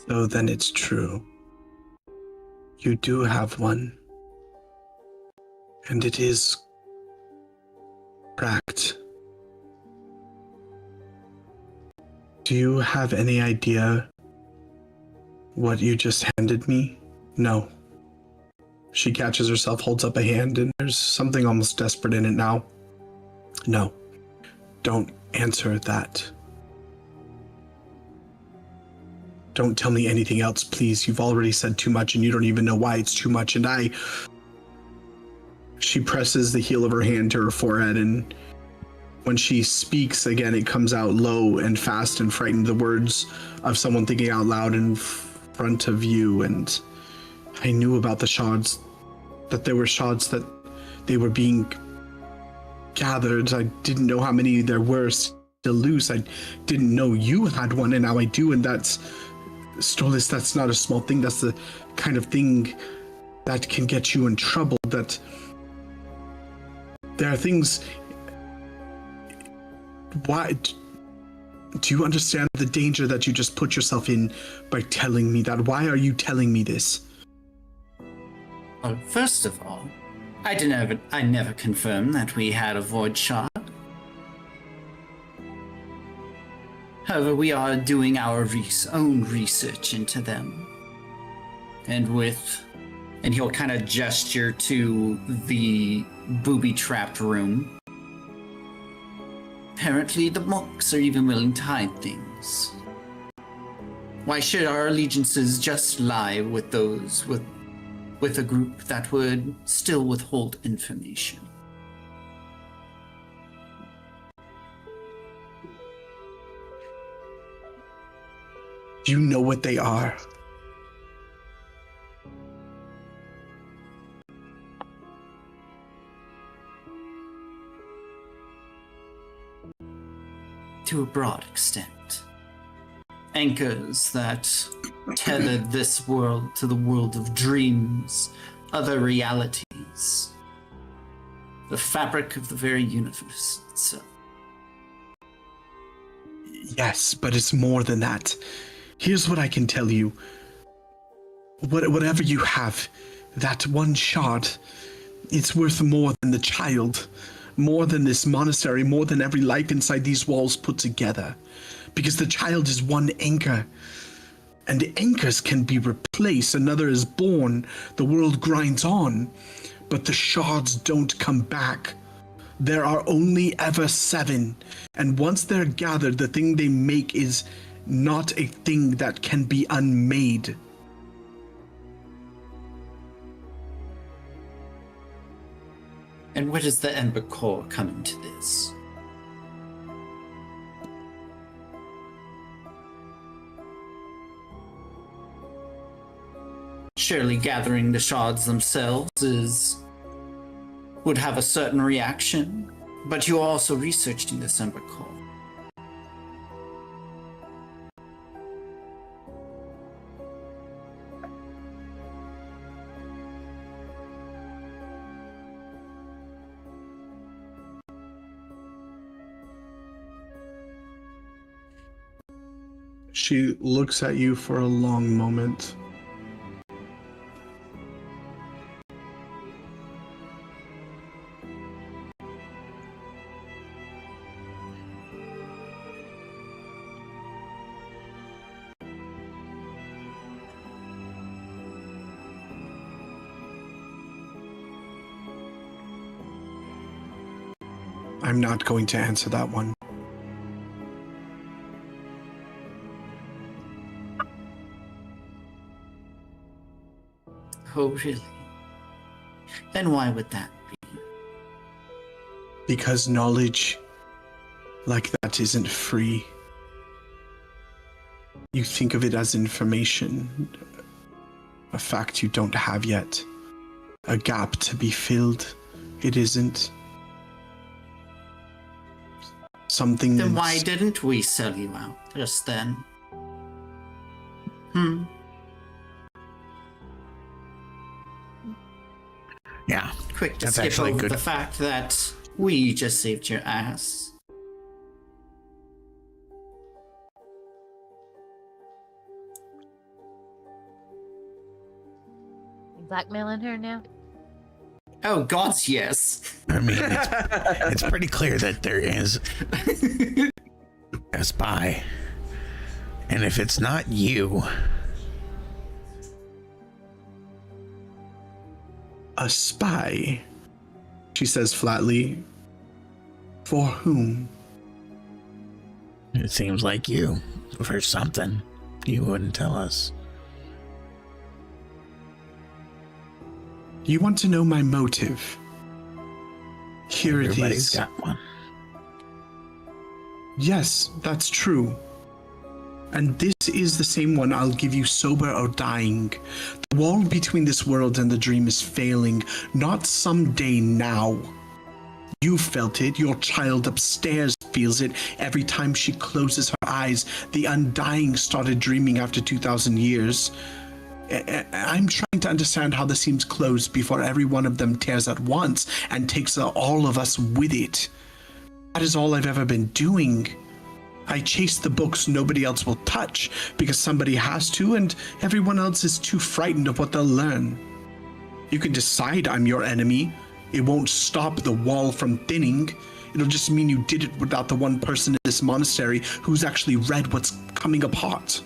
So then it's true. You do have one. And it is cracked. Do you have any idea what you just handed me? No. She catches herself, holds up a hand, and there's something almost desperate in it now. No. Don't answer that. Don't tell me anything else, please. You've already said too much, and you don't even know why it's too much, and She presses the heel of her hand to her forehead, and when she speaks again, it comes out low and fast and frightened, the words of someone thinking out loud in front of you. And I knew about the shards, that there were shards, that they were being gathered. I didn't know how many there were still loose. I didn't know you had one, and now I do, and that's, Stolas, that's not a small thing. That's the kind of thing that can get you in trouble. That there are things. Why? Do you understand the danger that you just put yourself in by telling me that? Why are you telling me this? Well, first of all, I never confirmed that we had a void shard. However, we are doing our own research into them. And he'll kind of gesture to the booby-trapped room. Apparently, the monks are even willing to hide things. Why should our allegiances just lie with those with a group that would still withhold information? You know what they are. To a broad extent. Anchors that tethered this world to the world of dreams, other realities, the fabric of the very universe itself. Yes, but it's more than that. Here's what I can tell you. Whatever you have, that one shard, it's worth more than the child, more than this monastery, more than every life inside these walls put together. Because the child is one anchor, and anchors can be replaced. Another is born, the world grinds on, but the shards don't come back. There are only ever 7, and once they're gathered, the thing they make is not a thing that can be unmade. And where does the Ember Core come into this? Surely gathering the shards themselves would have a certain reaction, but you are also researching this Ember Core. She looks at you for a long moment. I'm not going to answer that one. Oh, really? Then why would that be? Because knowledge like that isn't free. You think of it as information, a fact you don't have yet, a gap to be filled. It isn't. Something Then that's... why didn't we sell you out just then? Yeah. Quick to That's skip actually over good. the fact that we just saved your ass. You blackmailing her now? Oh, gods, yes. I mean, it's pretty clear that there is a spy. And if it's not you... A spy, she says flatly. For whom? It seems like you. For something. You wouldn't tell us. You want to know my motive? Here it Everybody's is. got one. Yes, that's true. And this is the same one I'll give you sober or dying. The wall between this world and the dream is failing, not someday now. You felt it, your child upstairs feels it every time she closes her eyes. The undying started dreaming after 2,000 years. I'm trying to understand how this seems closed before every one of them tears at once and takes all of us with it. That is all I've ever been doing. I chase the books nobody else will touch because somebody has to and everyone else is too frightened of what they'll learn. You can decide I'm your enemy. It won't stop the wall from thinning. It'll just mean you did it without the one person in this monastery who's actually read what's coming apart.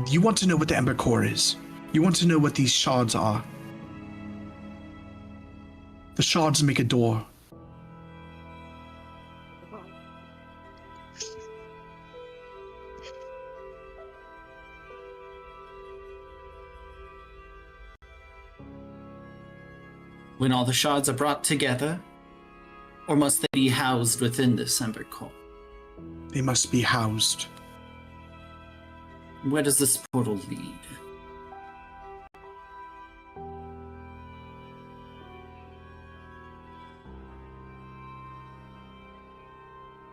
You want to know what the Ember Core is. You want to know what these shards are. The shards make a door. when all the shards are brought together? Or must they be housed within this Ember Core? They must be housed. Where does this portal lead?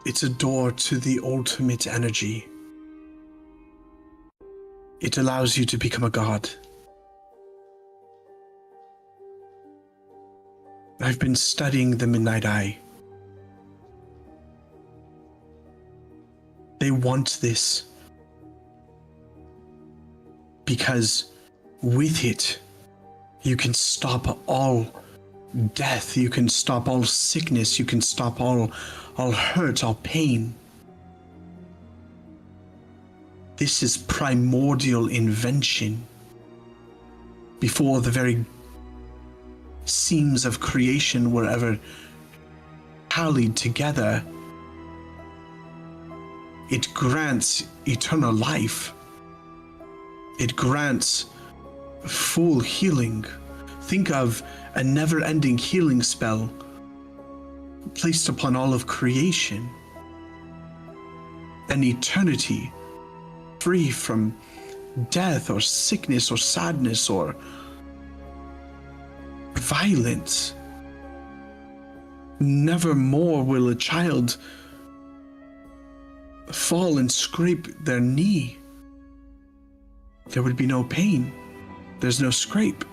It's a door to the ultimate energy. It allows you to become a god. I've been studying the Midnight Eye. They want this because with it, you can stop all death, you can stop all sickness, you can stop all hurt, all pain. This is primordial invention. Before the very seams of creation were ever tallied together, it grants eternal life. It grants full healing. Think of a never-ending healing spell placed upon all of creation. An eternity free from death or sickness or sadness or violence. Never more will a child fall and scrape their knee. There would be no pain. There's no scrape.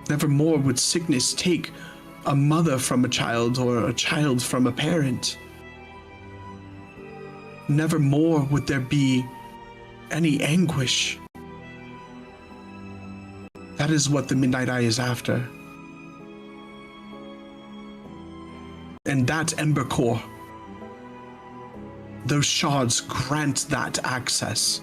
Never more would sickness take a mother from a child or a child from a parent. Never more would there be any anguish. That is what the Midnight Eye is after. And that Ember Core, those shards grant that access.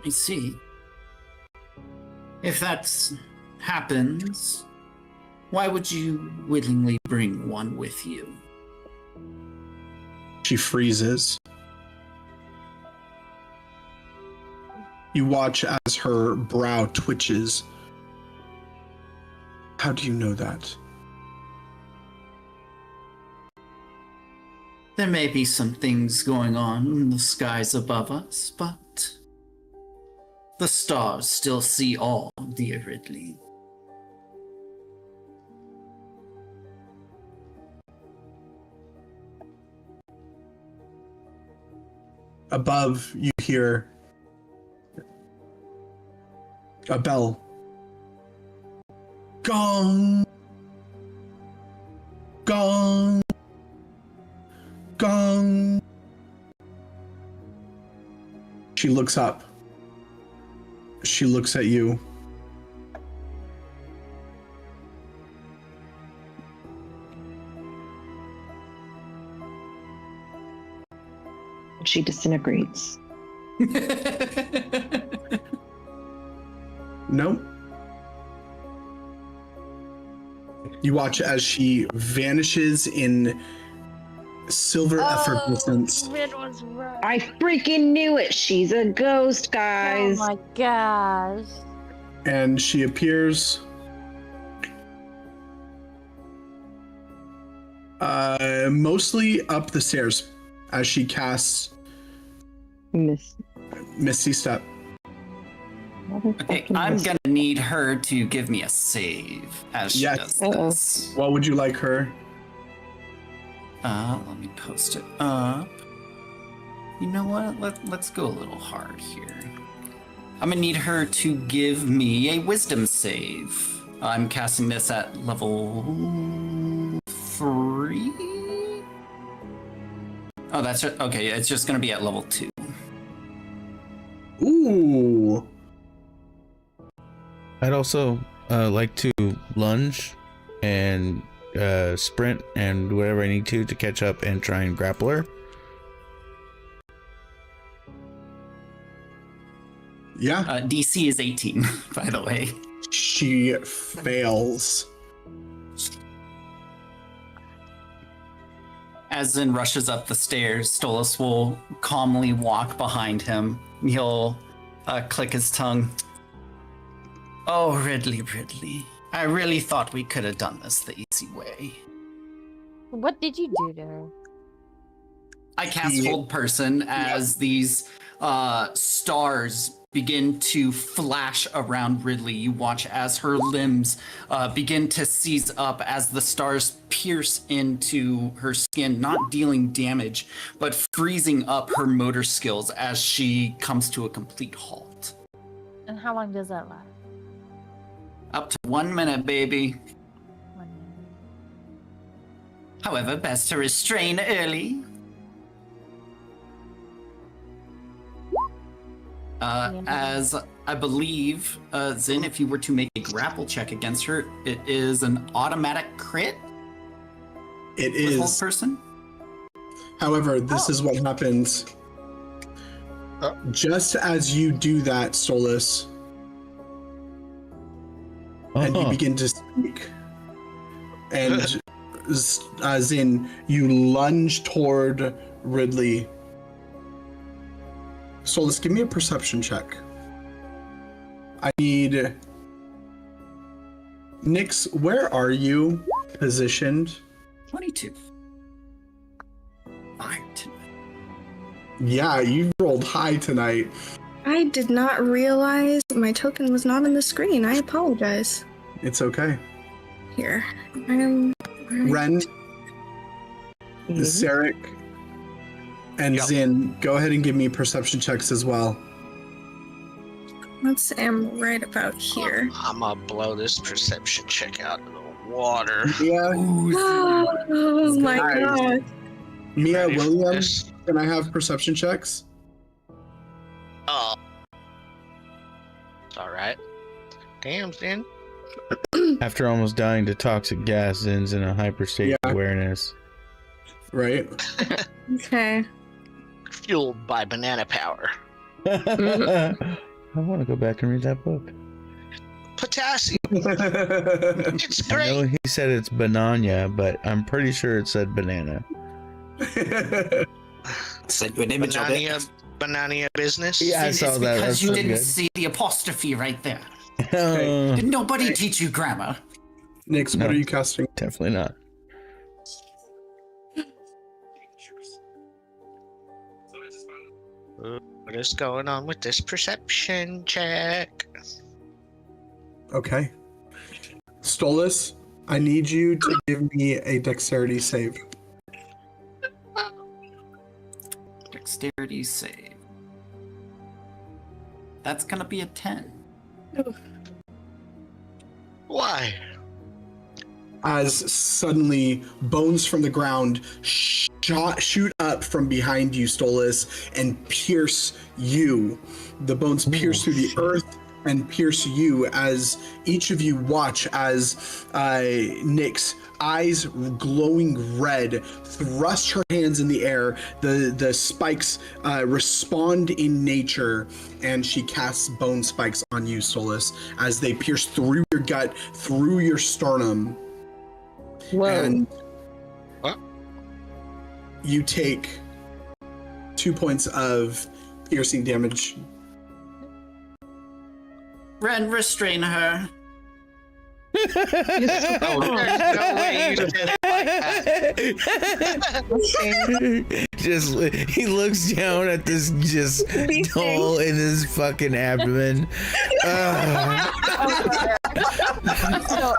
I see. If that happens, why would you willingly bring one with you? She freezes. You watch as her brow twitches. How do you know that? There may be some things going on in the skies above us, but the stars still see all, dear Ridley. Above, you hear a bell. Gong! Gong! Gong! She looks up. She looks at you. She disintegrates. No. You watch as she vanishes in silver effervescence. Rid was right. I freaking knew it. She's a ghost, guys. Oh my gosh. And she appears mostly up the stairs as she casts Misty Step. Okay, I'm gonna need her to give me a save as she does this. What would you like her? Let me post it up. You know what? Let's go a little hard here. I'm gonna need her to give me a wisdom save. I'm casting this at level 3. Oh, that's it. Okay. It's just gonna be at level 2. Ooh. I'd also like to lunge and sprint and do whatever I need to catch up and try and grapple her. Yeah. DC is 18, by the way. She fails. As Zin rushes up the stairs, Stolas will calmly walk behind him. He'll click his tongue. Oh, Ridley. I really thought we could have done this the easy way. What did you do to her? I cast Hold Person as these stars begin to flash around Ridley. You watch as her limbs begin to seize up as the stars pierce into her skin, not dealing damage, but freezing up her motor skills as she comes to a complete halt. And how long does that last? Up to 1 minute, baby. 1 minute. However, best to restrain early. As I believe, Zin, if you were to make a grapple check against her, it is an automatic crit? It with is. Hold Person? However, this is what happens. Just as you do that, Stolas, and you begin to speak, and Zin, you lunge toward Ridley. Stolas, give me a perception check. I need... Nyx, where are you positioned? 22. Fire tonight. Yeah, you rolled high tonight. I did not realize my token was not on the screen. I apologize. It's okay. Here. Ren, Sarek, and Zin, go ahead and give me perception checks as well. Let's am right about here. I'm gonna blow this perception check out of the water. Yeah. Oh my god. Mia, Williams, can I have perception checks? Oh. All right. Damn, Zin. After almost dying to toxic gas, Zin's in a hyper state of awareness. Right. Okay. Fueled by banana power. I want to go back and read that book. Potassium. It's I great. know he said it's banana, but I'm pretty sure it said banana. Sent you an image of it. Banana business. Yeah, I saw It's that. because That's you pretty didn't good. see the apostrophe right there. Oh. Did nobody teach you grammar? Nyx, what No. are you casting? Definitely not. What is going on with this perception check? Okay. Stolas, I need you to give me a dexterity save. Dexterity save. That's gonna be a 10. Why? As suddenly bones from the ground shoot up from behind you, Stolas, and pierce you. The bones pierce through the earth and pierce you as each of you watch as Nyx, eyes glowing red, thrust her hands in the air. The spikes respond in nature, and she casts bone spikes on you, Stolas, as they pierce through your gut, through your sternum. Whoa. And what? You take 2 points of piercing damage. Ren, restrain her. Oh, there's no way you did it like that. Just he looks down at this just hole in his fucking abdomen.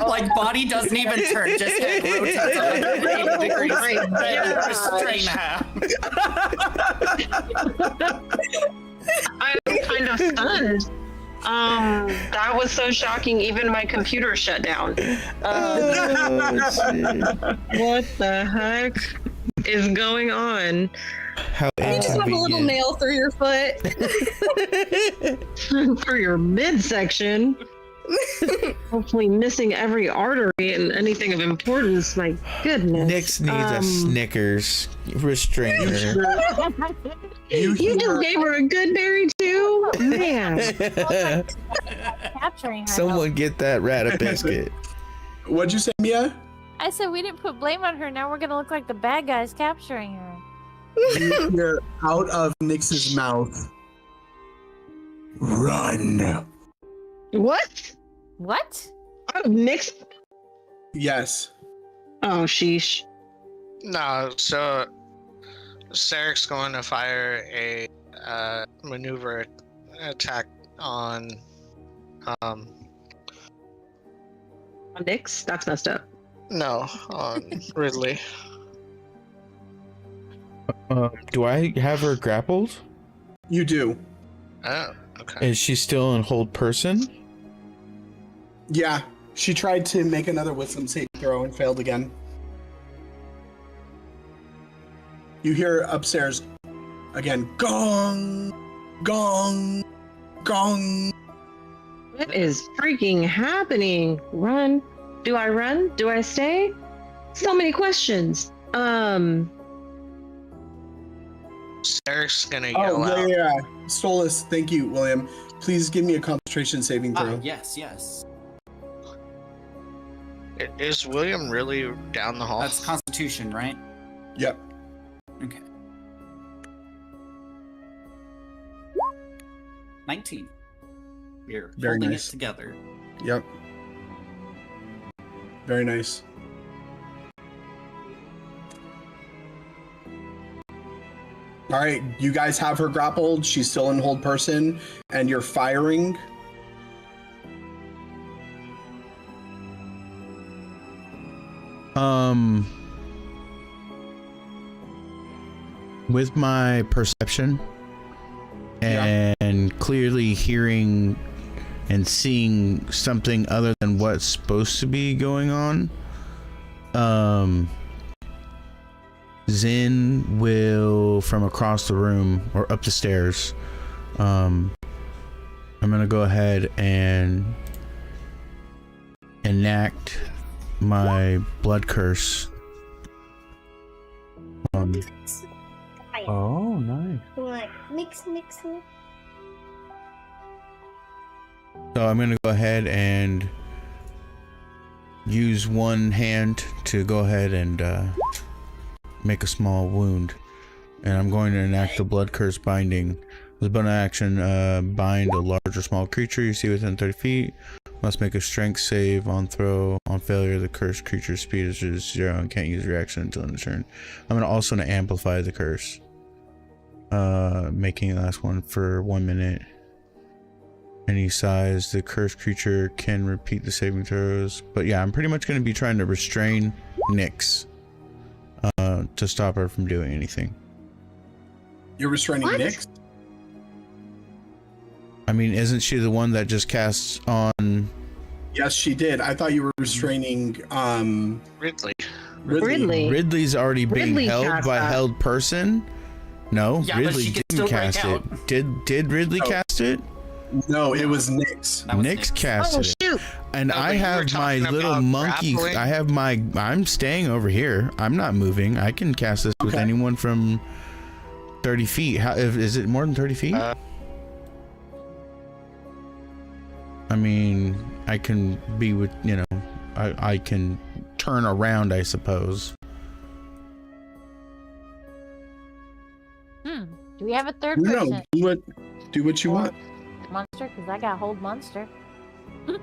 Like body doesn't even turn, just head rotates 180 degrees. Ren, restrain her. I'm kind of stunned. That was so shocking, even my computer shut down. What the heck is going on? How You just have a little nail through your foot. Through your midsection. Hopefully missing every artery and anything of importance. My goodness. Nyx needs a Snickers. Restrain her. You just gave her a good berry too? Man. Capturing her. Someone get that rat a biscuit. What'd you say, Mia? I said we didn't put blame on her. Now we're gonna look like the bad guys capturing her. You hear out of Nyx's mouth, "Run." What? What? Out of Nyx? Yes. Oh, sheesh. No, so Sarek's going to fire a maneuver attack on Nyx? That's messed up. no, on Ridley. Do I have her grappled? You do. Oh, okay. Is she still in hold person? Yeah. She tried to make another wisdom save throw and failed again. You hear upstairs again, gong, gong, gong. What is freaking happening? Run? Do I run? Do I stay? So many questions. Sarek's gonna yell Oh, out. yeah. Stolas, thank you, William. Please give me a concentration saving throw. Yes. Is William really down the hall? That's Constitution, right? Yep. Okay. 19. We're Very holding nice. it together. Yep. Very nice. All right, you guys have her grappled. She's still in hold person, and you're firing. With my perception and clearly hearing and seeing something other than what's supposed to be going on, Zin will, from across the room or up the stairs, I'm gonna go ahead and enact my blood curse. Oh, nice. Like mix. So I'm gonna go ahead and use one hand to go ahead and make a small wound, and I'm going to enact the blood curse binding. As a bonus action, bind a large or small creature you see within 30 feet. Must make a strength save on throw. On failure, the cursed creature's speed is 0 and can't use reaction until end of turn. I'm gonna also amplify the curse, making the last one for 1 minute. Any size, the cursed creature can repeat the saving throws. But yeah, I'm pretty much going to be trying to restrain Nyx to stop her from doing anything. You're restraining Nyx? I mean, isn't she the one that just casts on... Yes, she did. I thought you were restraining Ridley. Ridley's already being Ridley held cast by that. held person? No, Yeah, but Ridley she can didn't still break cast out. it. Did Ridley cast it? No, it was Nyx. Nyx casted it. And I have my little monkey. grappling. I have my. I'm staying over here. I'm not moving. I can cast this with anyone from 30 feet. Is it more than 30 feet? I mean, I can be with, I can turn around, I suppose. Do we have a third No, person? do what you want. Monster? Because I got hold monster. So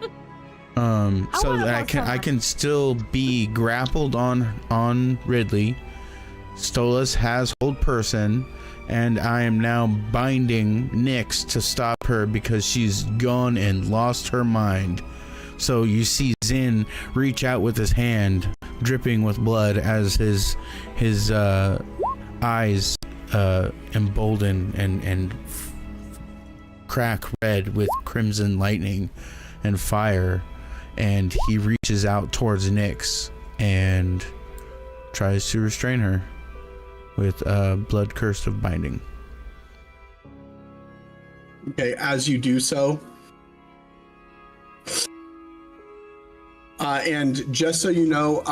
that I can still be grappled on Ridley. Stolas has hold person, and I am now binding Nyx to stop her because she's gone and lost her mind. So you see Zin reach out with his hand, dripping with blood, as his eyes embolden and crack red with crimson lightning and fire, and he reaches out towards Nyx and tries to restrain her with blood curse of binding. Okay, as you do so, and just so you know,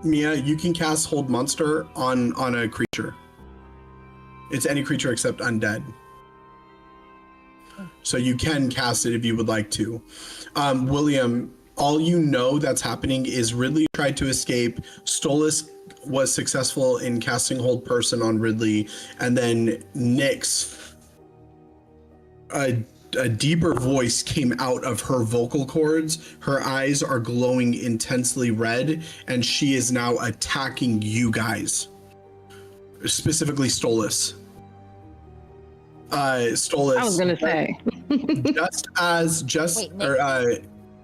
Mia, you can cast Hold Monster on a creature. It's any creature except undead. So you can cast it if you would like to. William, all you know that's happening is Ridley tried to escape. Stolas was successful in casting Hold Person on Ridley. And then Nyx, a deeper voice came out of her vocal cords. Her eyes are glowing intensely red, and she is now attacking you guys. Specifically Stolas. Stolas. I was gonna say.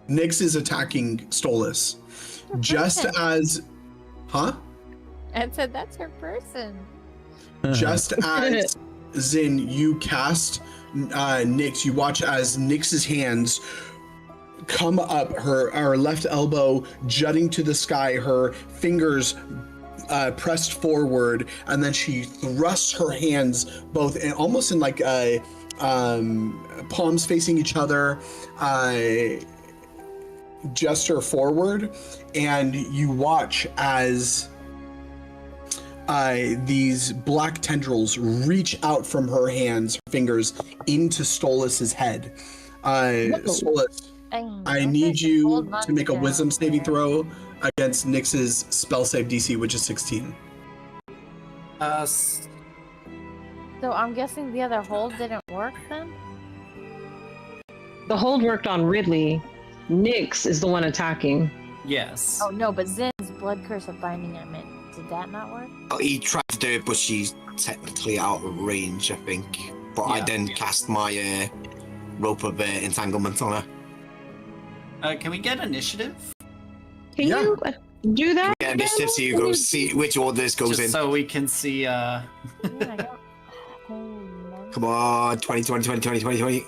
Nyx is attacking Stolas. Just as, huh? And said that's her person. Just as Zin, you cast Nyx, you watch as Nyx's hands come up, her left elbow jutting to the sky, her fingers pressed forward, and then she thrusts her hands both in, almost in like palms facing each other, gesture forward, and you watch as these black tendrils reach out from her hands, fingers, into Stolas's head. Stolas, I need you to make a wisdom saving throw against Nyx's spell save DC, which is 16. So I'm guessing the other hold didn't work then? The hold worked on Ridley. Nyx is the one attacking. Yes. Oh no, but Zin's blood curse of binding I meant. Did that not work? Oh, he tried to do it, but she's technically out of range, I think. But I then cast my rope of entanglement on her. Can we get initiative? Can you do that? Yeah, initiative, so you go see which order this goes Just in. so we can see. Come on, 20, 20, 20, 20, 20, 20.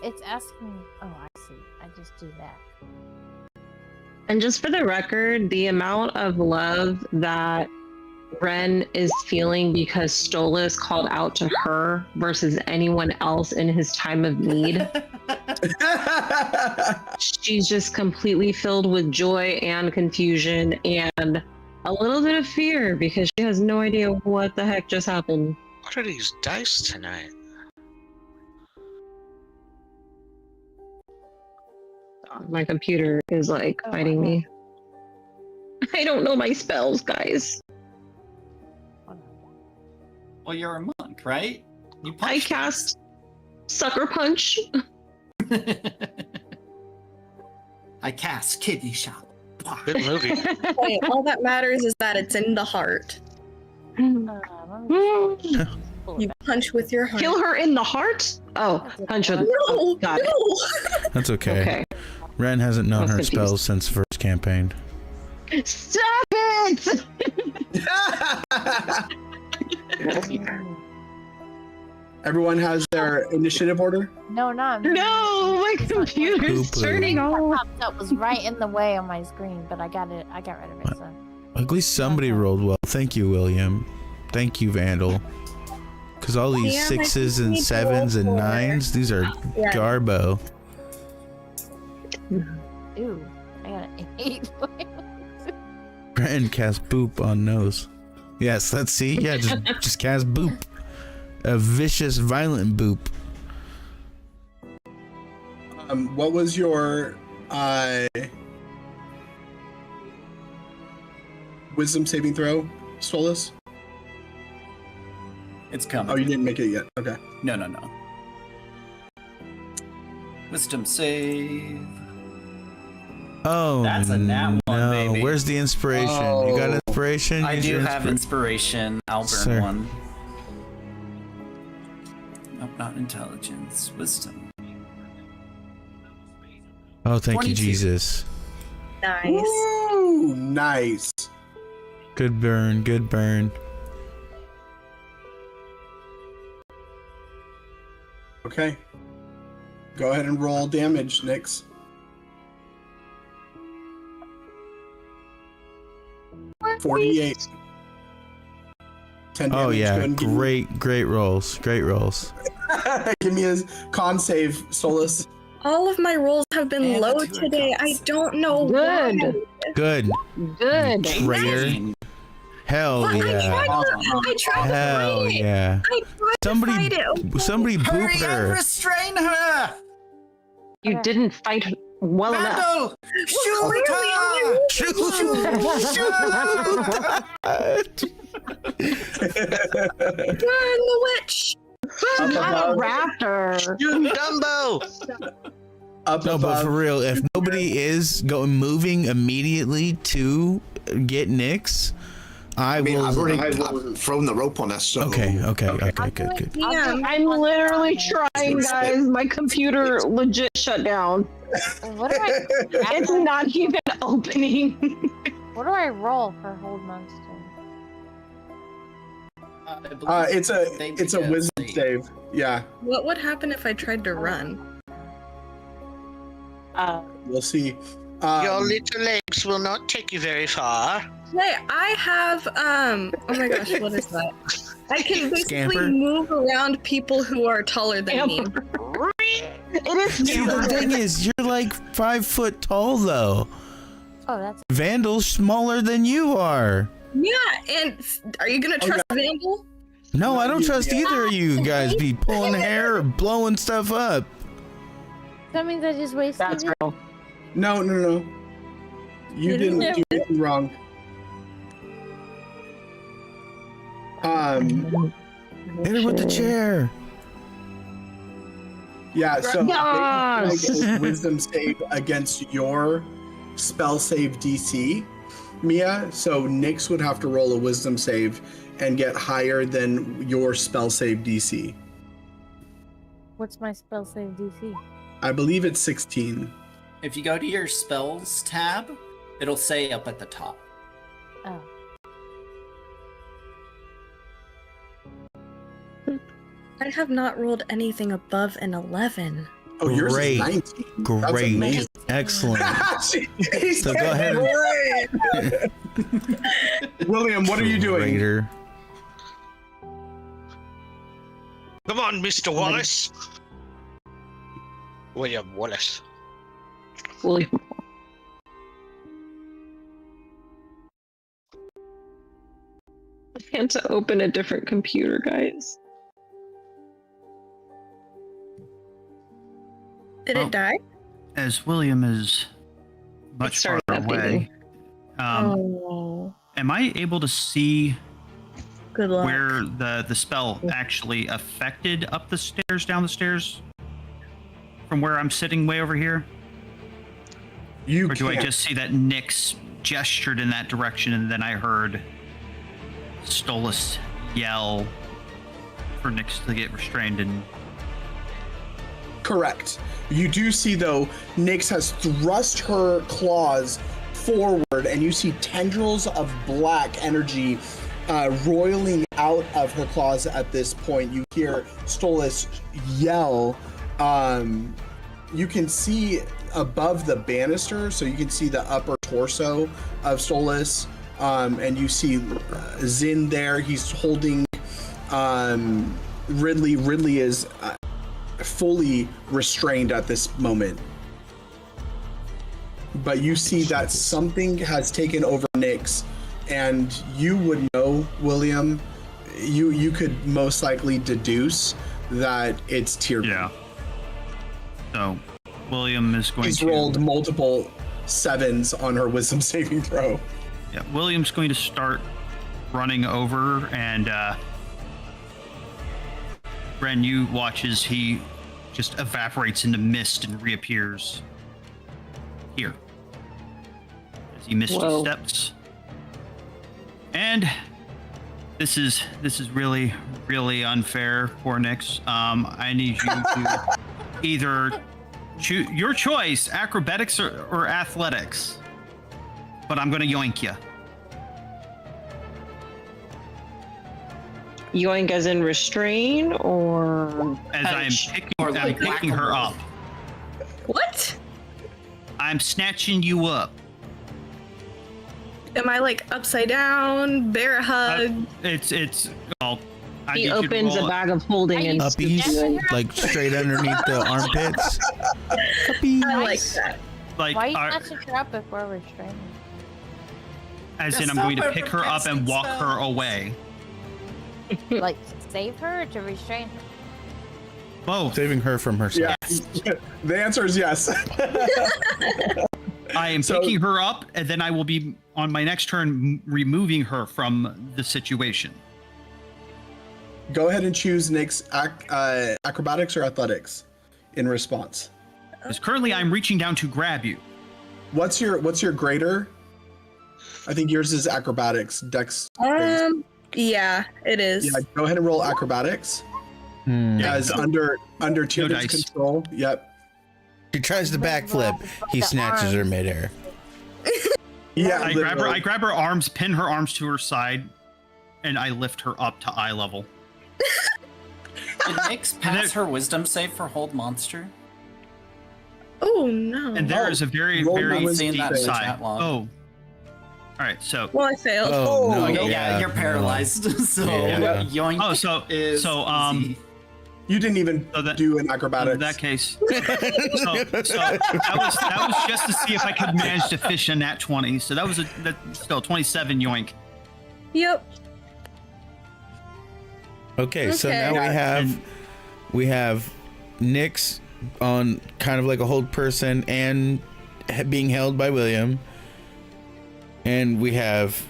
It's asking. Oh, I see. I just do that. And just for the record, the amount of love that Ren is feeling because Stolas called out to her versus anyone else in his time of need. She's just completely filled with joy and confusion and a little bit of fear because she has no idea what the heck just happened. What are these dice tonight? My computer is like fighting me. I don't know my spells, guys. Well, you're a monk, right? I cast Sucker Punch. I cast Kidney Shot. Good movie. Wait, all that matters is that it's in the heart. You punch with your heart. Kill her in the heart? Oh, punch with No, got it. no. That's okay. Okay. Ren hasn't known her confused. spells since first campaign. Stop it! Everyone has their initiative order? No, not me. No, my computer's Poo-poo. turning What off. popped up was right in the way on my screen, but I got rid of it. So. At least somebody rolled well. Thank you, William. Thank you, Vandal. Because all these Yeah, my 6s and people 7s and for- 9s, these are Yeah. garbo. Ooh, I got an 8. Ren cast boop on nose. Yes, let's see. Yeah, just cast boop. A vicious, violent boop. What was your wisdom saving throw, Stolas? It's coming. Oh, you didn't make it yet. Okay. No. Wisdom save. Oh, That's a nat one, no. baby. Where's the inspiration? You got inspiration? I Use do your have inspiration. I'll burn Sir. one. Nope, not intelligence. Wisdom. Oh, thank 22. you, Jesus. Nice. Ooh, nice. Good burn, good burn. Okay. Go ahead and roll damage, Nyx. $48. 10 damage. Oh Go yeah, ahead and give me- great rolls. Great rolls. Give me a con save, Stolas. All of my rolls have been And low the two today. I icons. don't know Good. why. Good. Good. Traitor. Hell But yeah. I tried to Hell fight it. yeah. I tried Somebody, to fight it. somebody boop Hurry and her. restrain her! You didn't fight well enough. Vandal! Shoot Burn the witch. Not a raptor. You Dumbo! Up No, but above. for real, if nobody is moving immediately to get Nyx, I will. I've thrown the rope on us. So Okay, good. I'm literally trying, guys. My computer legit shut down. What do I? It's not even opening. What do I roll for hold monster? It's a wisdom save. Yeah, What would happen if I tried to run? we'll see. Your little legs will not take you very far. Hey, I have oh my gosh, what is that? I can basically Scamper? move around people who are taller than me. It is See, the thing is, you're like 5 foot tall, though. Oh, that's. Vandal's smaller than you are. Yeah, and are you gonna trust Vandal? No, I don't trust either of you guys be pulling hair or blowing stuff up. That means I just wasted. That's it. real. No. You didn't do anything wrong. Hit her with the chair. Yeah, so Yes! they get a wisdom save against your spell save DC, Mia. So Nyx would have to roll a wisdom save and get higher than your spell save DC. What's my spell save DC? I believe it's 16. If you go to your spells tab, it'll say up at the top. Oh. I have not rolled anything above an 11. Oh, yours Great. is 19. That's Great. amazing. Excellent. Jeez. So go ahead William, what are you doing? Raider. Come on, Mr. Wallace. William Wallace. William. I had to open a different computer, guys. Did it die? As William is much started farther away, Oh. am I able to see Good luck. where the spell actually affected up the stairs, down the stairs, from where I'm sitting way over here? Or do I just see that Nyx gestured in that direction and then I heard Stolas yell for Nyx to get restrained and... Correct. You do see, though, Nyx has thrust her claws forward, and you see tendrils of black energy roiling out of her claws at this point. You hear Stolas yell. You can see above the banister, so you can see the upper torso of Stolas, and you see Zin there. He's holding Ridley. Ridley is... fully restrained at this moment, but you see that something has taken over Nyx, and you would know, William, you could most likely deduce that it's Tyr. Yeah. So William is going He's to... rolled multiple 7s on her wisdom saving throw. Yeah, William's going to start running over, and Ren, you watch as he just evaporates into mist and reappears here as he misty Whoa. steps. And this is really unfair for Nyx. I need you to either choose your choice, acrobatics or athletics. But I'm gonna yoink you. Yoink as in restrain, or As I'm picking her up. What? I'm snatching you up. Am I like upside down, bear hug? It's well. I he need you to opens a roll- bag of holding and Uppies, like straight underneath the armpits. I like that. Like Why are you are- snatching her up if we're restraining? As Just in, I'm stop going to her pick from her up and casting walk her spells. away. Like to save her or to restrain her? Both. Saving her from herself. Yeah. The answer is yes. I am picking her up, and then I will be on my next turn removing her from the situation. Go ahead and choose Nick's acrobatics or athletics in response. Because currently, I'm reaching down to grab you. What's your greater? I think yours is acrobatics. Dex. Yeah, it is. Yeah. Go ahead and roll acrobatics. As under Tyrion's control. Yep. She tries to backflip. He snatches her midair. Yeah. I grab her arms, pin her arms to her side, and I lift her up to eye level. Did Nyx pass her wisdom save for hold monster? Oh no. And there is a very, roll very wisdom deep save. side. Oh. All right, so. Well, I failed. Oh, no, yeah, you're paralyzed. So Yeah. yoink. Oh, so easy. You didn't even do an acrobatics. In that case, so that was just to see if I could manage to fish in that 20. So that was still 27 yoink. Yep. Okay, so now we have Nyx on kind of like a hold person and being held by William, and we have,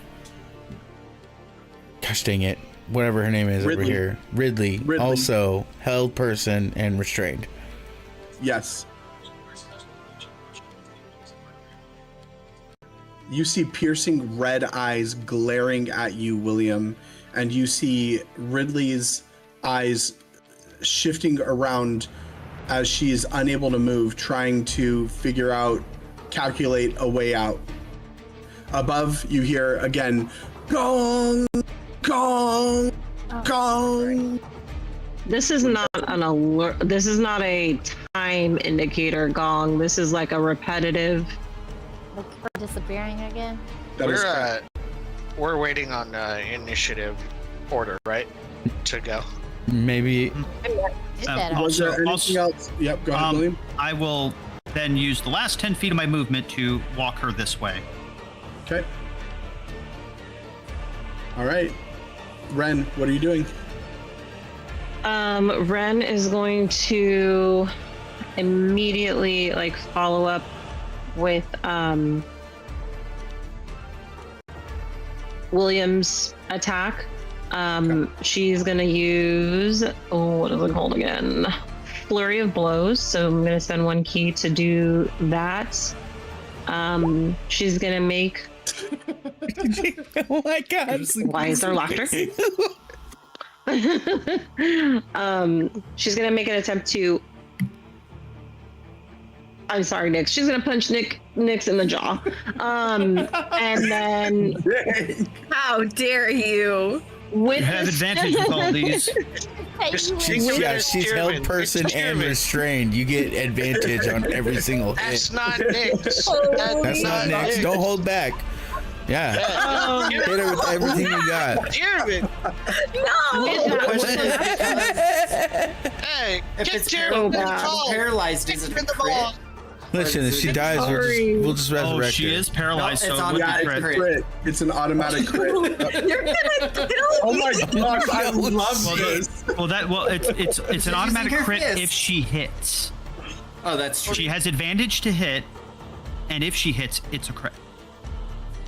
gosh dang it, whatever her name is over here, Ridley, also held person and restrained. Yes. You see piercing red eyes glaring at you, William, and you see Ridley's eyes shifting around as she is unable to move, trying to calculate a way out. Above, you hear again, gong, gong, gong. This is not an alert. This is not a time indicator gong. This is like a repetitive. Like her disappearing again? We're waiting on initiative order, right? To go. Maybe. Was there anything else? Yep, go ahead, William. I will then use the last 10 feet of my movement to walk her this way. Okay. All right. Ren, what are you doing? Ren is going to immediately follow up with William's attack. She's gonna use what is it called again? Flurry of blows. So I'm gonna spend 1 key to do that. She's gonna make. Oh my god! Why is there laughter? She's gonna make an attempt to. I'm sorry, Nyx. She's gonna punch Nyx in the jaw. And then. How dare you? You have advantage with all these. She's held person and restrained. You get advantage on every single hit. That's not Nyx. That's not Nyx. Don't hold back. Yeah. Hit her with everything you got. Jeremy. No. Hey, If get it's Jeremy paralyzed, is it a crit? Listen, if she dies, we'll just resurrect her. She is paralyzed, No, it's so on it would the be crit. crit. It's an automatic crit. You're gonna kill Oh me. my gosh, I love this. It's an automatic her crit fist. if she hits. Oh, that's true. She has advantage to hit, and if she hits, it's a crit.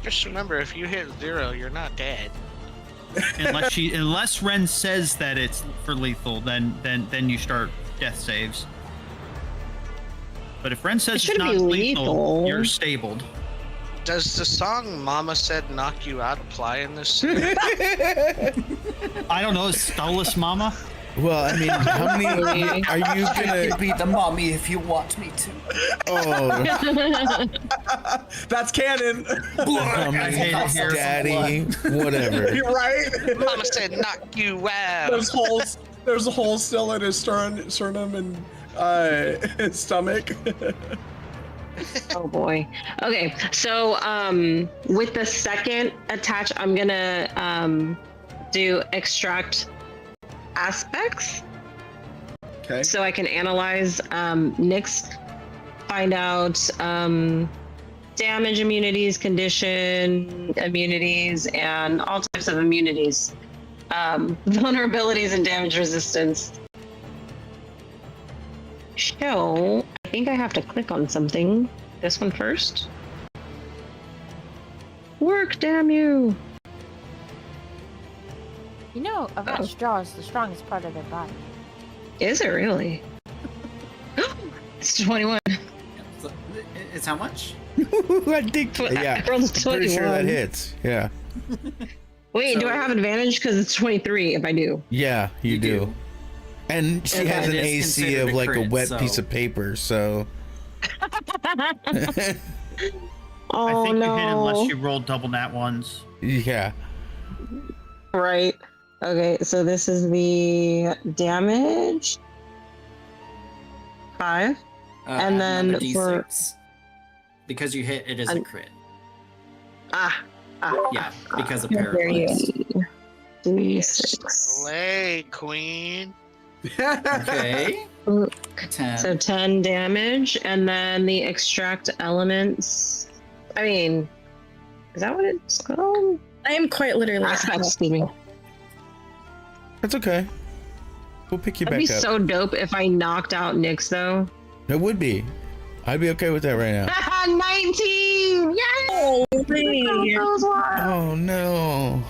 Just remember, if you hit 0, you're not dead. Unless Ren says that it's for lethal, then you start death saves. But if Ren says it's not lethal, you're stabled. Does the song "Mama Said Knock You Out" apply in this? I don't know. Is Stolas Mama? Well, I mean, how many are you I gonna could be the mommy if you want me to. Oh, That's canon. daddy, whatever. You're right. Mama said knock you out. There's a hole still in his sternum and stomach. Oh boy. Okay, so with the second attach, I'm gonna do extract aspects. Okay. So I can analyze Nyx, find out damage immunities, condition immunities, and all types of immunities. Vulnerabilities and damage resistance. So, I think I have to click on something. This one first. Work, damn you! You know, a vet's jaw is the strongest part of their body. Is it really? It's 21. So, it's how much? I think, yeah, I rolled a I'm pretty sure that 21. hits. Yeah. Wait, do I have advantage? Because it's 23 if I do. Yeah, you do. And she Okay. has an It is AC considered of a like a crit, wet so- piece of paper, so. Oh, I think no. you hit unless you roll double nat ones. Yeah. Right. Okay, so this is the damage. 5. And add then another for- D6. Because you hit, it is a crit. Yeah, because of There you paralyzed. go. D6. Slay, queen. Okay. 10. So 10 damage, and then the extract elements. I mean, is that what it's called? I am quite literally. Aspect, excuse me. That's okay. We'll pick you That'd back be up. so dope if I knocked out Nyx, though. It would be. I'd be okay with that right now. 19! Yay! Oh, Oh no.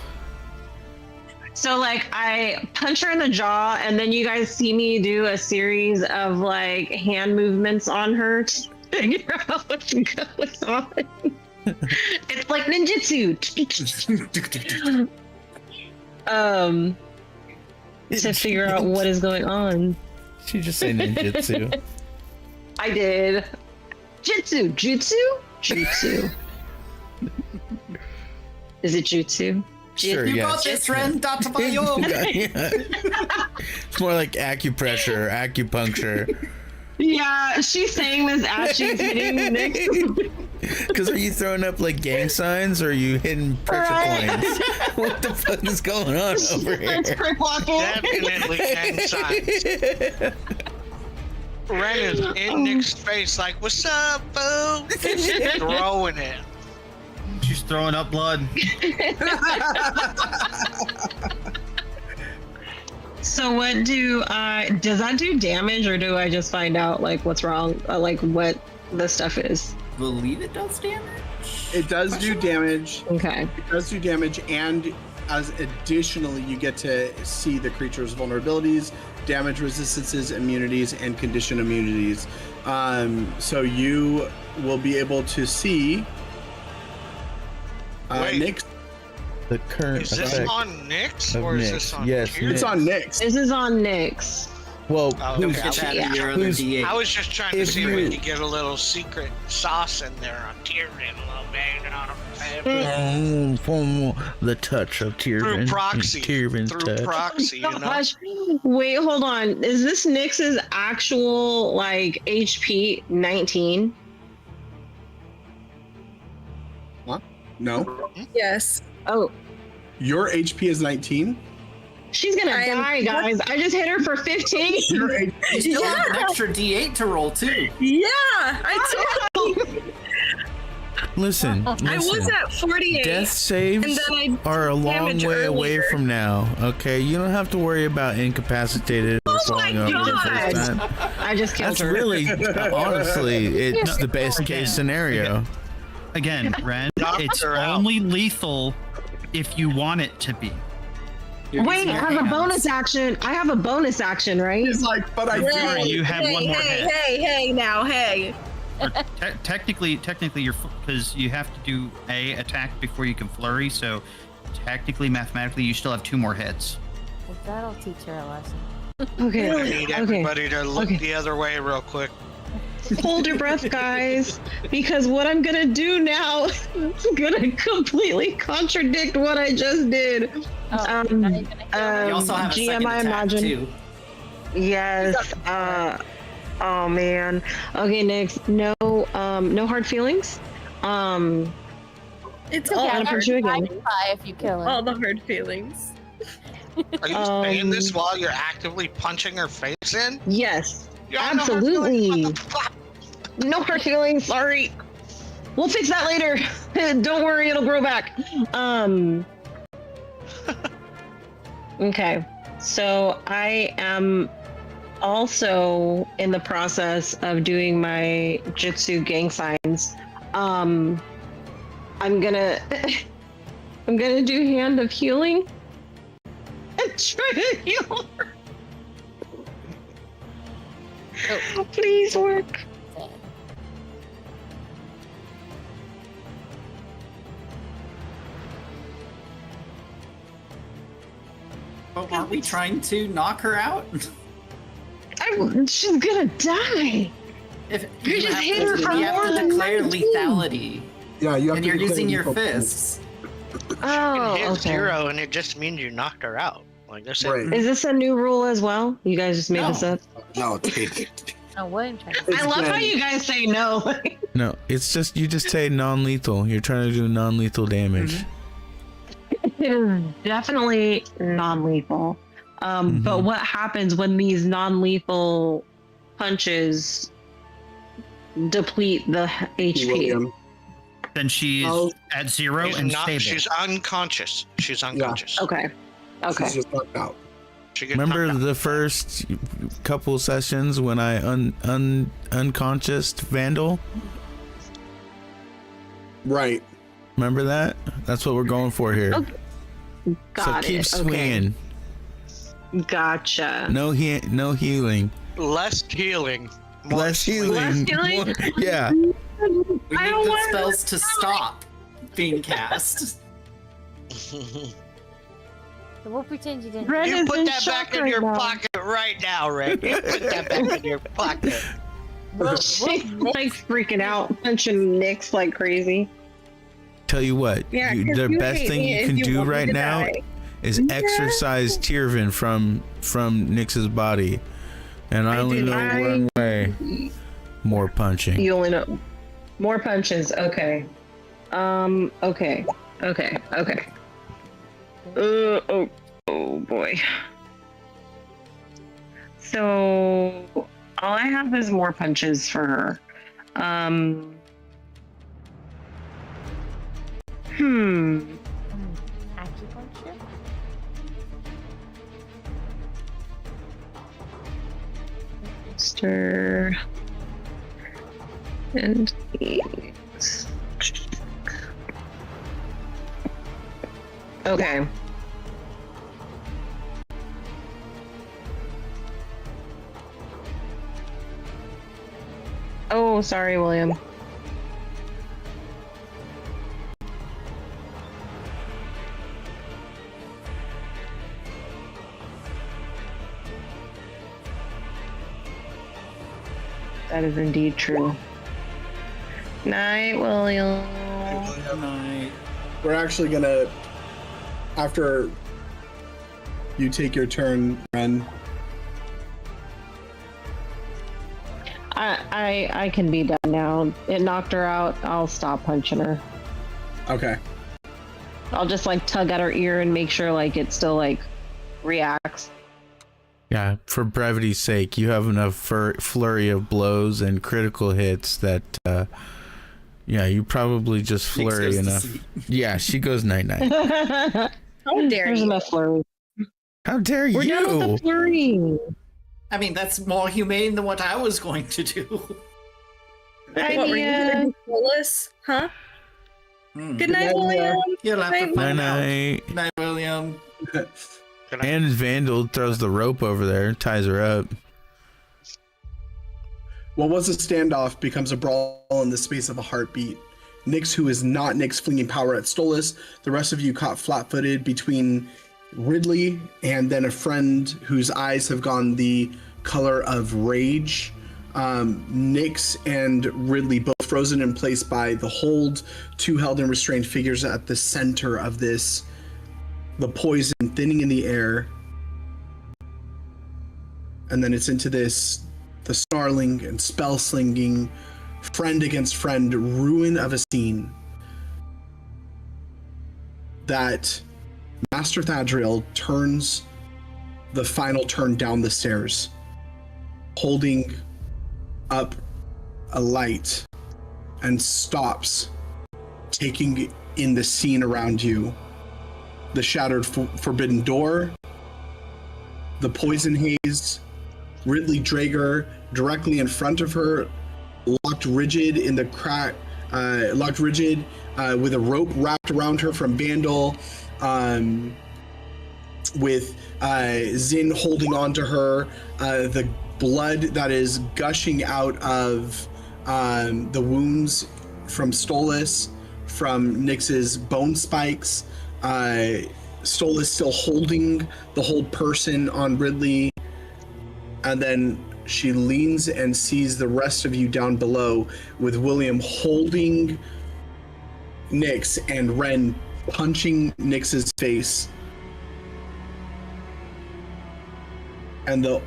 So, like, I punch her in the jaw, and then you guys see me do a series of, like, hand movements on her to figure out what's going on. It's like ninjutsu. To figure out what is going on. She just said ninjutsu. I did. Jutsu? Is it jutsu? Sure, You yes. got this, friend. Databayo. It's more like acupressure, acupuncture. Yeah, she's saying this as she's hitting Nyx. Because are you throwing up like gang signs or are you hitting pressure points? What the fuck is going on over here? It's quick walking. Definitely gang signs. Ren is in Nick's face like, what's up, boo? She's throwing it. She's throwing up blood. So what does that do damage, or do I just find out like what's wrong, like what the stuff is? Believe it does damage. It does do damage. Okay. It does do damage, and as additionally, you get to see the creature's vulnerabilities, damage resistances, immunities, and condition immunities. So you will be able to see Wait. Nyx. The current Is this effect on Nyx of or is Nyx. this on Yes, Tyr? It's on Nyx. This is on Nyx. Well, Oh, who's, okay. Get that Yeah. in your other Who's- D8. I was just trying to If see you- if we could get a little secret sauce in there on Tyrion a little bit, you know what I'm saying? the touch of Through Tyrvin. proxy. Tyrvin's Through touch. proxy, you know? Gosh. Wait, hold on. Is this Nyx's actual like HP 19? No, Yes. Oh, your HP is 19. she's gonna I am- die, guys. I just hit her for 15. Your H- You still have an extra D8 to roll too. Yeah, I told you. Listen, I was at 48. death saves and then I are a long damage way away earlier. from now. Okay, you don't have to worry about incapacitated or Oh falling my over the God. first time. I just killed That's her. really, honestly, it's the best Again. case scenario. Again, Ren, Knocked it's her out. only lethal if you want it to be. You're Wait, using I your have a hands. bonus action. I have a bonus action, right? He's like, but I Hey, do. you have one more hit. Hey, now, hey. Or technically, you're because you have to do a attack before you can flurry. So, technically, mathematically, you still have 2 more hits. Well, that'll teach her a lesson. Okay. I need everybody to look Okay. the other way real quick. Hold your breath, guys, because what I'm gonna do now is gonna completely contradict what I just did. Oh, now you're gonna heal You also have a GM, second I attack imagine. too. Yes. Oh man. Okay, Nyx. No hard feelings. It's Okay, all I'll hard. punch you I again. can cry if you kill her. All the hard feelings. Are you saying this while you're actively punching her face in? Yes. You have no hard feelings? Absolutely. What the fuck? No hard feelings. Sorry. We'll fix that later. Don't worry, it'll grow back. Okay. So I am also in the process of doing my Jitsu gang signs. I'm gonna do Hand of Healing and try to heal her. Oh. Please work. But aren't we trying to knock her out? She's gonna die. If you just hit her for you more have to than declare 19. lethality. Yeah, you have and to you're declare using your lethal. fists. Oh, Hit okay. 0, and it just means you knocked her out. Like that's Right. Is this a new rule as well? You guys just made this up? No, Oh, what am I I love how you guys say no. No, it's just you just say non-lethal. You're trying to do non-lethal damage. It is definitely non-lethal. But what happens when these non-lethal punches deplete the HP? William. Then she's at 0 She's and not, stable. she's unconscious. She's unconscious. Okay. Okay. She's just knocked out. She gets Remember knocked out. the first couple sessions when I unconscious Vandal? Right. Remember that? That's what we're going for here. Okay. Got so keep it. swinging. Okay. Gotcha. No healing. Less healing. More Less healing. Less healing? More- yeah. We need the spells to stop being cast. So we'll pretend you didn't. Red You is put in that shock back in right your now. pocket right now, Red. You put that back in your pocket. She's like freaking out, punching Nyx like crazy. Tell you what, Yeah, you, 'cause the you best hate thing me you if can you do want me right to now die. is exercise Tiervin from Nyx's body. And I only did- know one way. More punching. You only know more punches. Okay. Okay. Oh boy. So all I have is more punches for her. Acupuncture? Stir and ease. Okay. Oh, sorry, William. That is indeed true. Night, William. Night. We're actually gonna, after you take your turn, Ren. I can be done now. It knocked her out. I'll stop punching her. Okay. I'll just like tug at her ear and make sure like it still like reacts. Yeah, for brevity's sake, you have enough flurry of blows and critical hits that, yeah, you probably just flurry goes to enough. sleep. Yeah, she goes night-night. How dare There's you? enough flurry. How dare We're done with the you? flurry. I mean, that's more humane than what I was going to do. I What were you gonna mean, do, Willis? Huh? Hmm. Good night, William. You'll have to Night, find out. Night-night. Good night, William. And Vandal throws the rope over there, ties her up. What was a standoff becomes a brawl in the space of a heartbeat. Nyx, who is not Nyx, flinging power at Stolas. The rest of you caught flat-footed between Ridley and then a friend whose eyes have gone the color of rage. Nyx and Ridley both frozen in place by the hold, two held and restrained figures at the center of this, the poison thinning in the air. And then it's into this, the snarling and spell slinging, friend against friend ruin of a scene that Master Thadriel turns the final turn down the stairs, holding up a light and stops, taking in the scene around you. The shattered forbidden door, the poison haze, Ridley Drager directly in front of her, locked rigid in the crack, with a rope wrapped around her from Vandal, with Zin holding on to her, the blood that is gushing out of the wounds from Stolas, from Nyx's bone spikes, Stolas still holding the whole person on Ridley, and then she leans and sees the rest of you down below, with William holding Nyx and Ren punching Nyx's face. And the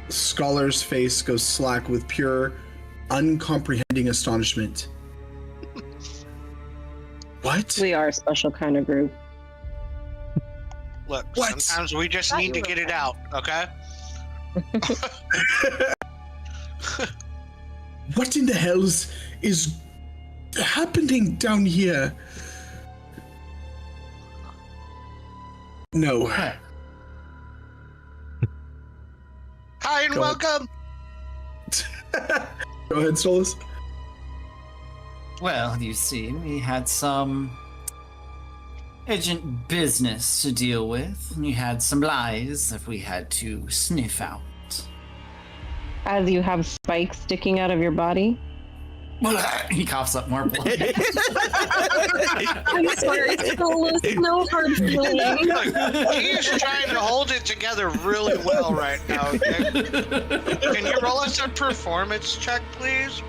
scholar's face goes slack with pure, uncomprehending astonishment. What? We are a special kind of group. Look, What? sometimes we just need to get it out, okay? What in the hells is happening down here? No. Hi and Go welcome. Go ahead, Stolas. Well, you see, we had some urgent business to deal with. We had some lies that we had to sniff out. As you have spikes sticking out of your body. He coughs up more blood. I'm sorry, Stolas, no hard feelings. He's trying to hold it together really well right now. Okay? Can you roll us a performance check, please?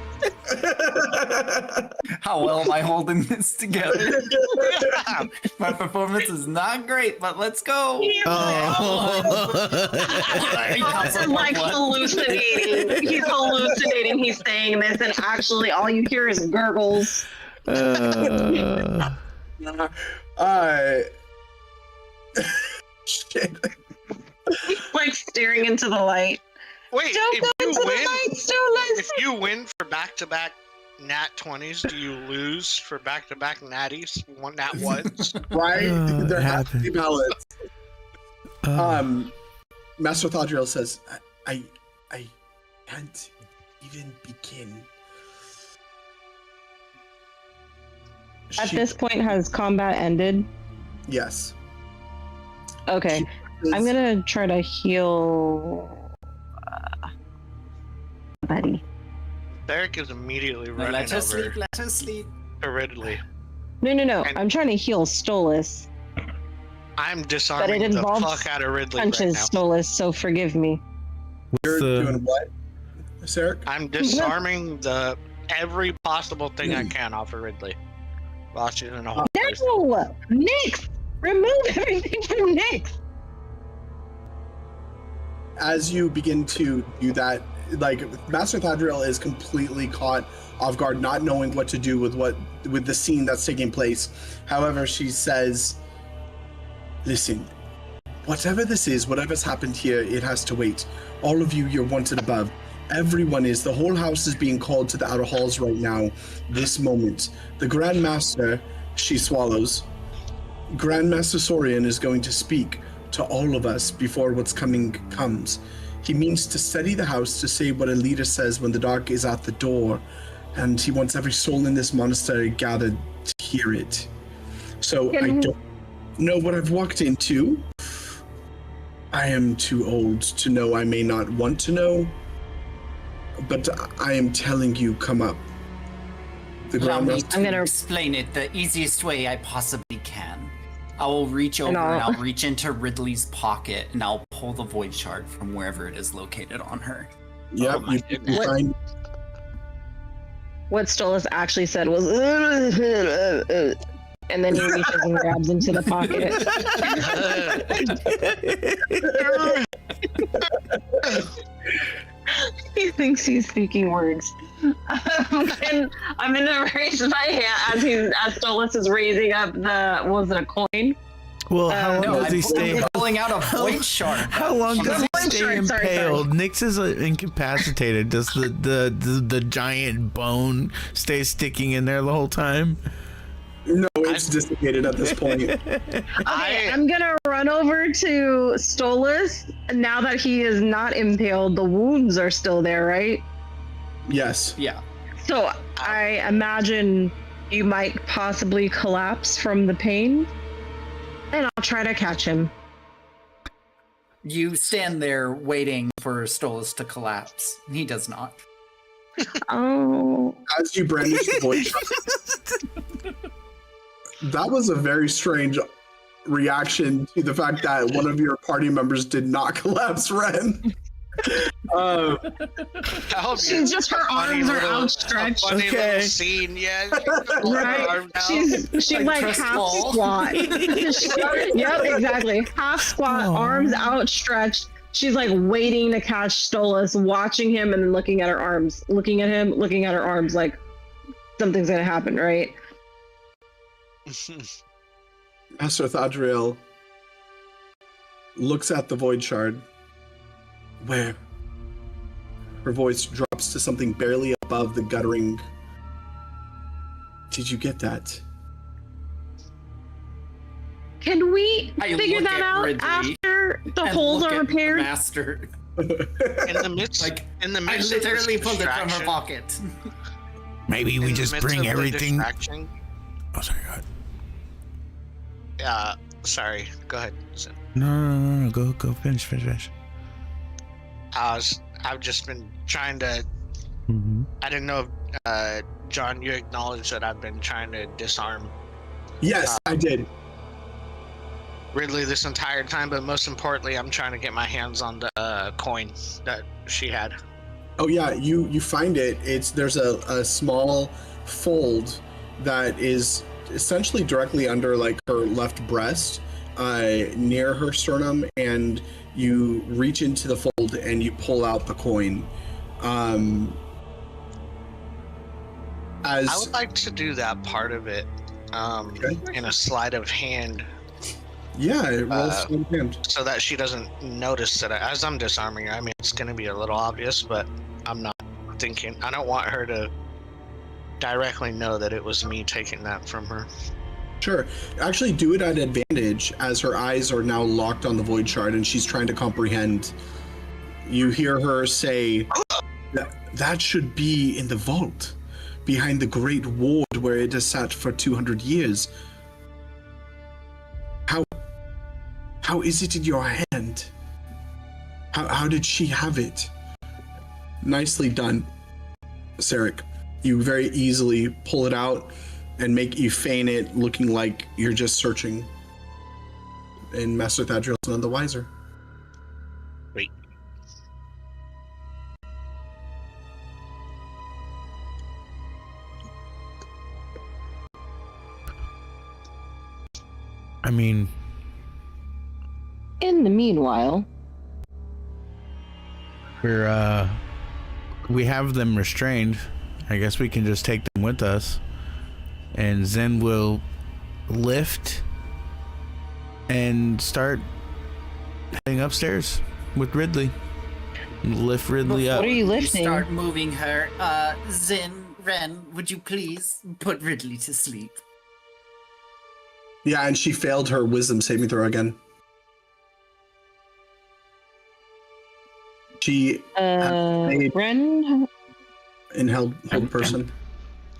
How well am I holding this together? My performance is not great, but let's go. He's like hallucinating. He's hallucinating. He's saying this, and actually, all you hear is gurgles. Shit. Like staring into the light. Wait, Don't go into the light, Stolas! if you win for back-to-back nat 20s, do you lose for back-to-back natties? One nat ones? Right? There has to be balance. Master Thadriel says, I can't even begin. At this point, has combat ended? Yes. Okay. I'm gonna try to heal buddy. Derek is immediately running Let her over sleep, let her sleep. to Ridley. No. And- I'm trying to heal Stolas. I'm But disarming it the involves fuck out of Ridley punches, right now. Stolas, so forgive me. You're doing what, Sarek? I'm disarming every possible thing I can off of Ridley. While she's in a hole. No! Nyx! Remove everything from Nyx! As you begin to do that, like, Master Thadriel is completely caught off guard, not knowing what to do with the scene that's taking place. However, she says, listen, whatever this is, whatever's happened here, it has to wait. All of you, you're wanted above. Everyone is. The whole house is being called to the outer halls right now, this moment. The Grand Master, she swallows. Grandmaster Saurian is going to speak to all of us before what's coming comes. He means to steady the house, to say what a leader says when the dark is at the door, and he wants every soul in this monastery gathered to hear it. So I don't know what I've walked into. I am too old to know. I may not want to know, but I am telling you, come up. The Allow me Grandmaster. to explain it the easiest way I possibly can. I will reach over and I'll reach into Ridley's pocket and I'll pull the void shard from wherever it is located on her. Yep, Oh, you find. What Stolas actually said was, and then he reaches and grabs into the pocket. He thinks he's speaking words. And I'm gonna raise my hand as Stolas is raising up the, was it a coin? Well, how long does he stay? Pulling out a void shard. How long does he stay impaled? Nyx is incapacitated. Does the giant bone stay sticking in there the whole time? No, it's dissipated at this point. Okay, I'm gonna run over to Stolas. Now that he is not impaled, the wounds are still there, right? Yes. Yeah. So I imagine you might possibly collapse from the pain, and I'll try to catch him. You stand there waiting for Stolas to collapse. He does not. Oh. As you brandish the void shard. That was a very strange reaction to the fact that one of your party members did not collapse, Ren. She's just, her arms are outstretched. Okay. Scene, yeah. Right. She's like half squat. Yep, exactly. Half squat, arms outstretched. She's like waiting to catch Stolas, watching him and then looking at her arms, looking at him, looking at her arms, like something's gonna happen, right? Master Thadriel looks at the void shard, where her voice drops to something barely above the guttering. Did you get that? Can we I figure look that at out Ridley after the and holes look are at the repaired? Master. In the midst, I of literally this pulled it from her distraction- pocket. Maybe we in the just midst bring of the everything. distraction- Oh, sorry. Go ahead. Sorry. Go ahead. Listen. No. Go. Finish. I've just been trying to. Mm-hmm. I didn't know if John, you acknowledged that I've been trying to disarm Yes, I did. Ridley this entire time, but most importantly, I'm trying to get my hands on the coin that she had. Oh yeah, you find it. There's a small fold that is essentially directly under like her left breast, near her sternum, and you reach into the fold and you pull out the coin. I would like to do that part of it in a sleight of hand. Yeah, it rolls in hand. So that she doesn't notice that as I'm disarming her. I mean, it's going to be a little obvious, but I'm not thinking. I don't want her to directly know that it was me taking that from her. Sure. Actually, do it at advantage as her eyes are now locked on the void shard and she's trying to comprehend. You hear her say, that should be in the vault, behind the great ward where it has sat for 200 years. How is it in your hand? How did she have it? Nicely done, Sarek. You very easily pull it out and make you feign it, looking like you're just searching. And Master Thadriel's none the wiser. Wait. I mean, In the meanwhile, we have them restrained. I guess we can just take them with us, and Zen will lift and start heading upstairs with Ridley. Lift Ridley up. what are you lifting? Start moving her. Ren, would you please put Ridley to sleep? Yeah, and she failed her wisdom saving throw again. She Ren? in hold person.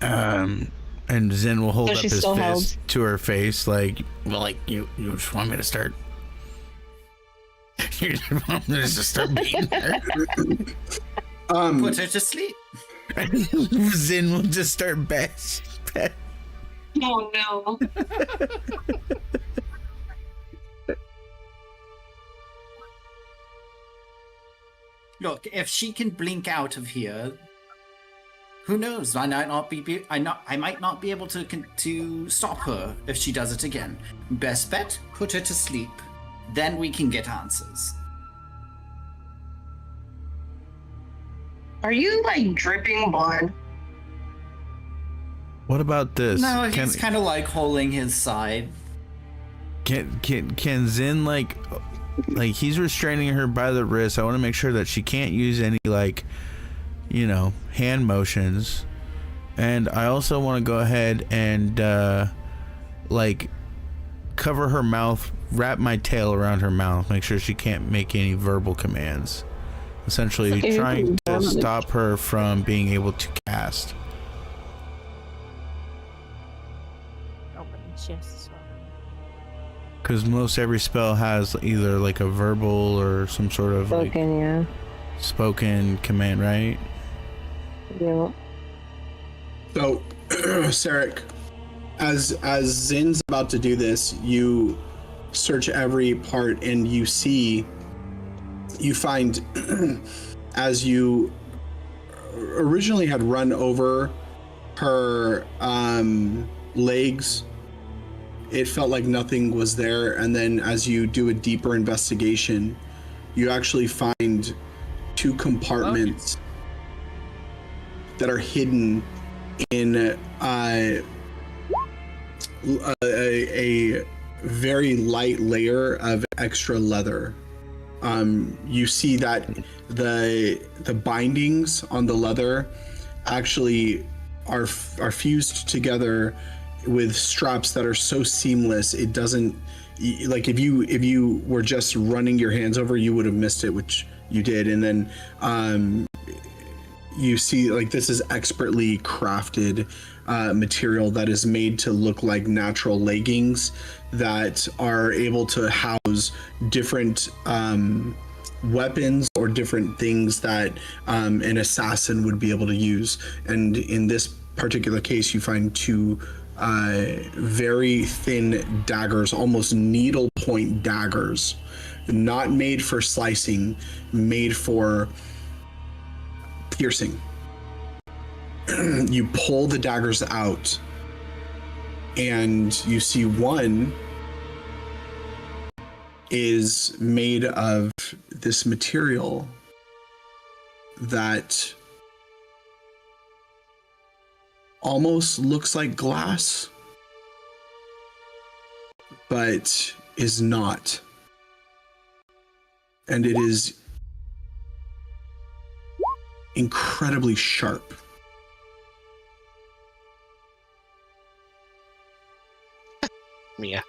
And Zen will hold So up she's his still fist held? to her face, like you just want me to start. You just want me to just start beating her. Put her to sleep. Zen will just start bash. Oh no. Look, if she can blink out of here, who knows? I might not be able to stop her if she does it again. Best bet, put her to sleep. Then we can get answers. Are you like dripping blood? What about this? No, he's kind of like holding his side. Can Zin like he's restraining her by the wrist. I want to make sure that she can't use any hand motions, and I also want to go ahead and cover her mouth, wrap my tail around her mouth, make sure she can't make any verbal commands. Essentially, trying to stop her from being able to cast. Because most every spell has either like a verbal or some sort of spoken command, right? Yeah. So, Sarek, as Zin's about to do this, you search every part and you find as you originally had run over her legs, it felt like nothing was there, and then as you do a deeper investigation, you actually find 2 compartments that are hidden in a very light layer of extra leather. You see that the bindings on the leather actually are fused together with straps that are so seamless it doesn't, like, if you were just running your hands over, you would have missed it, which you did. And then you see, like, this is expertly crafted material that is made to look like natural leggings that are able to house different weapons or different things that an assassin would be able to use. And in this particular case, you find 2 very thin daggers, almost needle point daggers, not made for slicing, made for piercing. You pull the daggers out and you see one is made of this material that almost looks like glass, but is not. And it is incredibly sharp. Mia,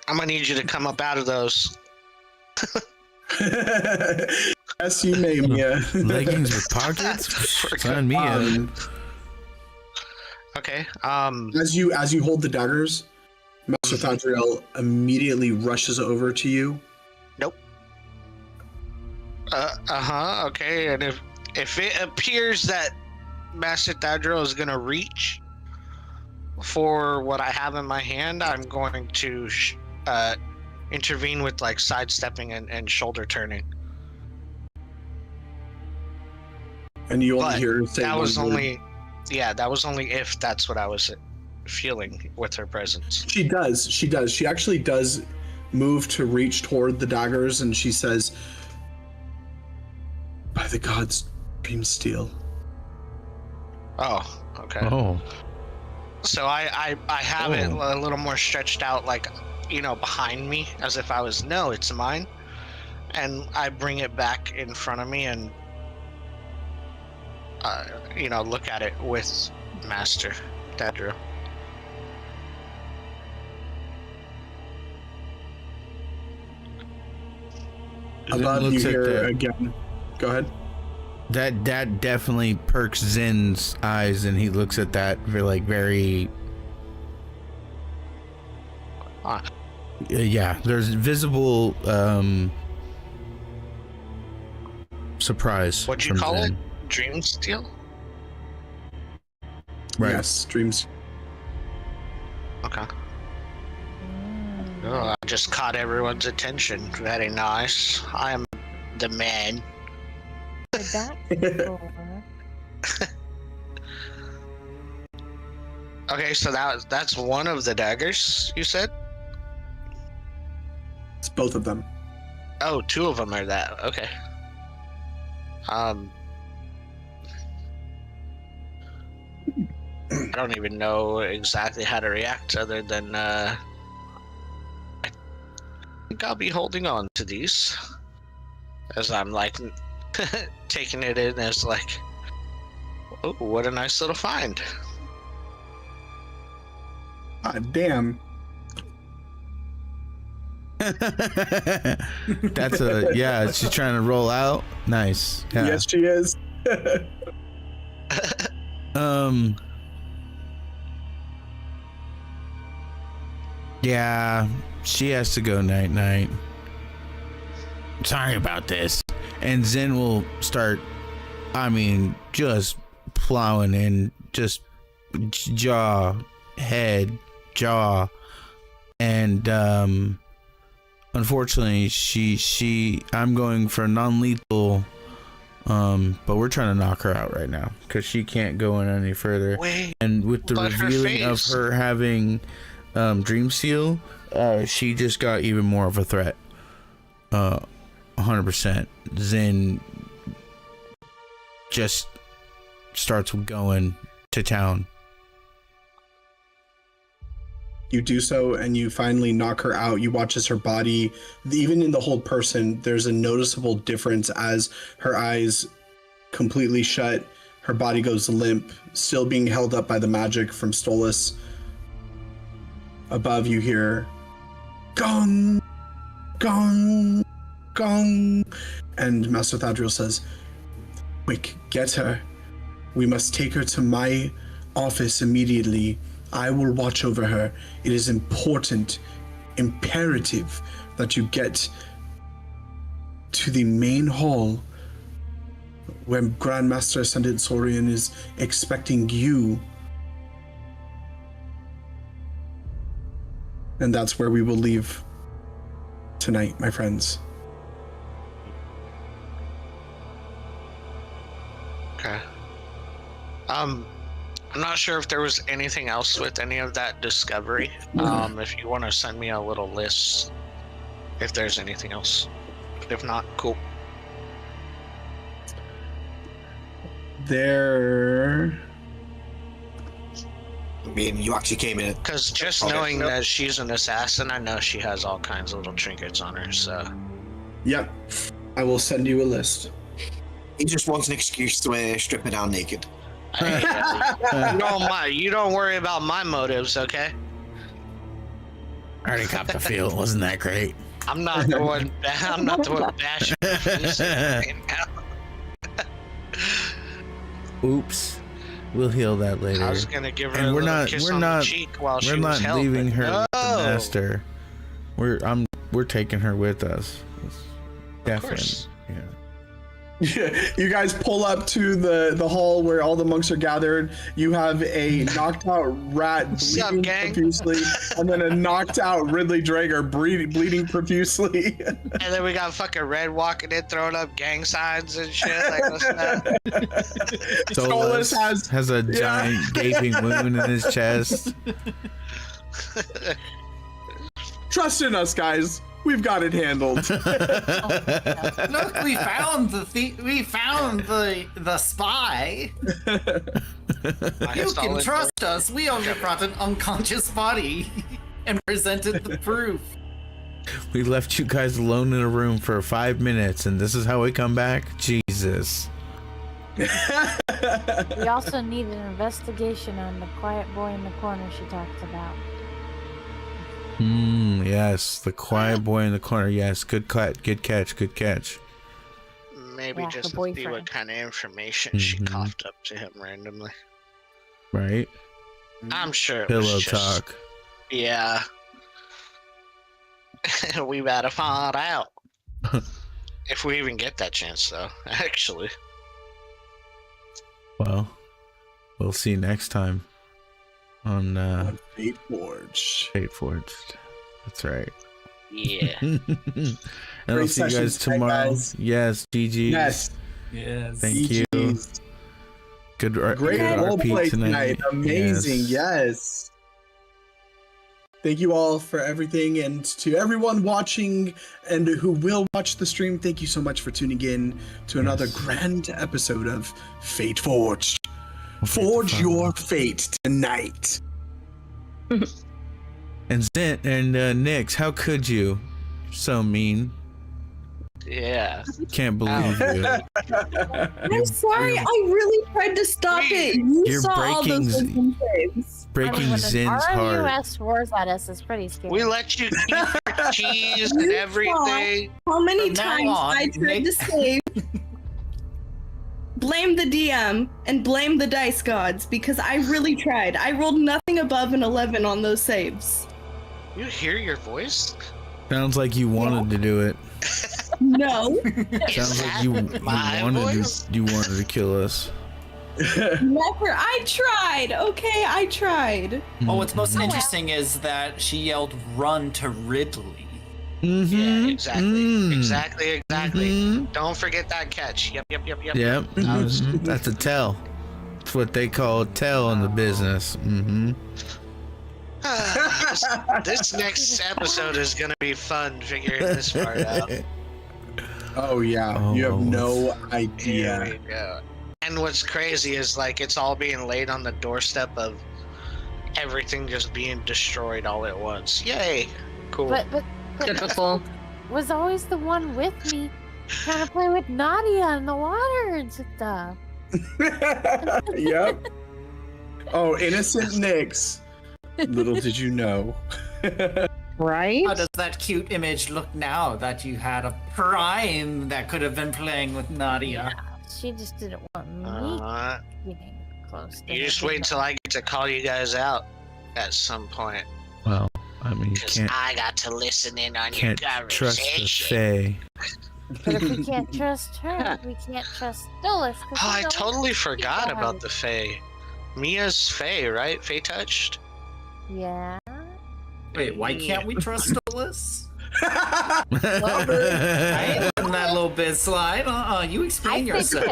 I'm gonna need you to come up out of those. Yes, you may, Mia. Leggings with pockets? Sign me up. Okay. As you hold the daggers, Master Thadriel immediately rushes over to you. Nope. Okay. And if it appears that Master Thadriel is gonna reach for what I have in my hand, I'm going to intervene with like sidestepping and shoulder turning. And you only hear her say that was one word. only, yeah, that was only if that's what I was feeling with her presence. She does. She actually does move to reach toward the daggers, and she says, "By the gods, dream steel." Oh, okay. Oh. So I have it a little more stretched out, like, behind me, as if I was, no, it's mine. And I bring it back in front of me and, look at it with Master Thadriel. Above you hear again. Go ahead. That definitely perks Zin's eyes, and he looks at that very. Yeah, there's visible surprise. What'd you from call Zin. it? Dream steal? Right. Yes, dreams. Okay. Oh, I just caught everyone's attention. Very nice. I am the man. Okay, so that's one of the daggers, you said? It's both of them. Oh, 2 of them are that. Okay. I don't even know exactly how to react other than think I'll be holding on to these. As I'm like taking it in as like, oh, what a nice little find. Damn. That's she's trying to roll out. Nice. Yeah. Yes, she is. Yeah, she has to go night. Sorry about this. And Zen will start, just plowing in, just jaw, and unfortunately I'm going for non-lethal, but we're trying to knock her out right now because she can't go in any further. Wait, and with the revealing of her having Dream Seal, she just got even more of a threat. 100%. Zen just starts going to town. You do so, and you finally knock her out. You watch as her body, even in the whole person, there's a noticeable difference as her eyes completely shut. Her body goes limp, still being held up by the magic from Stolas. Above, you hear gong, gong, gong, and Master Thadriel says, "Quick, get her. We must take her to my office immediately. I will watch over her. It is important, imperative that you get to the main hall where Grandmaster Ascendant Saurian is expecting you. And that's where we will leave tonight, my friends." Okay. I'm not sure if there was anything else with any of that discovery. If you want to send me a little list, if there's anything else. If not, cool. There. I mean, you actually came in. Because just knowing that she's an assassin, I know she has all kinds of little trinkets on her, so. Yep. I will send you a list. He just wants an excuse to strip her down naked. You don't worry about my motives, okay? I already copped the feel. Wasn't that great? I'm not the one bashing right now. Oops. We'll heal that later. I was gonna give her a little kiss on the cheek while she was held, leaving her no! with the master. We're taking her with us. Definitely. Yeah. You guys pull up to the hall where all the monks are gathered. You have a knocked out rat bleeding profusely, and then a knocked out Ridley Drager bleeding profusely. And then we got fucking Red walking in, throwing up gang signs and shit. Like, what's that? Stolas has a giant gaping wound in his chest. Trust in us, guys. We've got it handled. Look, we found the spy. You can trust us. We only brought an unconscious body and presented the proof. We left you guys alone in a room for 5 minutes, and this is how we come back? Jesus. We also need an investigation on the quiet boy in the corner she talked about. Yes, the quiet boy in the corner. Yes, good catch. Maybe Yeah, just her to see what boyfriend. kind of information she coughed up to him randomly. Right? I'm sure it Pillow was just, talk. Yeah. We better find out. If we even get that chance, though, actually. Well, we'll see next time on Fate Forged. Fate Forged. That's right. Yeah. And I'll Great see you guys sessions tonight, tomorrow. guys. Yes, GG. Yes. Yes. Thank you. GGs. Good Great good roleplay RP tonight. Amazing. Yes. Thank you all for everything, and to everyone watching and who will watch the stream, thank you so much for tuning in to another grand episode of Fate Forged. Forge your fate tonight. And Zint and Nix, how could you? So mean. Yeah. Can't believe you. I'm sorry. I really tried to stop it. You You're saw all those wisdom saves. breaking when Zin's heart. RMUS roars at us is pretty scary. We let you keep your cheese and everything. How many From now times on, I tried to Nick- save? Blame the DM and blame the dice gods because I really tried. I rolled nothing above an 11 on those saves. You hear your voice? Sounds like you wanted to do it. No. Sounds like you wanted to kill us. Never. I tried. Okay, I tried. Well, what's most interesting is that she yelled, "Run" to Ridley. Mm-hmm. Yeah, exactly. Exactly. Don't forget that catch. Yep. Yep. That's a tell. That's what they call a tell in the business. Mm-hmm. This next episode is gonna be fun figuring this part out. Oh yeah, you have no idea. Yeah. And what's crazy is like it's all being laid on the doorstep of everything just being destroyed all at once. Yay! Cool. But Typical. was always the one with me trying to play with Nadia in the water and stuff. Yep. Oh, innocent Nyx. Little did you know. Right? How does that cute image look now that you had a prime that could have been playing with Nadia? She just didn't want me getting close to You her. just wait till I get to call you guys out at some point. Well, I mean, you Because I got to listen in on your can't trust the conversation. Fae. But if we can't trust her, we can't trust Stolas. Oh, I totally forgot about the Fae. Mia's Fae, right? Fae touched? Yeah. Wait, why can't we trust Stolas? Well, I ain't letting that little bit slide. You explain yourself.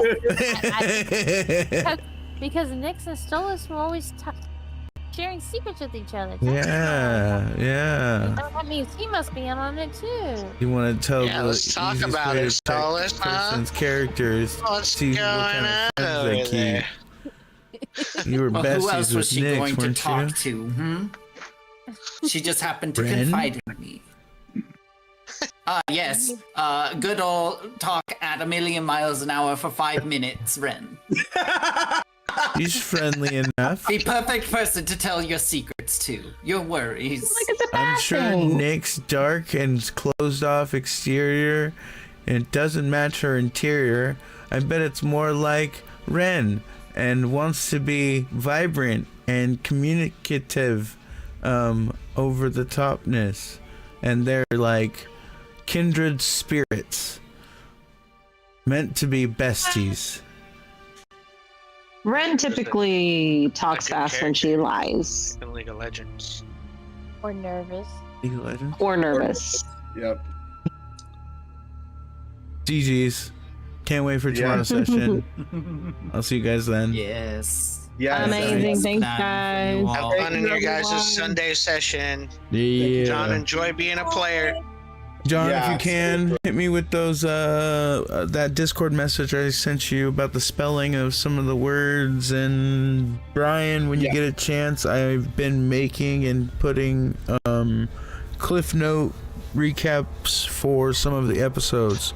Because Nyx and Stolas were always sharing secrets with each other. Yeah. That means he must be in on it too. You want to tell Yeah, the let's talk easiest about way it, to check Stolas, a person's characters. What's See what kind going of friends on they over keep. there? You were Well, besties who else was with she Nyx, going to weren't talk you? to? She just happened to Ren? confide in me. Yes. Good old talk at 1,000,000 miles an hour for 5 minutes, Ren. He's friendly enough. The perfect person to tell your secrets to. Your worries. I'm sure Nick's dark and closed off exterior, and it doesn't match her interior. I bet it's more like Ren and wants to be vibrant and communicative, over the topness. And they're like kindred spirits, meant to be besties. Ren typically talks fast when she lies. In League of Legends. Or nervous. League of Legends? Or nervous. Yep. GG's. Can't wait for tomorrow's session. I'll see you guys then. Yes. Yeah. Amazing. Thanks, guys. Have fun in your guys' Sunday session. Yeah. John, enjoy being a player. John, Yeah, if you can, hit me with those that Discord message I sent you about the spelling of some of the words. And Brian, when you get a chance, I've been making and putting cliff note recaps for some of the episodes.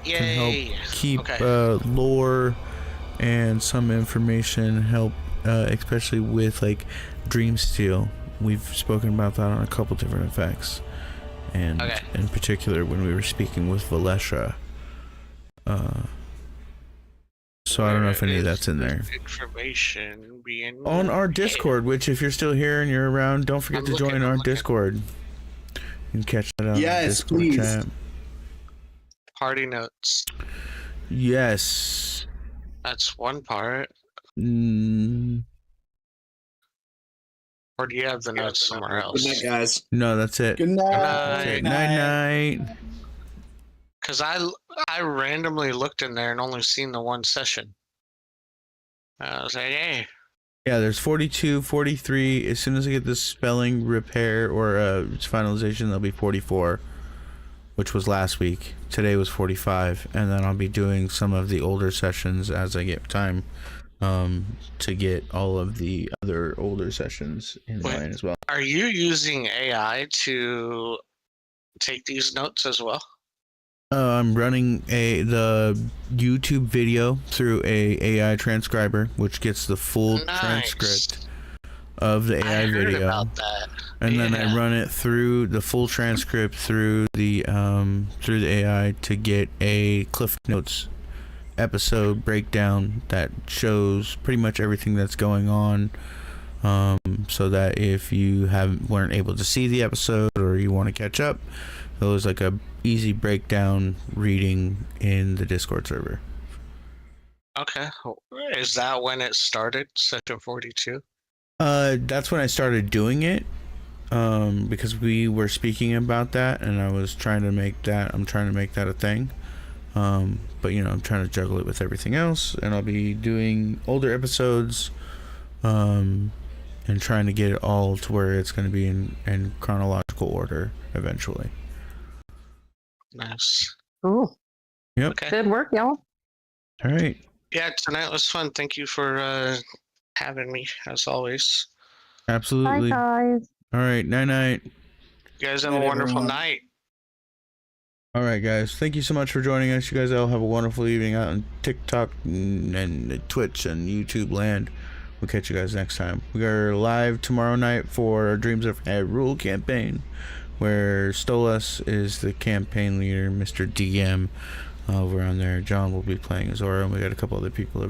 Yay! Can help keep Okay. lore and some information, help especially with like Dreamsteel. We've spoken about that on a couple different effects, and in particular when we were speaking with Valesha. So I don't know if any of that's in there. Information being On our Discord, which if you're still here and you're around, don't forget to join our Discord. You can catch that on Yes, the Discord please. chat. party notes. Yes. That's one part. Mm, Or do you have the notes somewhere else? Good night, guys. no, that's it. Good night. That's it. Night night. Because I randomly looked in there and only seen the one session. I was like, hey. Yeah, there's 42, 43. As soon as I get this spelling repair or finalization, there'll be 44, which was last week. Today was 45, and then I'll be doing some of the older sessions as I get time to get all of the other older sessions in line as well. Are you using AI to take these notes as well? I'm running the YouTube video through a AI transcriber, which gets the full transcript of the AI video. About that. And then I run it through the full transcript through the AI to get a Cliff Notes episode breakdown that shows pretty much everything that's going on. So that if you weren't able to see the episode or you want to catch up, it was like a easy breakdown reading in the Discord server. Okay. Is that when it started, Session 42? That's when I started doing it. Because we were speaking about that, and I was trying to make that. I'm trying to make that a thing. But I'm trying to juggle it with everything else, and I'll be doing older episodes, and trying to get it all to where it's going to be in chronological order eventually. Nice. Cool. Yep. Okay. Good work, y'all. All right. Yeah, tonight was fun. Thank you for having me, as always. Absolutely. Bye, guys. All right. Night. You guys have a wonderful night. All right, guys. Thank you so much for joining us. You guys all have a wonderful evening out on TikTok and Twitch and YouTube land. We'll catch you guys next time. We are live tomorrow night for our Dreams of Hyrule campaign, where Stolas is the campaign leader, Mr. DM over on there. John will be playing Zora, and we got a couple other people